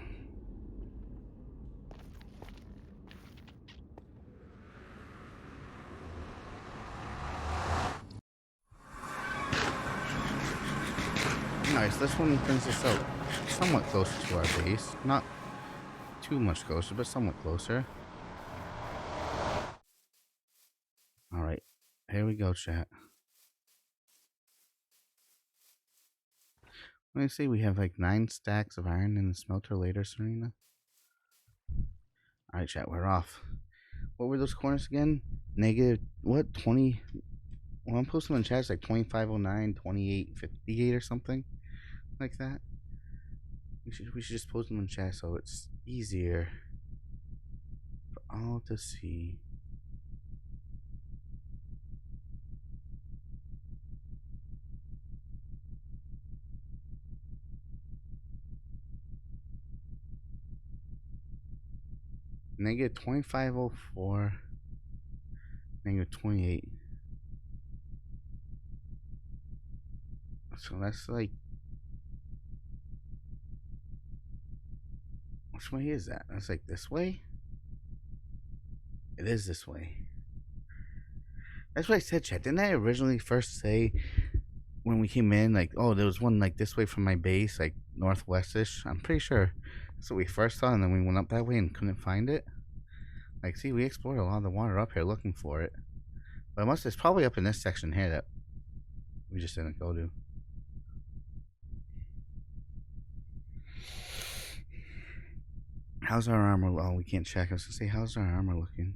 Nice. This one brings us out somewhat closer to our base. Not too much closer, but somewhat closer. Alright. Here we go, chat. Let me see. We have like 9 stacks of iron in the smelter later, Serena. Alright, chat. We're off. What were those corners again? Negative, what? 20. Well, I'm posting in chat. It's like 2509, 2858 or something like that. We should just post them in chat so it's easier for all to see. Negative 2504, negative 28. So that's like, which way is that? That's like this way? It is this way. That's what I said, chat. Didn't I originally first say when we came in, like, oh, there was one like this way from my base, like northwestish? I'm pretty sure that's what we first saw, and then we went up that way and couldn't find it. Like, see, we explored a lot of the water up here looking for it. But it's probably up in this section here that we just didn't go to. How's our armor? Oh, we can't check. I was gonna say, how's our armor looking?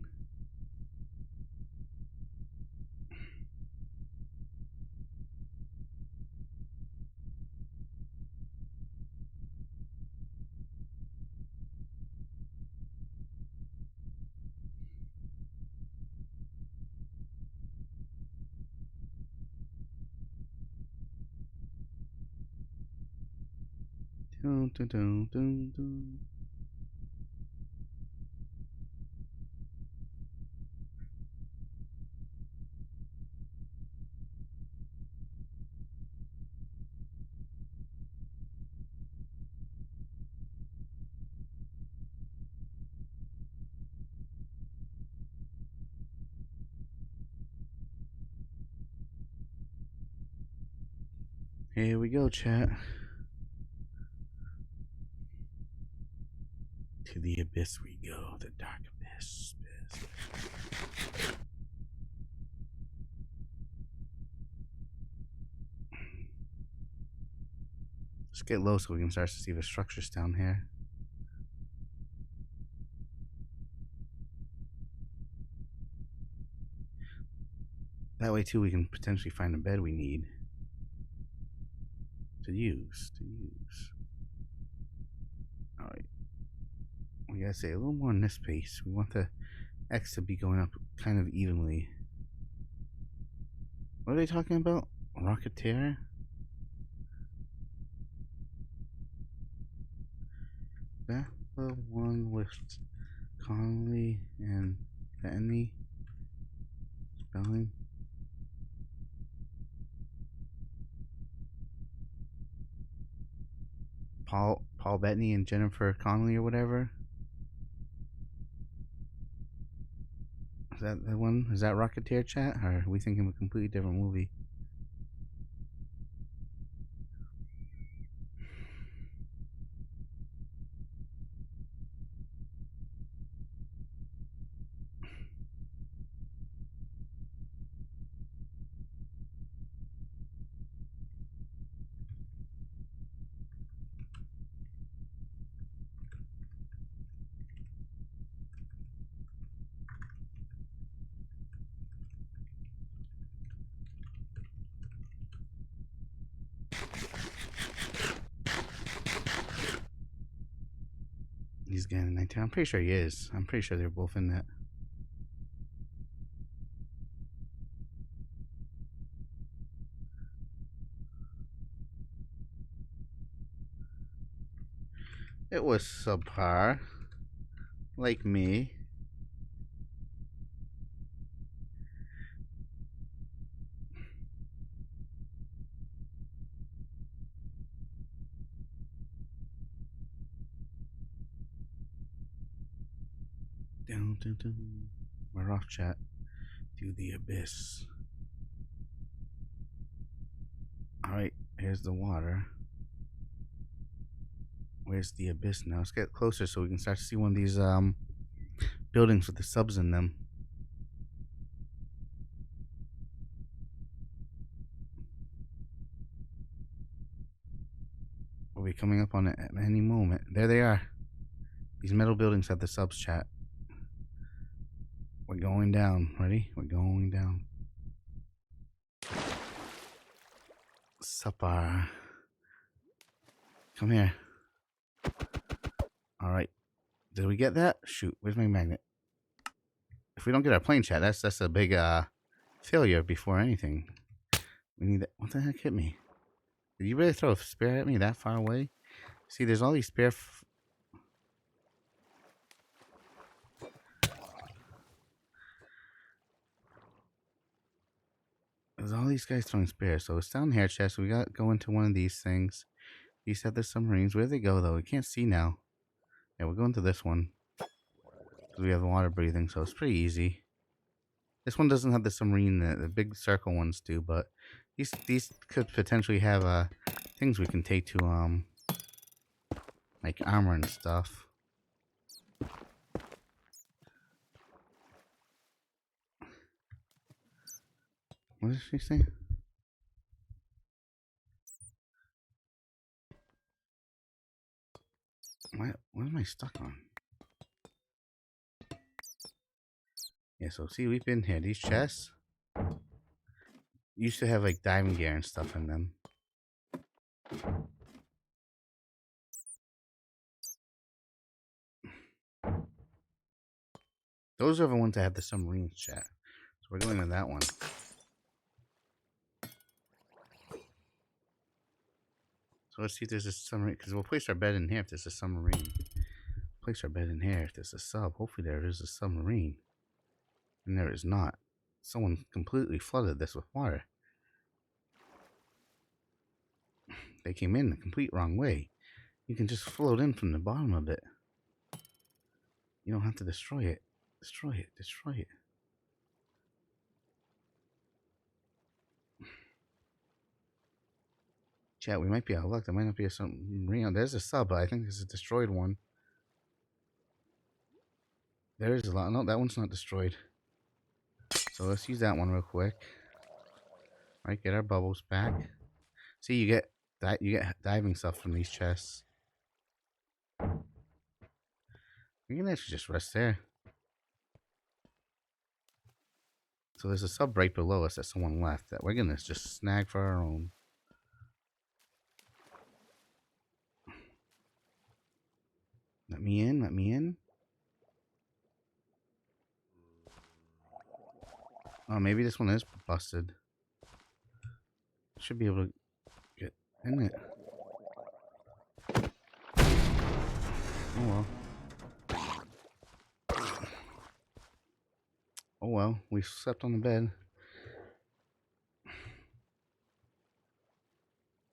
Dun, dun, dun, dun, dun. Here we go, chat. To the abyss we go, the dark abyss. Let's get low so we can start to see the structures down here. That way, too, we can potentially find a bed we need to use. Alright. We gotta say a little more in this space. We want the X to be going up kind of evenly. What are they talking about? Rocketeer? That the one with Connolly and Benny spelling? Paul Bettany and Jennifer Connelly or whatever. Is that the one? Is that Rocketeer, chat? Or are we thinking of a completely different movie? He's getting 19. I'm pretty sure he is. I'm pretty sure they're both in that. It was subpar. Like me. Dun, dun, dun. We're off, chat. To the abyss. Alright, here's the water. Where's the abyss now? Let's get closer so we can start to see one of these buildings with the subs in them. We'll be coming up on it at any moment. There they are. These metal buildings have the subs, chat. We're going down. Ready? We're going down. Supper. Come here. Alright. Did we get that? Shoot, where's my magnet? If we don't get our plane, chat, that's a big failure before anything. We need that. What the heck hit me? Did you really throw a spear at me that far away? See, there's all these spear. There's all these guys throwing spears. So it's down here, chat. So we got to go into one of these things. These have the submarines. Where do they go, though? We can't see now. Yeah, we're going to this one. Because we have water breathing, so it's pretty easy. This one doesn't have the submarine. The big circle ones do, but these could potentially have things we can take to like armor and stuff. What did she say? What am I stuck on? Yeah, so see, we've been here. These chests used to have like diving gear and stuff in them. Those are the ones that have the submarines, chat. So we're going to that one. So let's see if there's a submarine, because we'll place our bed in here if there's a submarine. Place our bed in here if there's a sub. Hopefully there is a submarine. And there is not. Someone completely flooded this with water. They came in the complete wrong way. You can just float in from the bottom of it. You don't have to destroy it. Destroy it. Destroy it. Chat, we might be out of luck. There might not be a submarine. There's a sub, but I think there's a destroyed one. There is a lot. No, that one's not destroyed. So let's use that one real quick. All right, get our bubbles back. See, you get diving stuff from these chests. You can actually just rest there. So there's a sub right below us that someone left that we're gonna just snag for our own. Let me in. Let me in. Oh, maybe this one is busted. Should be able to get in it. Oh well. Oh well, we slept on the bed.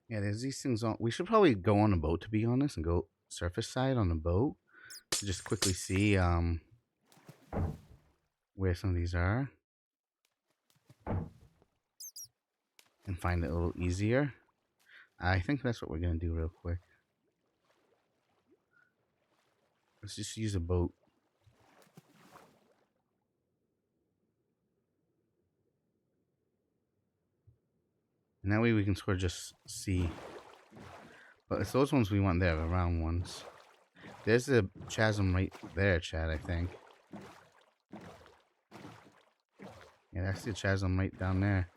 Yeah, there's these things on. We should probably go on a boat, to be honest, and go surface side on the boat to just quickly see where some of these are and find it a little easier. I think that's what we're gonna do real quick. Let's just use a boat. And that way we can sort of just see. But it's those ones we want there, the round ones. There's the chasm right there, Chad, I think. Yeah, that's the chasm right down there.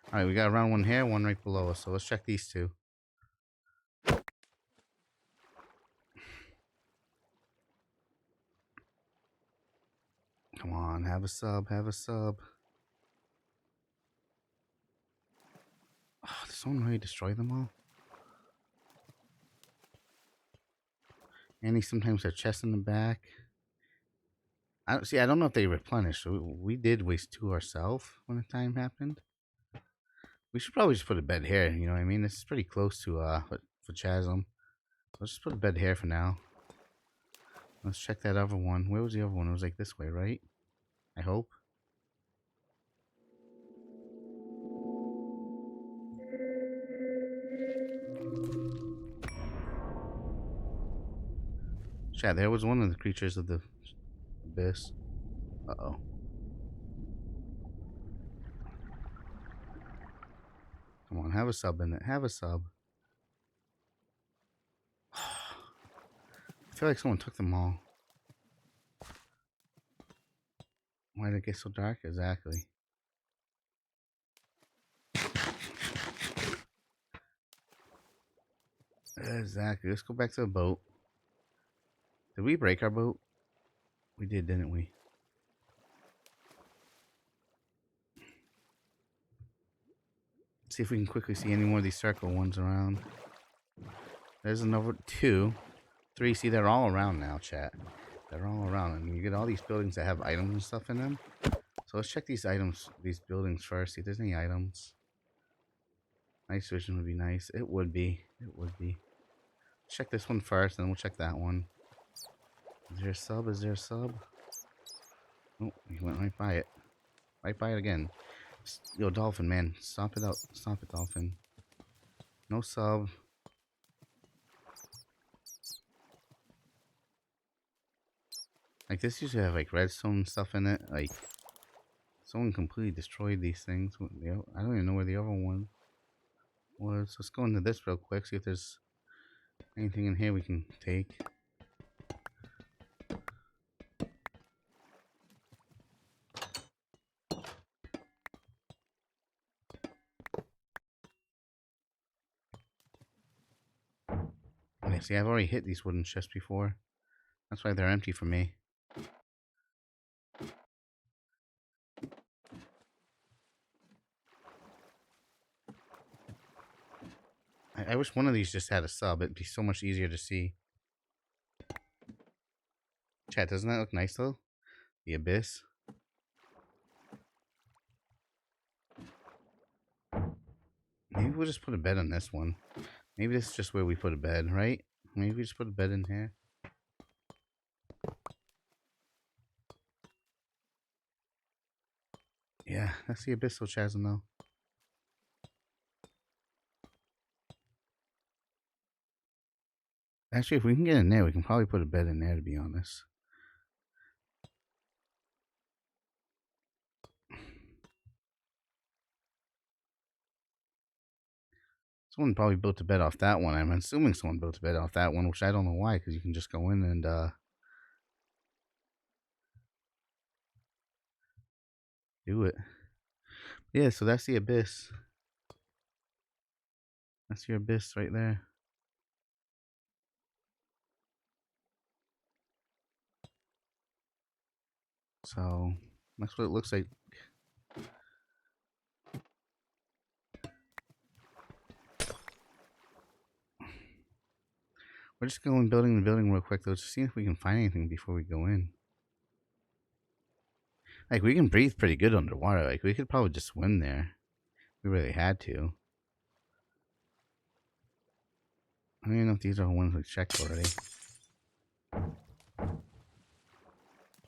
Alright, we got a round one here, one right below us. So let's check these two. on, have a sub, have a sub. Oh, did someone really destroy them all? And he sometimes have chests in the back. I don't know if they replenish. We did waste 2 ourselves when the time happened. We should probably just put a bed here. You know what I mean? This is pretty close to for Chasm. Let's just put a bed here for now. Let's check that other one. Where was the other one? It was like this way, right? I hope. Chat, there was one of the creatures of the abyss. Uh-oh. Come on, have a sub in it. Have a sub. I feel like someone took them all. Why did it get so dark? Exactly. Exactly. Let's go back to the boat. Did we break our boat? We did, didn't we? See if we can quickly see any more of these circle ones around. There's another 2. 3. See, they're all around now, chat. They're all around. And you get all these buildings that have items and stuff in them. So let's check these items, these buildings first. See if there's any items. Night vision would be nice. It would be. It would be. Check this one first, and then we'll check that one. Is there a sub? Is there a sub? Oh, he went right by it. Right by it again. Yo, Dolphin, man. Stop it out. Stop it, Dolphin. No sub. Like, this used to have, like, redstone stuff in it. Like, someone completely destroyed these things. I don't even know where the other one was. Let's go into this real quick. See if there's anything in here we can take. Okay, see, I've already hit these wooden chests before. That's why they're empty for me. I wish one of these just had a sub. It'd be so much easier to see. Chat, doesn't that look nice though? The abyss. Maybe we'll just put a bed on this one. Maybe this is just where we put a bed, right? Maybe we just put a bed in here. Yeah, that's the abyssal chasm though. Actually, if we can get in there, we can probably put a bed in there, to be honest. Someone probably built a bed off that one. I'm assuming someone built a bed off that one, which I don't know why, because you can just go in and do it. Yeah, so that's the abyss. That's your abyss right there. So that's what it looks like. We're just going building the building real quick though, just seeing if we can find anything before we go in. Like, we can breathe pretty good underwater. Like, we could probably just swim there. We really had to. I don't even know if these are the ones we checked already.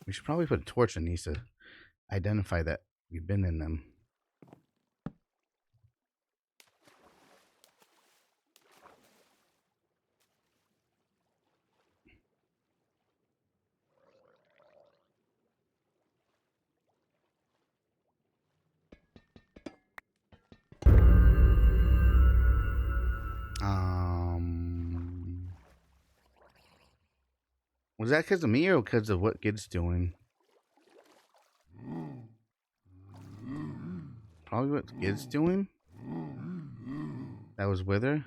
We should probably put a torch in these to identify that we've been in them. Was that because of me or because of what Gid's doing? Probably what Gid's doing. That was Wither.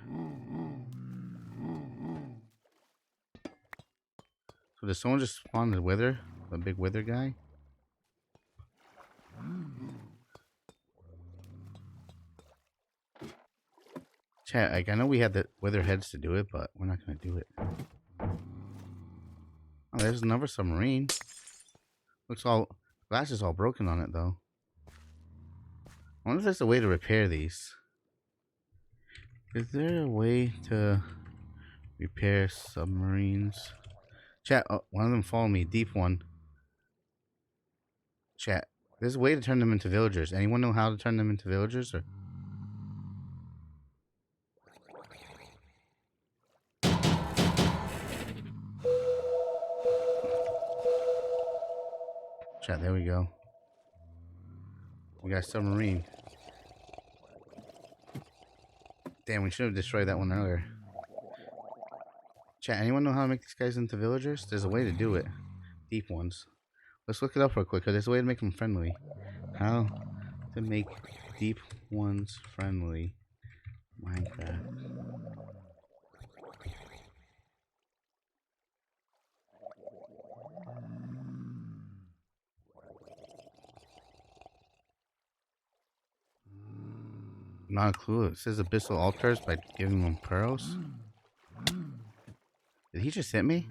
So did someone just spawn the Wither? The big Wither guy? Chat, like, I know we had the Witherheads to do it, but we're not going to do it. Oh, there's another submarine. Looks all... Glass is all broken on it, though. I wonder if there's a way to repair these. Is there a way to repair submarines? Chat, oh, one of them followed me. Deep one. Chat, there's a way to turn them into villagers. Anyone know how to turn them into villagers? Or... Chat, there we go. We got a submarine. Damn, we should have destroyed that one earlier. Chat, anyone know how to make these guys into villagers? There's a way to do it. Deep ones. Let's look it up real quick, because there's a way to make them friendly. How to make deep ones friendly. Minecraft. Not a clue. It says abyssal altars by giving them pearls. Did he just hit me?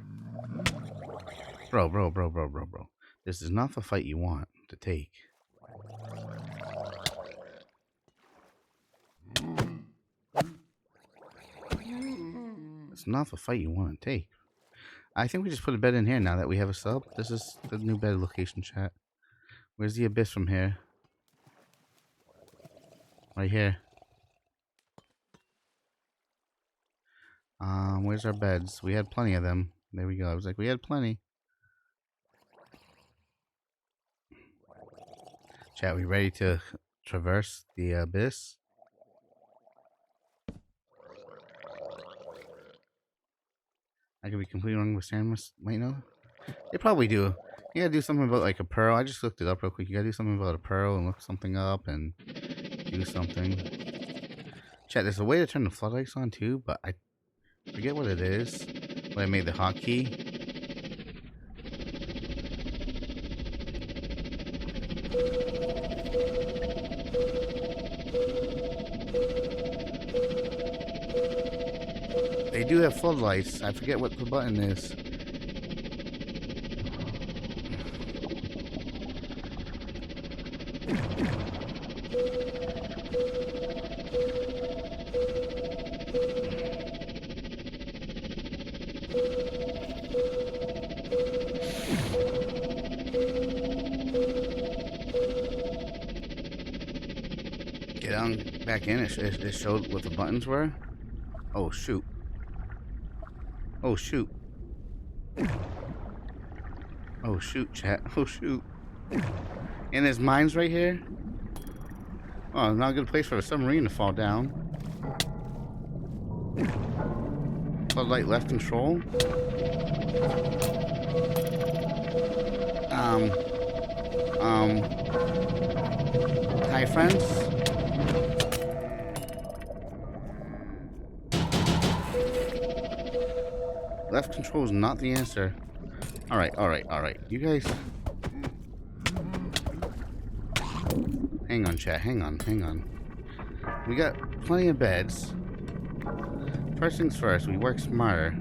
Bro. This is not the fight you want to take. It's not the fight you want to take. I think we just put a bed in here now that we have a sub. This is the new bed location, chat. Where's the abyss from here? Right here. Where's our beds? We had plenty of them. There we go. I was like, we had plenty. Chat, we ready to traverse the abyss? I could be completely wrong with Samus. Wait, no. They probably do. You gotta do something about like a pearl. I just looked it up real quick. You gotta do something about a pearl and look something up and do something. Chat, there's a way to turn the floodlights on too, but I forget what it is. When I made the hotkey. They do have floodlights. I forget what the button is. Get on back in. It showed what the buttons were. Oh shoot. Oh shoot. Oh shoot, chat. Oh shoot. And there's mines right here. Oh, not a good place for a submarine to fall down. Floodlight left control. Hi friends. Left control is not the answer. Alright. You guys... Hang on, chat. Hang on. We got plenty of beds. First things first, we work smarter.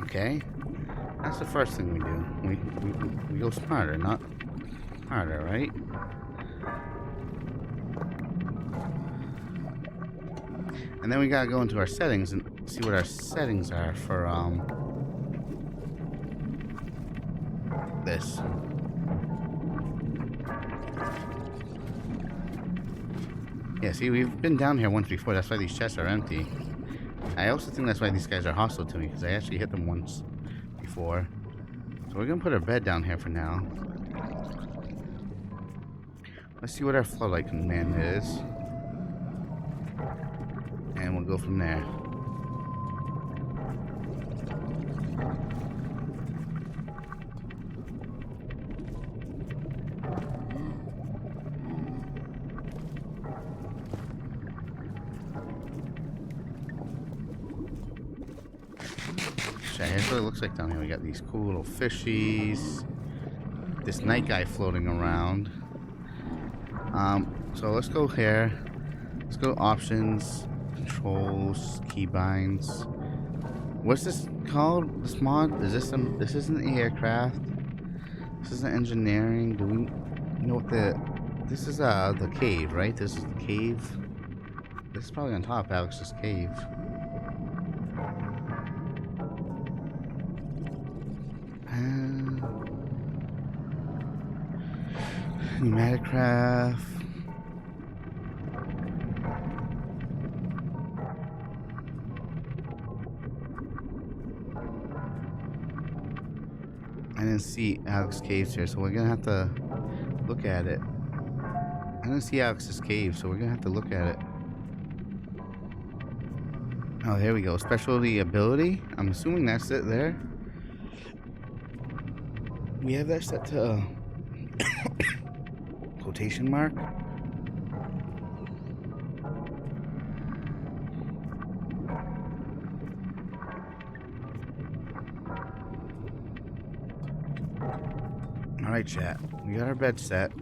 Okay? That's the first thing we do. We go smarter, not harder, right? And then we gotta go into our settings and see what our settings are for this. Yeah, see, we've been down here once before. That's why these chests are empty. I also think that's why these guys are hostile to me, because I actually hit them once before. So we're gonna put our bed down here for now. Let's see what our floodlight command is. And we'll go from there. Here's what it looks like down here. We got these cool little fishies. This night guy floating around. So let's go here. Let's go options, controls, keybinds. What's this called? This mod? Is this some? This isn't aircraft. This isn't engineering. Do we know what the? This is the cave, right? This is the cave. This is probably on top of Alex's cave. Pneumatic craft. I didn't see Alex Caves here, so we're gonna have to look at it. I didn't see Alex's cave, so we're gonna have to look at it. Oh, here we go. Specialty ability. I'm assuming that's it there. We have that set to quotation mark. Alright, chat. We got our bed set.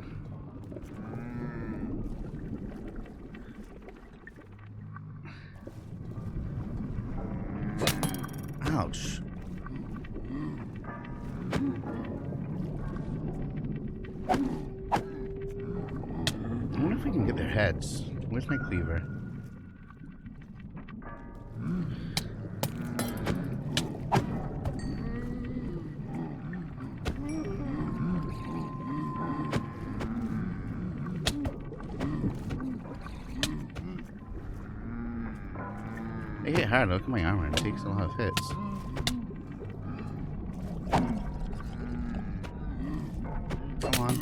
Ouch. I wonder if we can get their heads. Where's my cleaver? They hit hard. Look at my armor. It takes a lot of hits. Come on.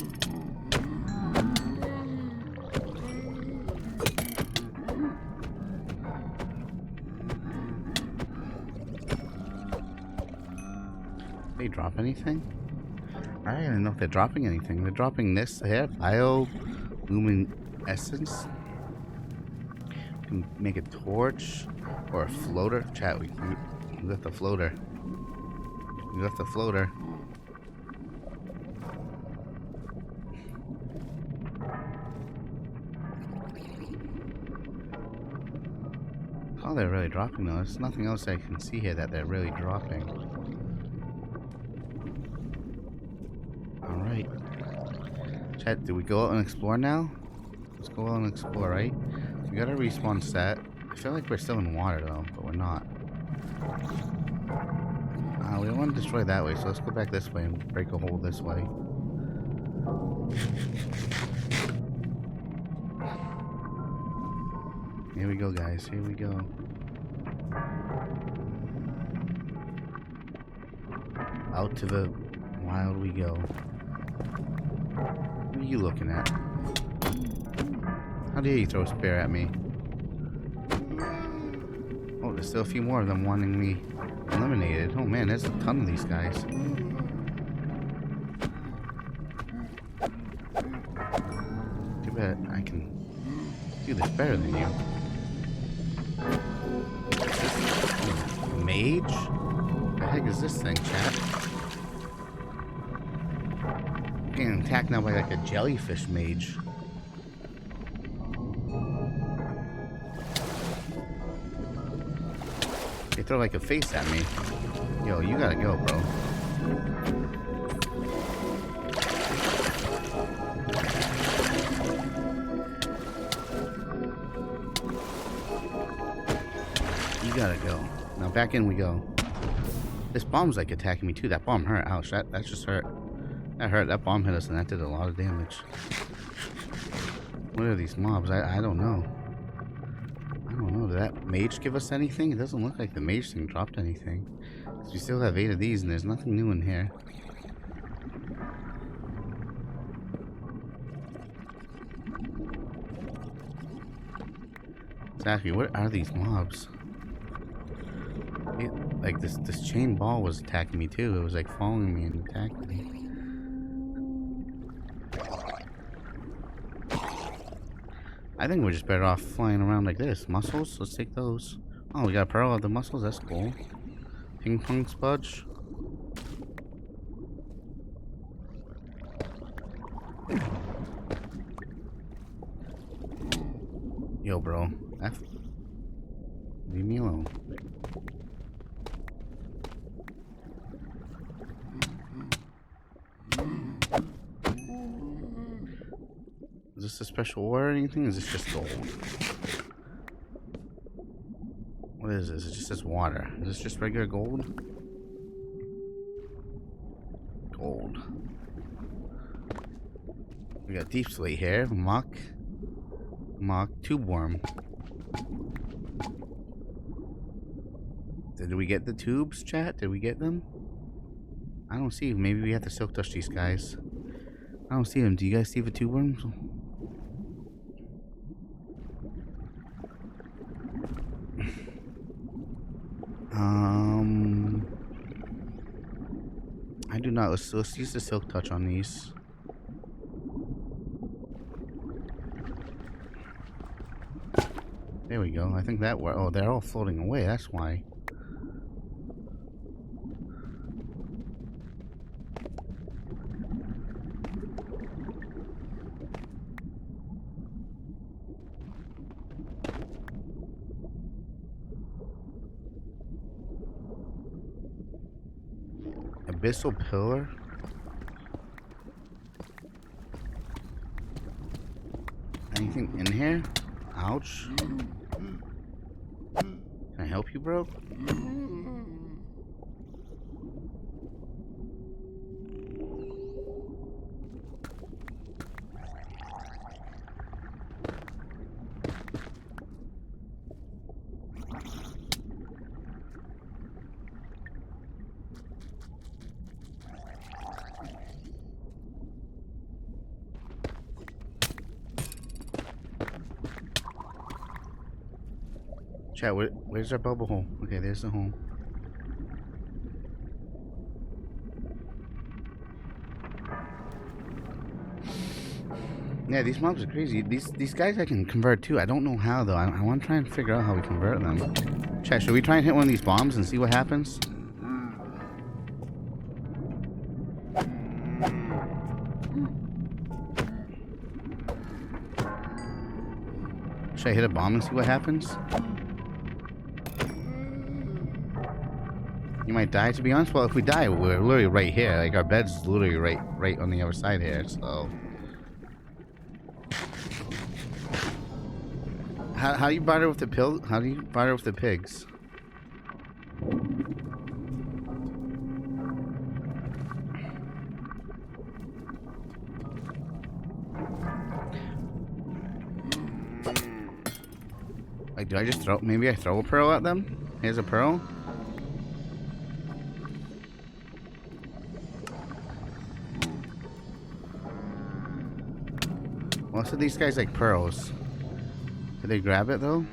They drop anything? I don't even know if they're dropping anything. They're dropping this here. Bioluminescence. We can make a torch or a floater. Chat, we left the floater. We left the floater. Oh, they're really dropping though. There's nothing else I can see here that they're really dropping. Alright. Chat, do we go out and explore now? Let's go out and explore, right? We got our respawn set. I feel like we're still in water though, but we're not. We don't want to destroy that way, so let's go back this way and break a hole this way. Here we go, guys. Here we go. Out to the wild we go. What are you looking at? How dare you throw a spear at me? Oh, there's still a few more of them wanting me eliminated. Oh man, there's a ton of these guys. Too bad I can do this better than you. Mage? What the heck is this thing, chat? I'm getting attacked now by like a jellyfish mage. They throw like a face at me. Yo, you gotta go, bro. You gotta go. Now back in we go. This bomb's like attacking me too. That bomb hurt. Ouch, that just hurt. That hurt. That bomb hit us and that did a lot of damage. What are these mobs? I don't know. I don't know. Did that mage give us anything? It doesn't look like the mage thing dropped anything. We still have 8 of these and there's nothing new in here. Exactly, what are these mobs? Like this chain ball was attacking me too. It was like following me and attacking me. I think we're just better off flying around like this. Mussels? Let's take those. Oh, we got a pearl of the mussels. That's cool. Ping pong spudge. bro. Leave me alone. Is this a special order or anything? Is this just gold? What is this? It just says water. Is this just regular gold? Gold. We got deep slate here. Muck, tube worm. Did we get the tubes, chat? Did we get them? I don't see. Maybe we have to silk touch these guys. I don't see them. Do you guys see the tube worms? I do not. Let's use the silk touch on these. There we go. I think that worked. Oh, they're all floating away. That's why. Abyssal pillar. Anything in here? Ouch. Can I help you, bro? Chat, where's our bubble hole? Okay, there's the hole. Yeah, these mobs are crazy. These guys I can convert too. I don't know how though. I want to try and figure out how we convert them. Chat, should we try and hit one of these bombs and see what happens? Should I hit a bomb and see what happens? You might die, to be honest. Well, if we die, we're literally right here. Like, our bed's literally right on the other side here, so... How do you barter with the pill? How do you barter with the pigs? Like, do I just throw... Maybe I throw a pearl at them? Here's a pearl. Most of these guys like pearls. Did they grab it though?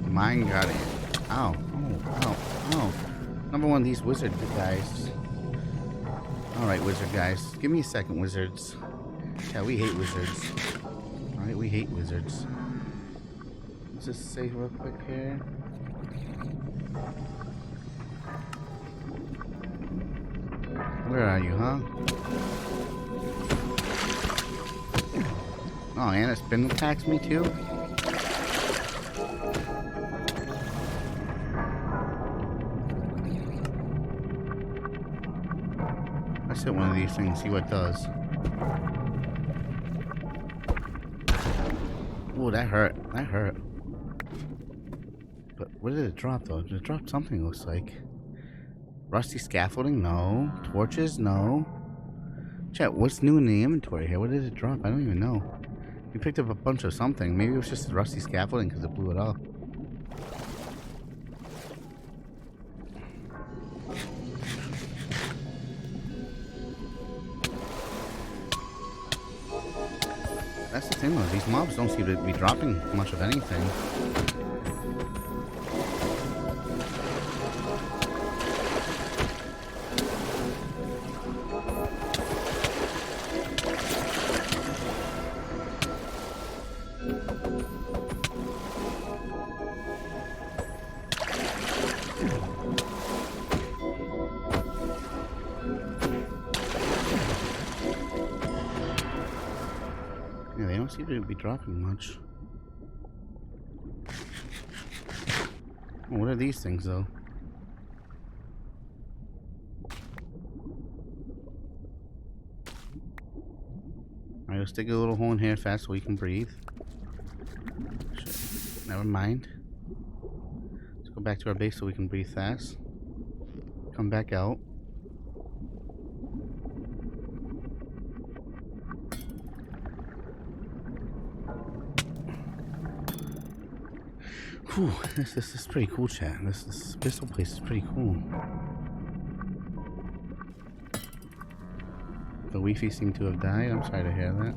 Mine got it. Ow. Oh. Number one, these wizard guys. Alright, wizard guys. Give me a second, wizards. Yeah, we hate wizards. Alright, we hate wizards. Let's just save real quick here. Where are you, huh? Oh, and it spin attacks me too? Let's hit one of these things, see what it does. Oh, that hurt. That hurt. But what did it drop though? It dropped something, it looks like. Rusty scaffolding? No. Torches? No. Chat, what's new in the inventory here? What did it drop? I don't even know. We picked up a bunch of something. Maybe it was just rusty scaffolding because it blew it up. That's the thing though, these mobs don't seem to be dropping much of anything. seem to be dropping much. Oh, what are these things though? Alright, let's dig a little hole in here fast so we can breathe. Shit. Never mind. Let's go back to our base so we can breathe fast. Come back out. Whew, this is pretty cool, chat. This pistol place is pretty cool. The Wi-Fi seemed to have died. I'm sorry to hear that.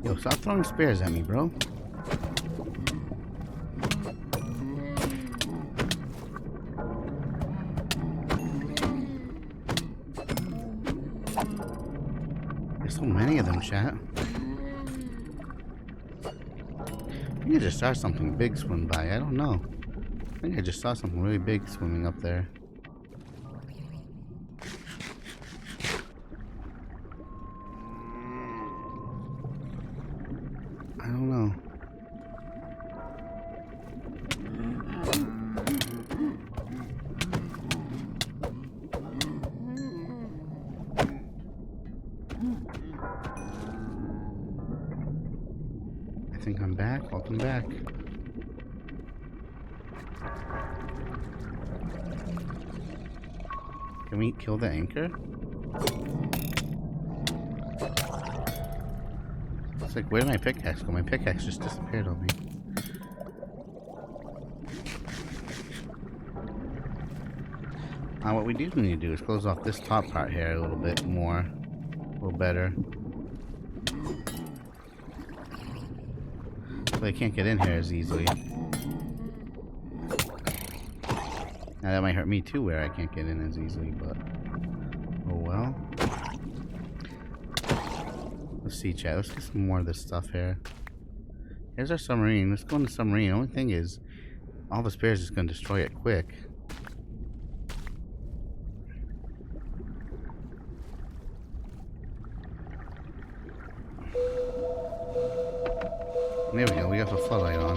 Yo, stop throwing spears at me, bro. There's so many of them, chat. I think I just saw something big swim by. I don't know. I think I just saw something really big swimming up there. I don't know. I think I'm back. Welcome back. Can we kill the anchor? It's like, where did my pickaxe go? My pickaxe just disappeared on me. What we do need to do is close off this top part here a little bit more. A little better. So they can't get in here as easily. Now that might hurt me too, where I can't get in as easily, but oh well. Let's see, chat. Let's get some more of this stuff here. Here's our submarine. Let's go in the submarine. The only thing is, all the spares is going to destroy it quick. There we go. We got the floodlight on.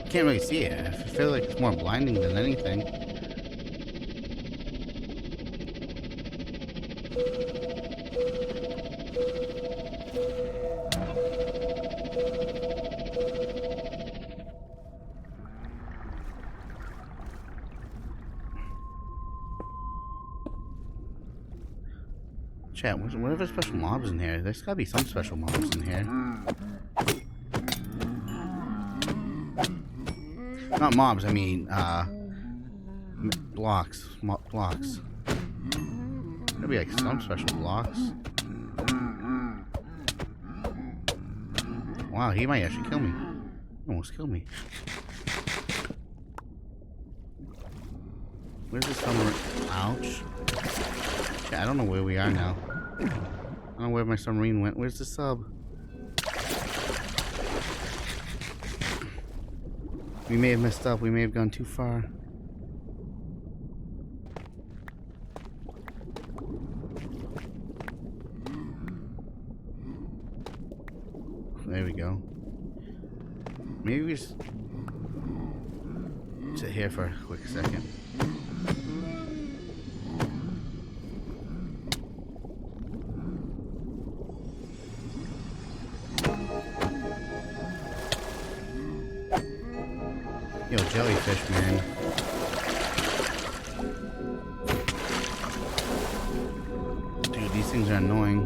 Can't really see it. I feel like it's more blinding than anything. Chat, what are the special mobs in here? There's gotta be some special mobs in here. Not mobs, I mean, blocks. Blocks. There'll be like some special blocks. Wow, he might actually kill me. Almost killed me. Where's the submarine? Ouch. Yeah, I don't know where we are now. I don't know where my submarine went. Where's the sub? We may have messed up. We may have gone too far. There we go. Maybe we just sit here for a quick second. Yo, jellyfish, man. Dude, these things are annoying.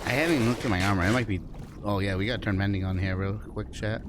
I haven't even looked at my armor. It might be... Oh, yeah, we gotta turn mending on here real quick, chat.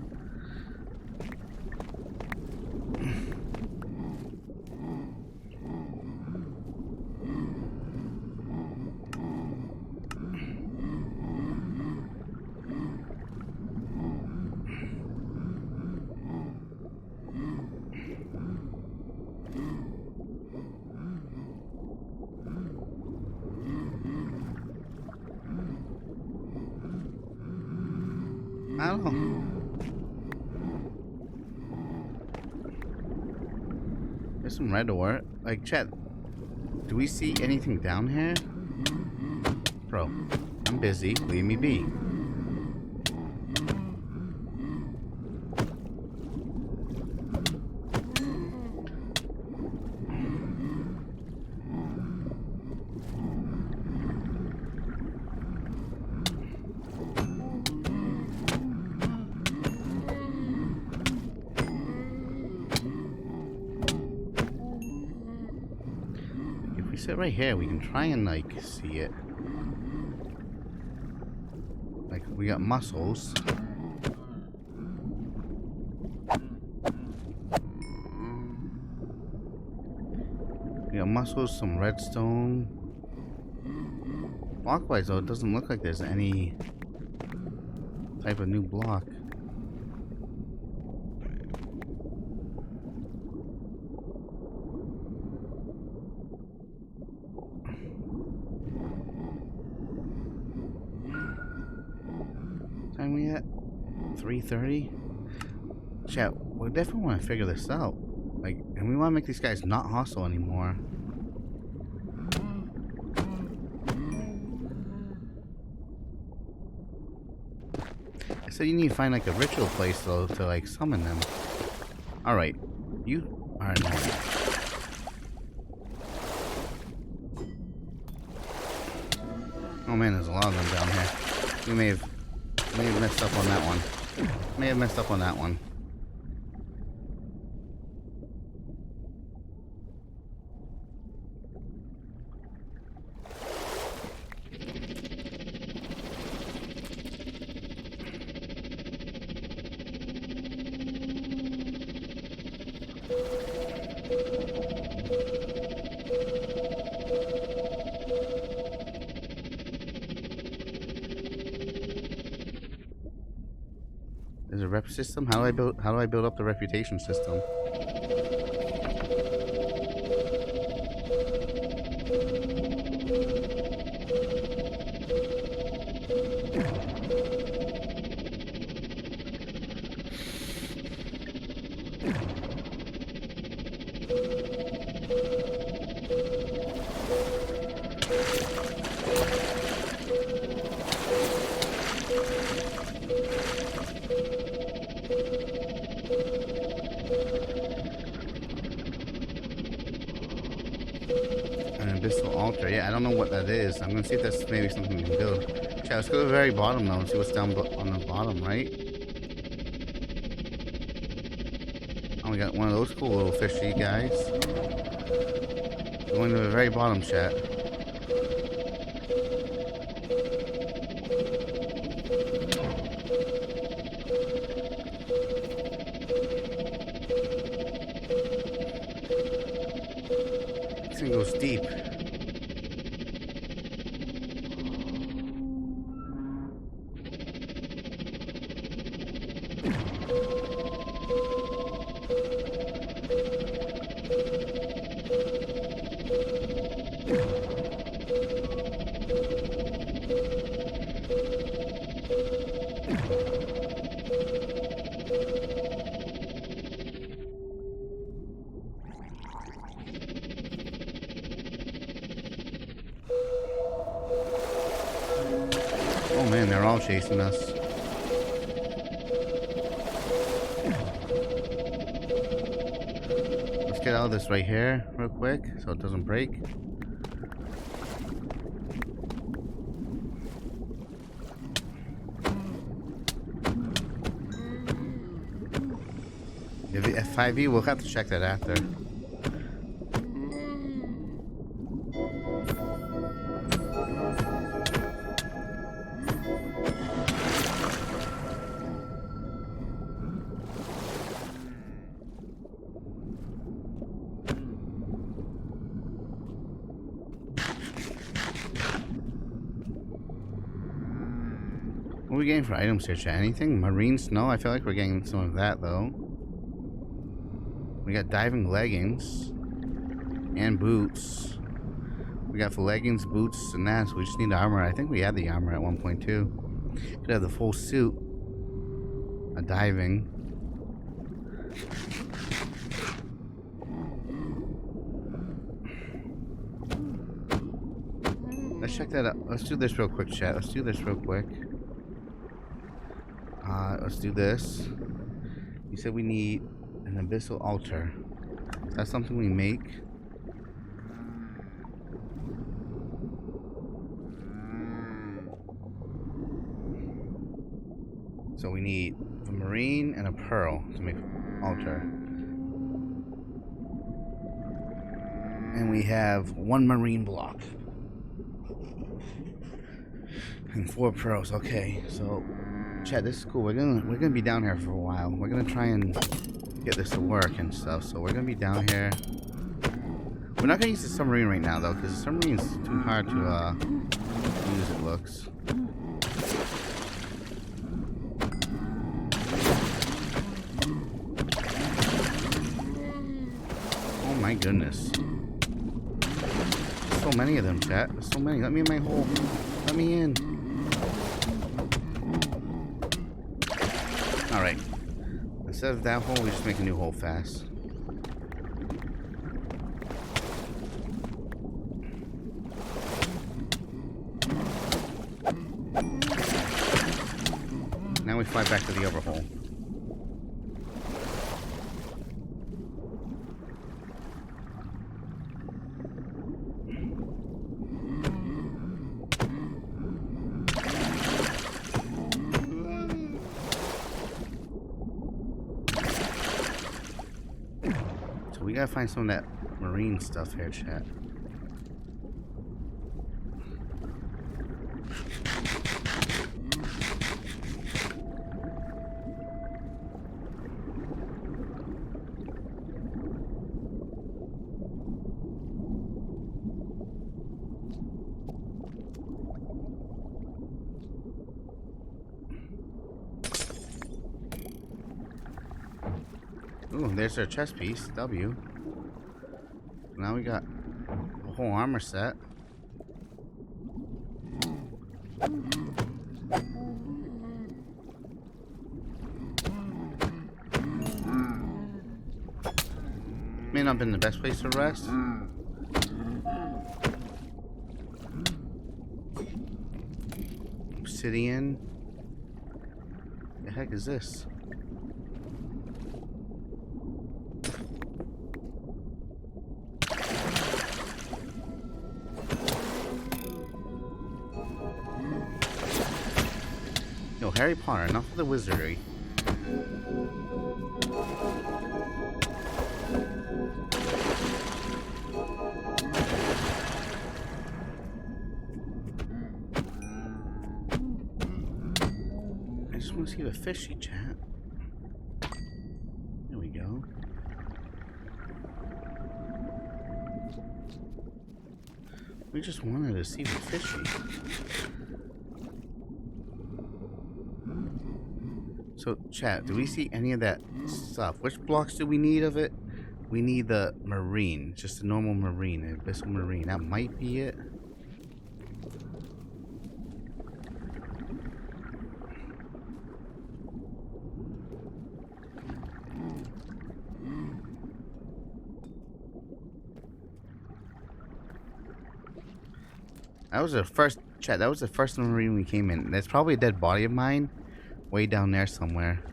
I don't know. There's some red ore. Like, chat, do we see anything down here? Bro, I'm busy. Leave me be. If we sit right here, we can try and, like, see it. Like, we got mussels. We got mussels, some redstone. Blockwise, though, it doesn't look like there's any type of new block. Time we at 3:30. Chat, we definitely want to figure this out. Like, and we want to make these guys not hostile anymore. So you need to find like a ritual place though to like summon them. All right, you are annoying. Oh man, there's a lot of them down here. We may have messed up on that one. May have messed up on that one. There's a rep system. How do I build up the reputation system? An abyssal altar. Yeah, I don't know what that is. I'm gonna see if that's maybe something we can build. Chat, let's go to the very bottom though and see what's down on the bottom, right? Oh, we got one of those cool little fishy guys. Going to the very bottom, chat. This thing goes deep. Oh man, they're all chasing us. Let's get out of this right here real quick so it doesn't break. If the F5E, we'll have to check that after. What are we getting for items here, chat? Anything? Marine snow? I feel like we're getting some of that, though. We got diving leggings. And boots. We got the leggings, boots, and that, so we just need the armor. I think we had the armor at one point too. Could have the full suit. A diving. Let's check that out. Let's do this real quick, chat. Let's do this real quick. Let's do this. You said we need an abyssal altar. Is that something we make? So we need a marine and a pearl to make altar. And we have 1 marine block. And 4 pearls. Okay, so chat, this is cool. We're gonna be down here for a while. We're gonna try and get this to work and stuff. So we're gonna be down here. We're not gonna use the submarine right now though, because the submarine's too hard to use, it looks. Oh my goodness. There's so many of them, chat. There's so many. Let me in my hole. Let me in. Alright. Instead of that hole, we just make a new hole fast. Now we fly back to the other hole. So we gotta find some of that marine stuff here, chat. Ooh, there's our chest piece, W. Now we got a whole armor set. May not have been the best place to rest. Obsidian. The heck is this? Yo, Harry Potter, enough of the wizardry. I just want to see the fishy, chat. There we go. We just wanted to see the fishy. So, chat, do we see any of that stuff? Which blocks do we need of it? We need the marine, just a normal marine, an abyssal marine. That might be it. That was the first, chat, that was the first marine we came in. There's probably a dead body of mine way down there somewhere.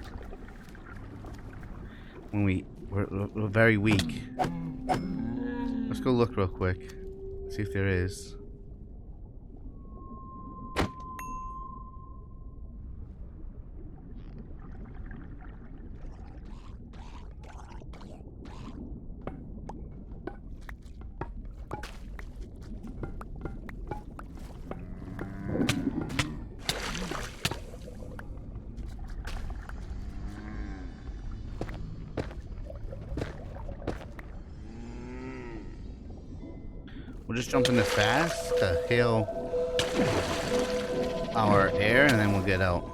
When we're very weak. Let's go look real quick. See if there is. We'll just jump in this fast to hail our air and then we'll get out.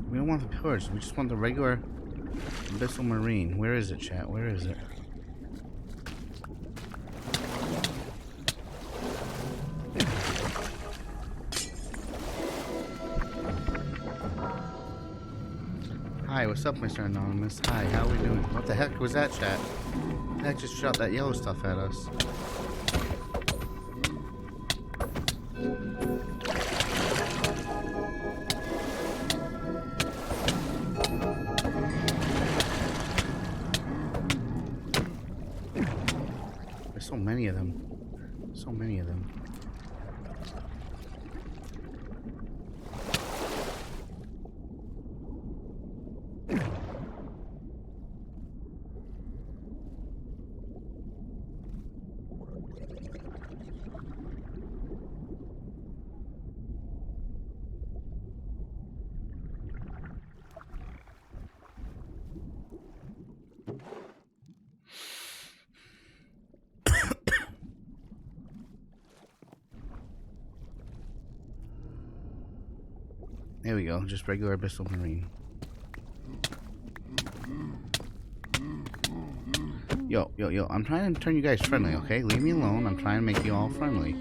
We don't want the pillars. We just want the regular abyssal marine. Where is it, chat? Where is it? Hi, what's up, Mr. Anonymous? Hi, how are we doing? What the heck was that, chat? The heck just shot that yellow stuff at us? There's so many of them. So many of them. There we go, just regular abyssal marine. Yo, I'm trying to turn you guys friendly, okay? Leave me alone, I'm trying to make you all friendly.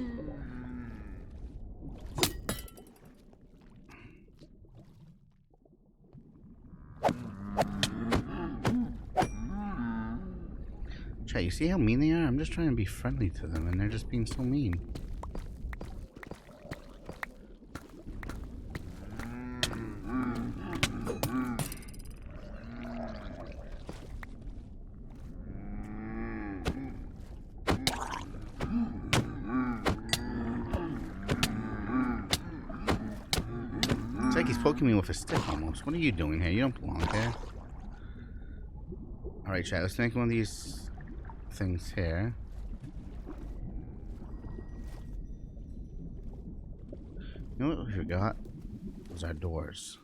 Chat, you see how mean they are? I'm just trying to be friendly to them, and they're just being so mean. It's like he's poking me with a stick almost. What are you doing here? You don't belong here. Alright, chat, let's make one of these things here. You know what we forgot? Was our doors.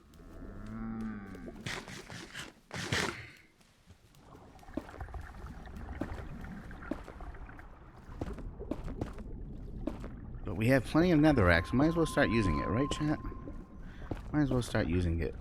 But we have plenty of netherrack, so might as well start using it, right, chat? Might as well start using it.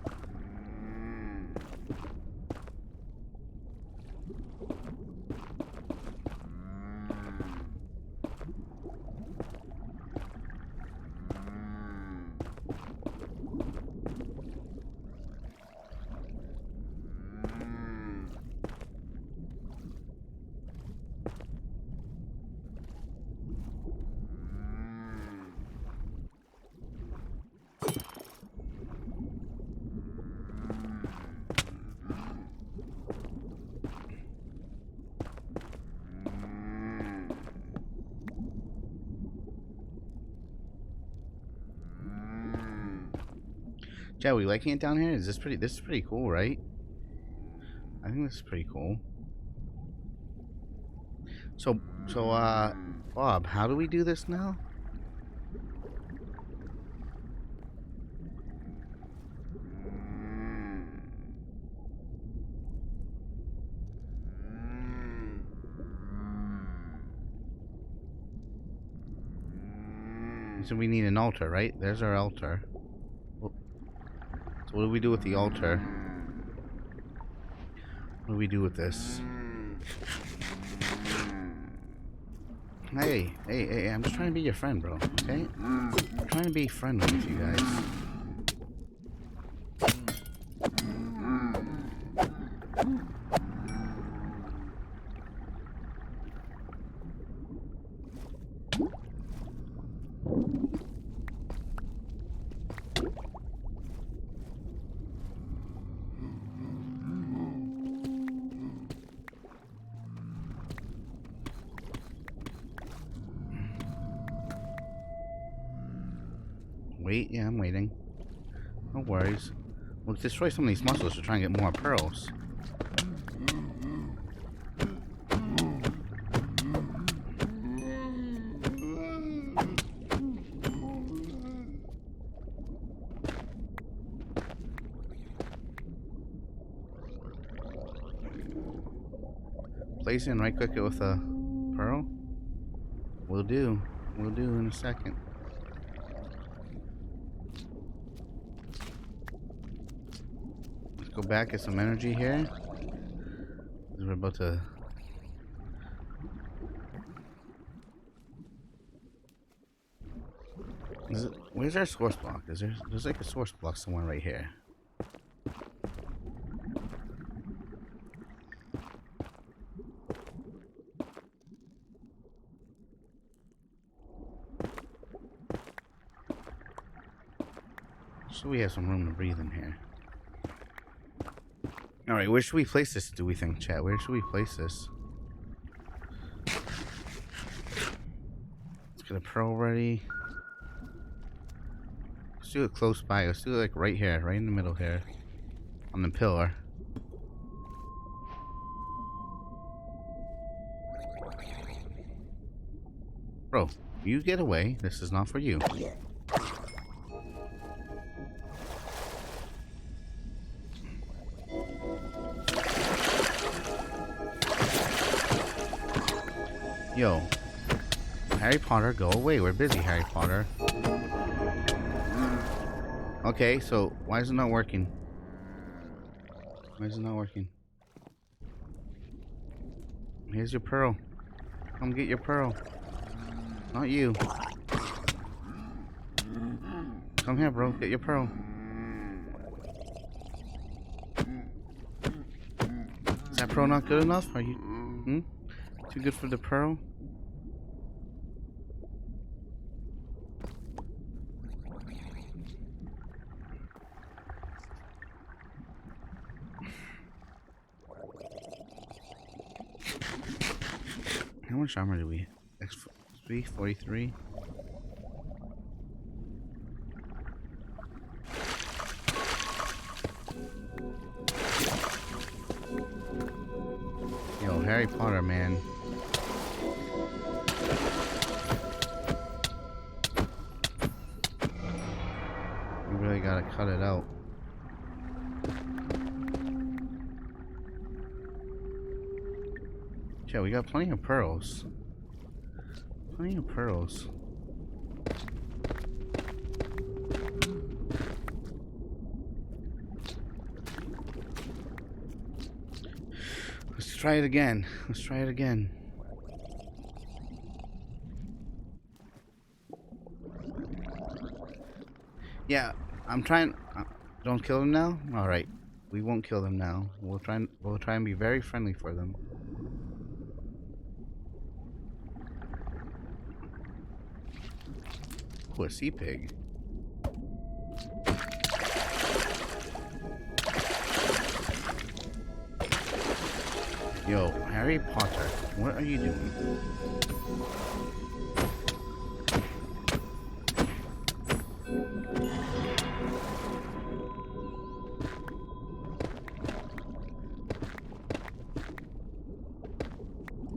Chat, we liking it down here? Is this pretty? This is pretty cool, right? I think this is pretty cool. So, Bob, how do we do this now? So we need an altar, right? There's our altar. So what do we do with the altar? What do we do with this? Hey, I'm just trying to be your friend, bro, okay? I'm trying to be friendly with you guys. Wait, yeah, I'm waiting. No worries. We'll destroy some of these muscles to try and get more pearls. Place it and right click it with a pearl? Will do. Will do in a second. go back, get some energy here. We're about to. Where's our source block? There's like a source block somewhere right here. So we have some room to breathe in here. Alright, where should we place this, do we think, chat? Where should we place this? Let's get a pearl ready. Let's do it close by. Let's do it like right here, right in the middle here. On the pillar. Bro, you get away. This is not for you. Yo, Harry Potter, go away. We're busy, Harry Potter. Okay, so why is it not working? Why is it not working? Here's your pearl. Come get your pearl. Not you. Come here, bro. Get your pearl. Is that pearl not good enough? Are you too good for the pearl? How much armor do we have? XP 43. Yo, Harry Potter, man. You really gotta cut it out. Yeah, we got plenty of pearls. Plenty of pearls. Let's try it again. Let's try it again. Yeah, I'm trying. Don't kill them now. All right, we won't kill them now. We'll try and be very friendly for them. Ooh, a sea pig. Yo, Harry Potter, what are you doing?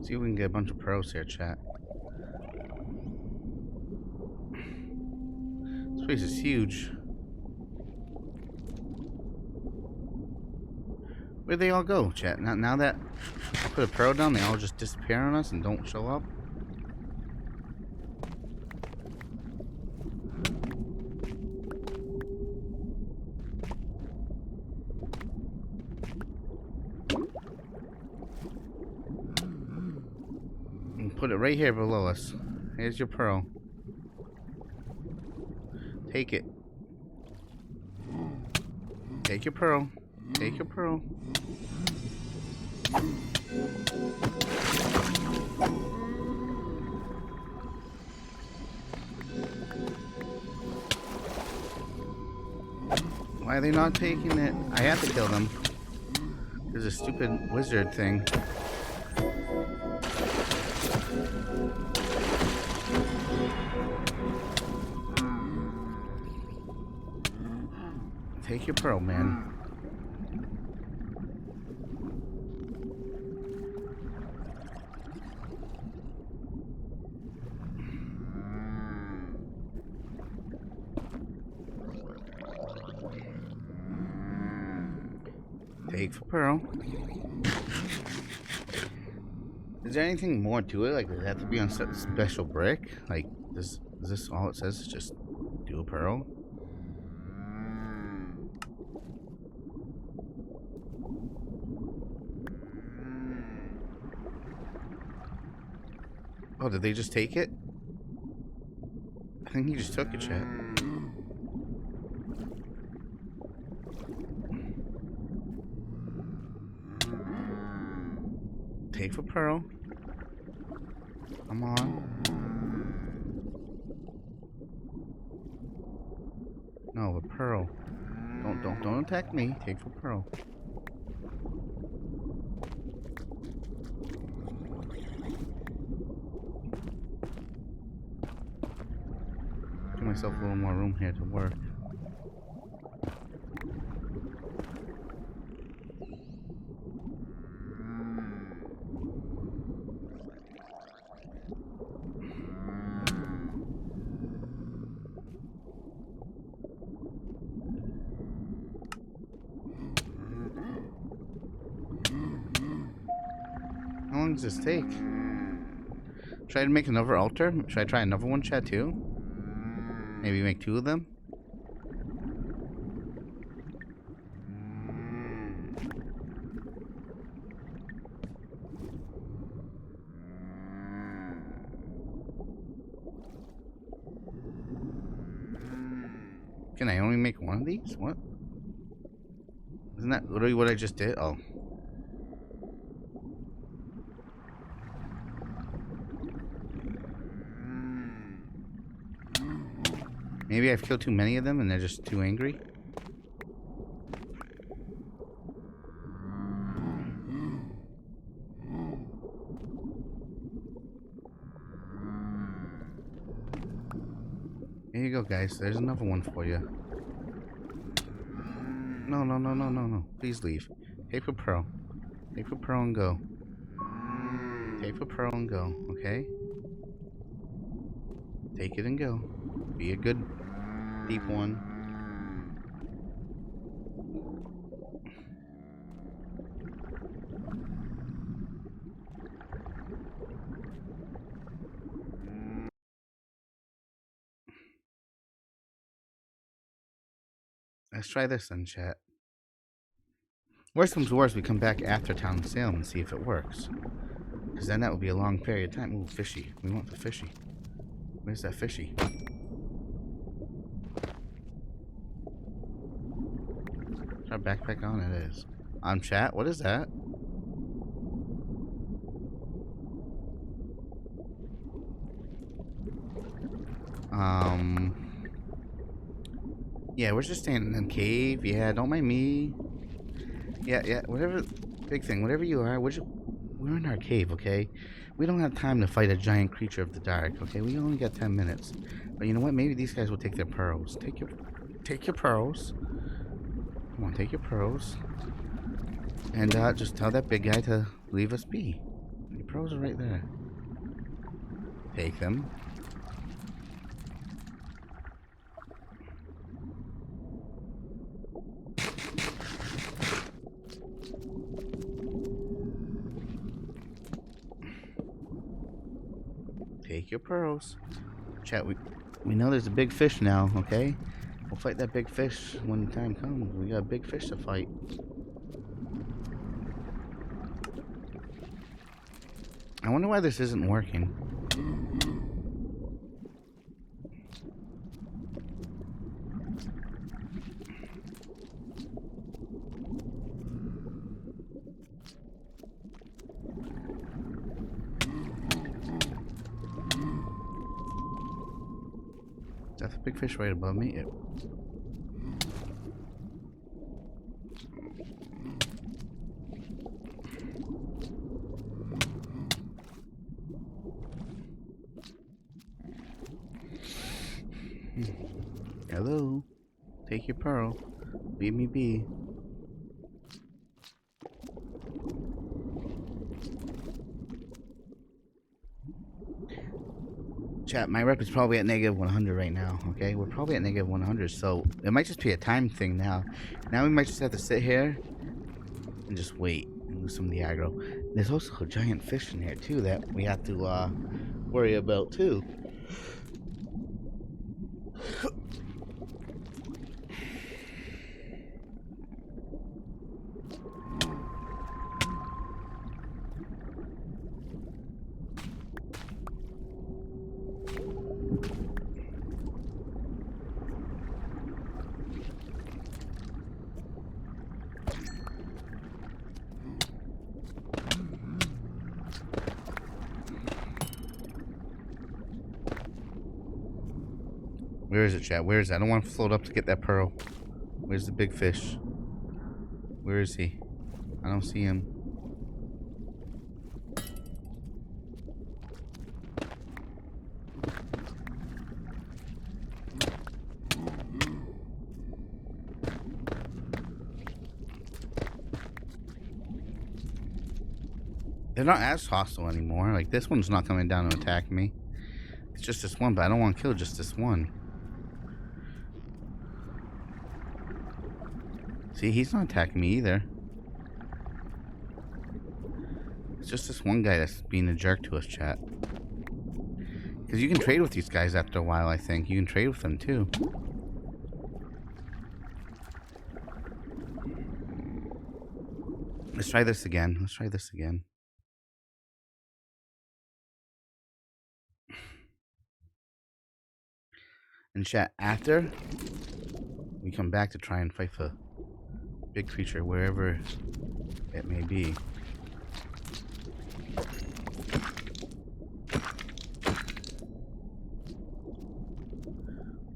See if we can get a bunch of pearls here, chat. This place is huge. Where'd they all go, chat? Now that I put a pearl down, they all just disappear on us and don't show up? And put it right here below us. Here's your pearl. Take it. Take your pearl. Take your pearl. Why are they not taking it? I have to kill them. There's a stupid wizard thing. Take your pearl, man. Take for pearl. Is there anything more to it? Like, does it have to be on special brick? Like, is this all it says? Is just do a pearl? Oh, did they just take it? I think he just took it, chat. Take for Pearl. Come on. No, the Pearl. Don't attack me. Take for Pearl. Give myself a little more room here to work. How long does this take? Should I make another altar? Should I try another one, chat, too? Maybe make 2 of them? Can I only make 1 of these? What? Isn't that literally what I just did? Oh. Maybe I've killed too many of them and they're just too angry? Here you go, guys. There's another one for you. No. Please leave. Take for Pearl. Take for Pearl and go. Take for Pearl and go, okay? Take it and go. Be a good deep one. Let's try this then, chat. Worst comes to worst, we come back after town sale and see if it works. Because then that would be a long period of time. Ooh, fishy. We want the fishy. Where's that fishy? Our backpack on? It is. Chat, what is that? Yeah, we're just staying in the cave. Yeah, don't mind me. Yeah, whatever. Big thing, whatever you are, we're in our cave, okay? We don't have time to fight a giant creature of the dark, okay? We only got 10 minutes. But you know what? Maybe these guys will take their pearls. Take your pearls. Come on, take your pearls. And just tell that big guy to leave us be. Your pearls are right there. Take them. Take your pearls. Chat, we know there's a big fish now, okay? We'll fight that big fish when the time comes. We got a big fish to fight. I wonder why this isn't working. That's a big fish right above me. Hello. Take your pearl. Leave me be. Chat, my rep is probably at negative 100 right now, okay? We're probably at negative 100, so it might just be a time thing now. Now we might just have to sit here and just wait and lose some of the aggro. There's also a giant fish in here, too, that we have to worry about, too. Where is it, chat? Where is it? I don't want to float up to get that pearl. Where's the big fish? Where is he? I don't see him. They're not as hostile anymore. Like, this one's not coming down to attack me. It's just this one, but I don't want to kill just this one. See, he's not attacking me either. It's just this one guy that's being a jerk to us, chat. Because you can trade with these guys after a while, I think. You can trade with them, too. Let's try this again. Let's try this again. And chat, after we come back to try and fight the big creature wherever it may be.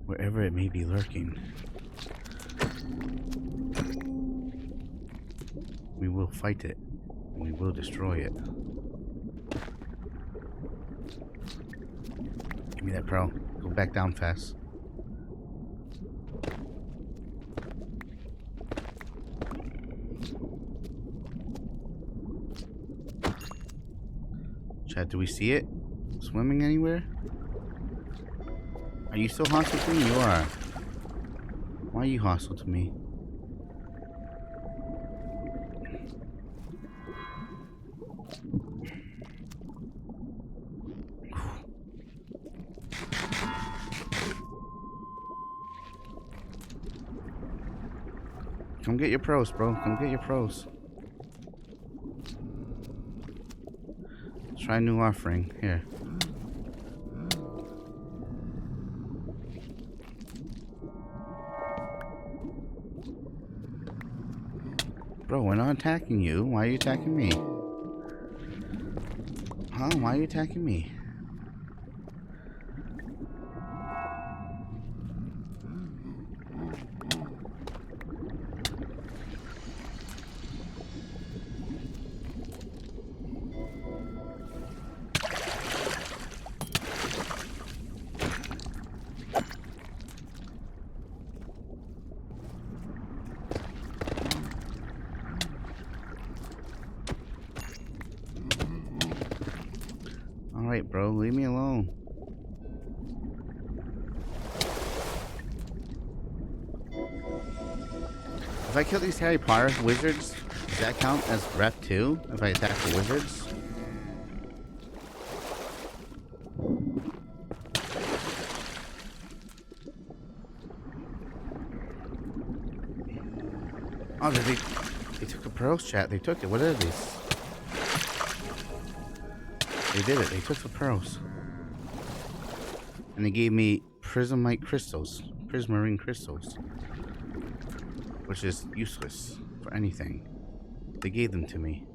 Wherever it may be lurking. We will fight it. And we will destroy it. Give me that pearl. Go back down fast. Chat, do we see it? Swimming anywhere? Are you still hostile to me? You are. Why are you hostile to me? Come get your pros, bro. Come get your pros. Let's try a new offering. Here. Bro, we're not attacking you. Why are you attacking me? Huh? Why are you attacking me? Alright, bro. Leave me alone. If I kill these Harry Potter wizards, does that count as rep 2? If I attack the wizards? Oh, they took the pearls, chat. They took it. What are these? They did it. They took the pearls. And they gave me prismite crystals. Prismarine crystals. Which is useless for anything. They gave them to me.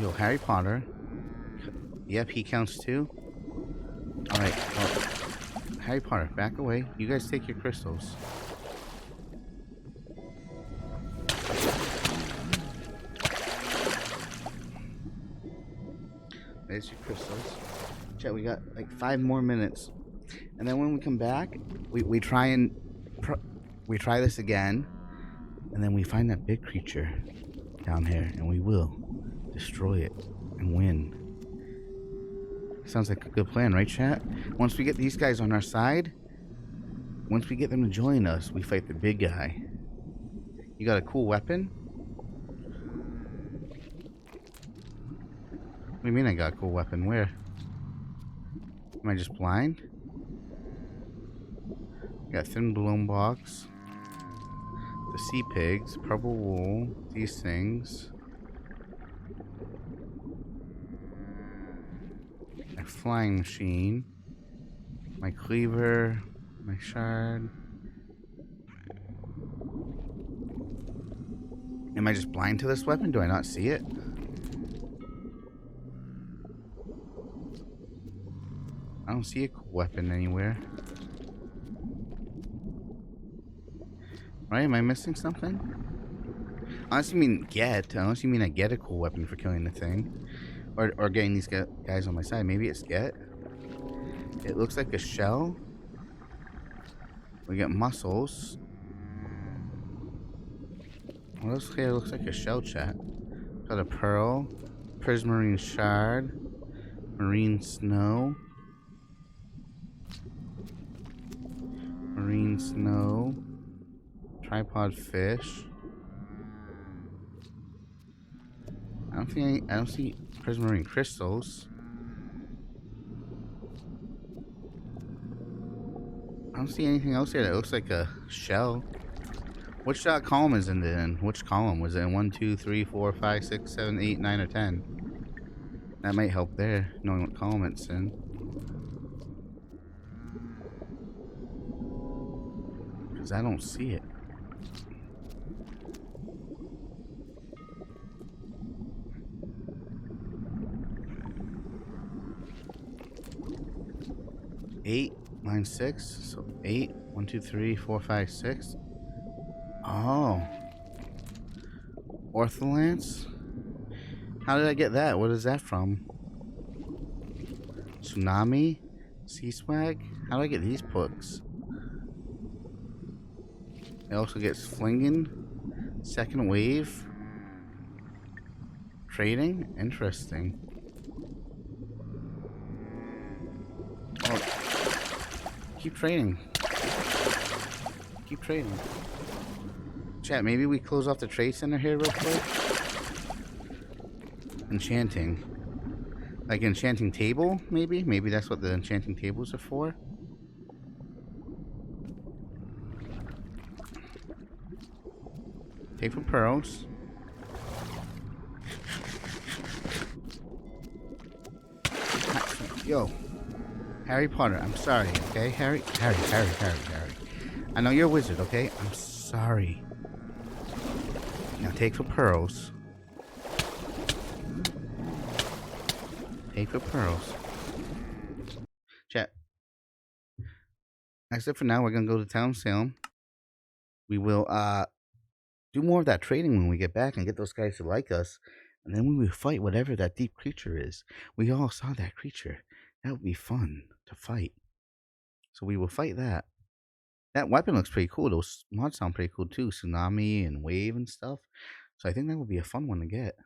Yo, Harry Potter. Yep, he counts too. Alright, well, Harry Potter, back away. You guys take your crystals. There's your crystals. Chat, we got like 5 more minutes. And then when we come back, we try this again. And then we find that big creature down here. And we will destroy it and win. Sounds like a good plan, right, chat? Once we get these guys on our side, once we get them to join us, we fight the big guy. You got a cool weapon? What do you mean I got a cool weapon? Where? Am I just blind? Got thin blown box. The sea pigs, purple wool, these things. My flying machine. My cleaver. My shard. Am I just blind to this weapon? Do I not see it? I don't see a weapon anywhere. Right? Am I missing something? Unless you mean get. Unless you mean I get a cool weapon for killing the thing. Or getting these guys on my side. Maybe it's get. It looks like a shell. We get muscles. What else here looks like a shell, chat? Got a pearl. Prismarine shard. Marine snow. Marine snow. Tripod fish. I don't see prismarine crystals. I don't see anything else here that looks like a shell. Which column is it in? Which column? Was it in 1, 2, 3, 4, 5, 6, 7, 8, 9, or 10? That might help there, knowing what column it's in. Because I don't see it. Eight, 9, 6. So 8, 1, 2, 3, 4, 5, 6. Oh. Ortholance? How did I get that? What is that from? Tsunami? Sea swag? How do I get these books? It also gets flinging. Second wave. Trading? Interesting. Oh. Keep trading. Keep trading. Chat, maybe we close off the trade center here real quick. Enchanting. Like enchanting table, maybe? Maybe that's what the enchanting tables are for. Take for pearls. Yo. Harry Potter, I'm sorry, okay? Harry. I know you're a wizard, okay? I'm sorry. Now take for pearls. Take for pearls. Chat. That's it for now. We're gonna go to town sale. We will do more of that trading when we get back and get those guys to like us. And then we will fight whatever that deep creature is. We all saw that creature. That would be fun to fight. So we will fight that. That weapon looks pretty cool. Those mods sound pretty cool too. Tsunami and wave and stuff. So I think that would be a fun one to get.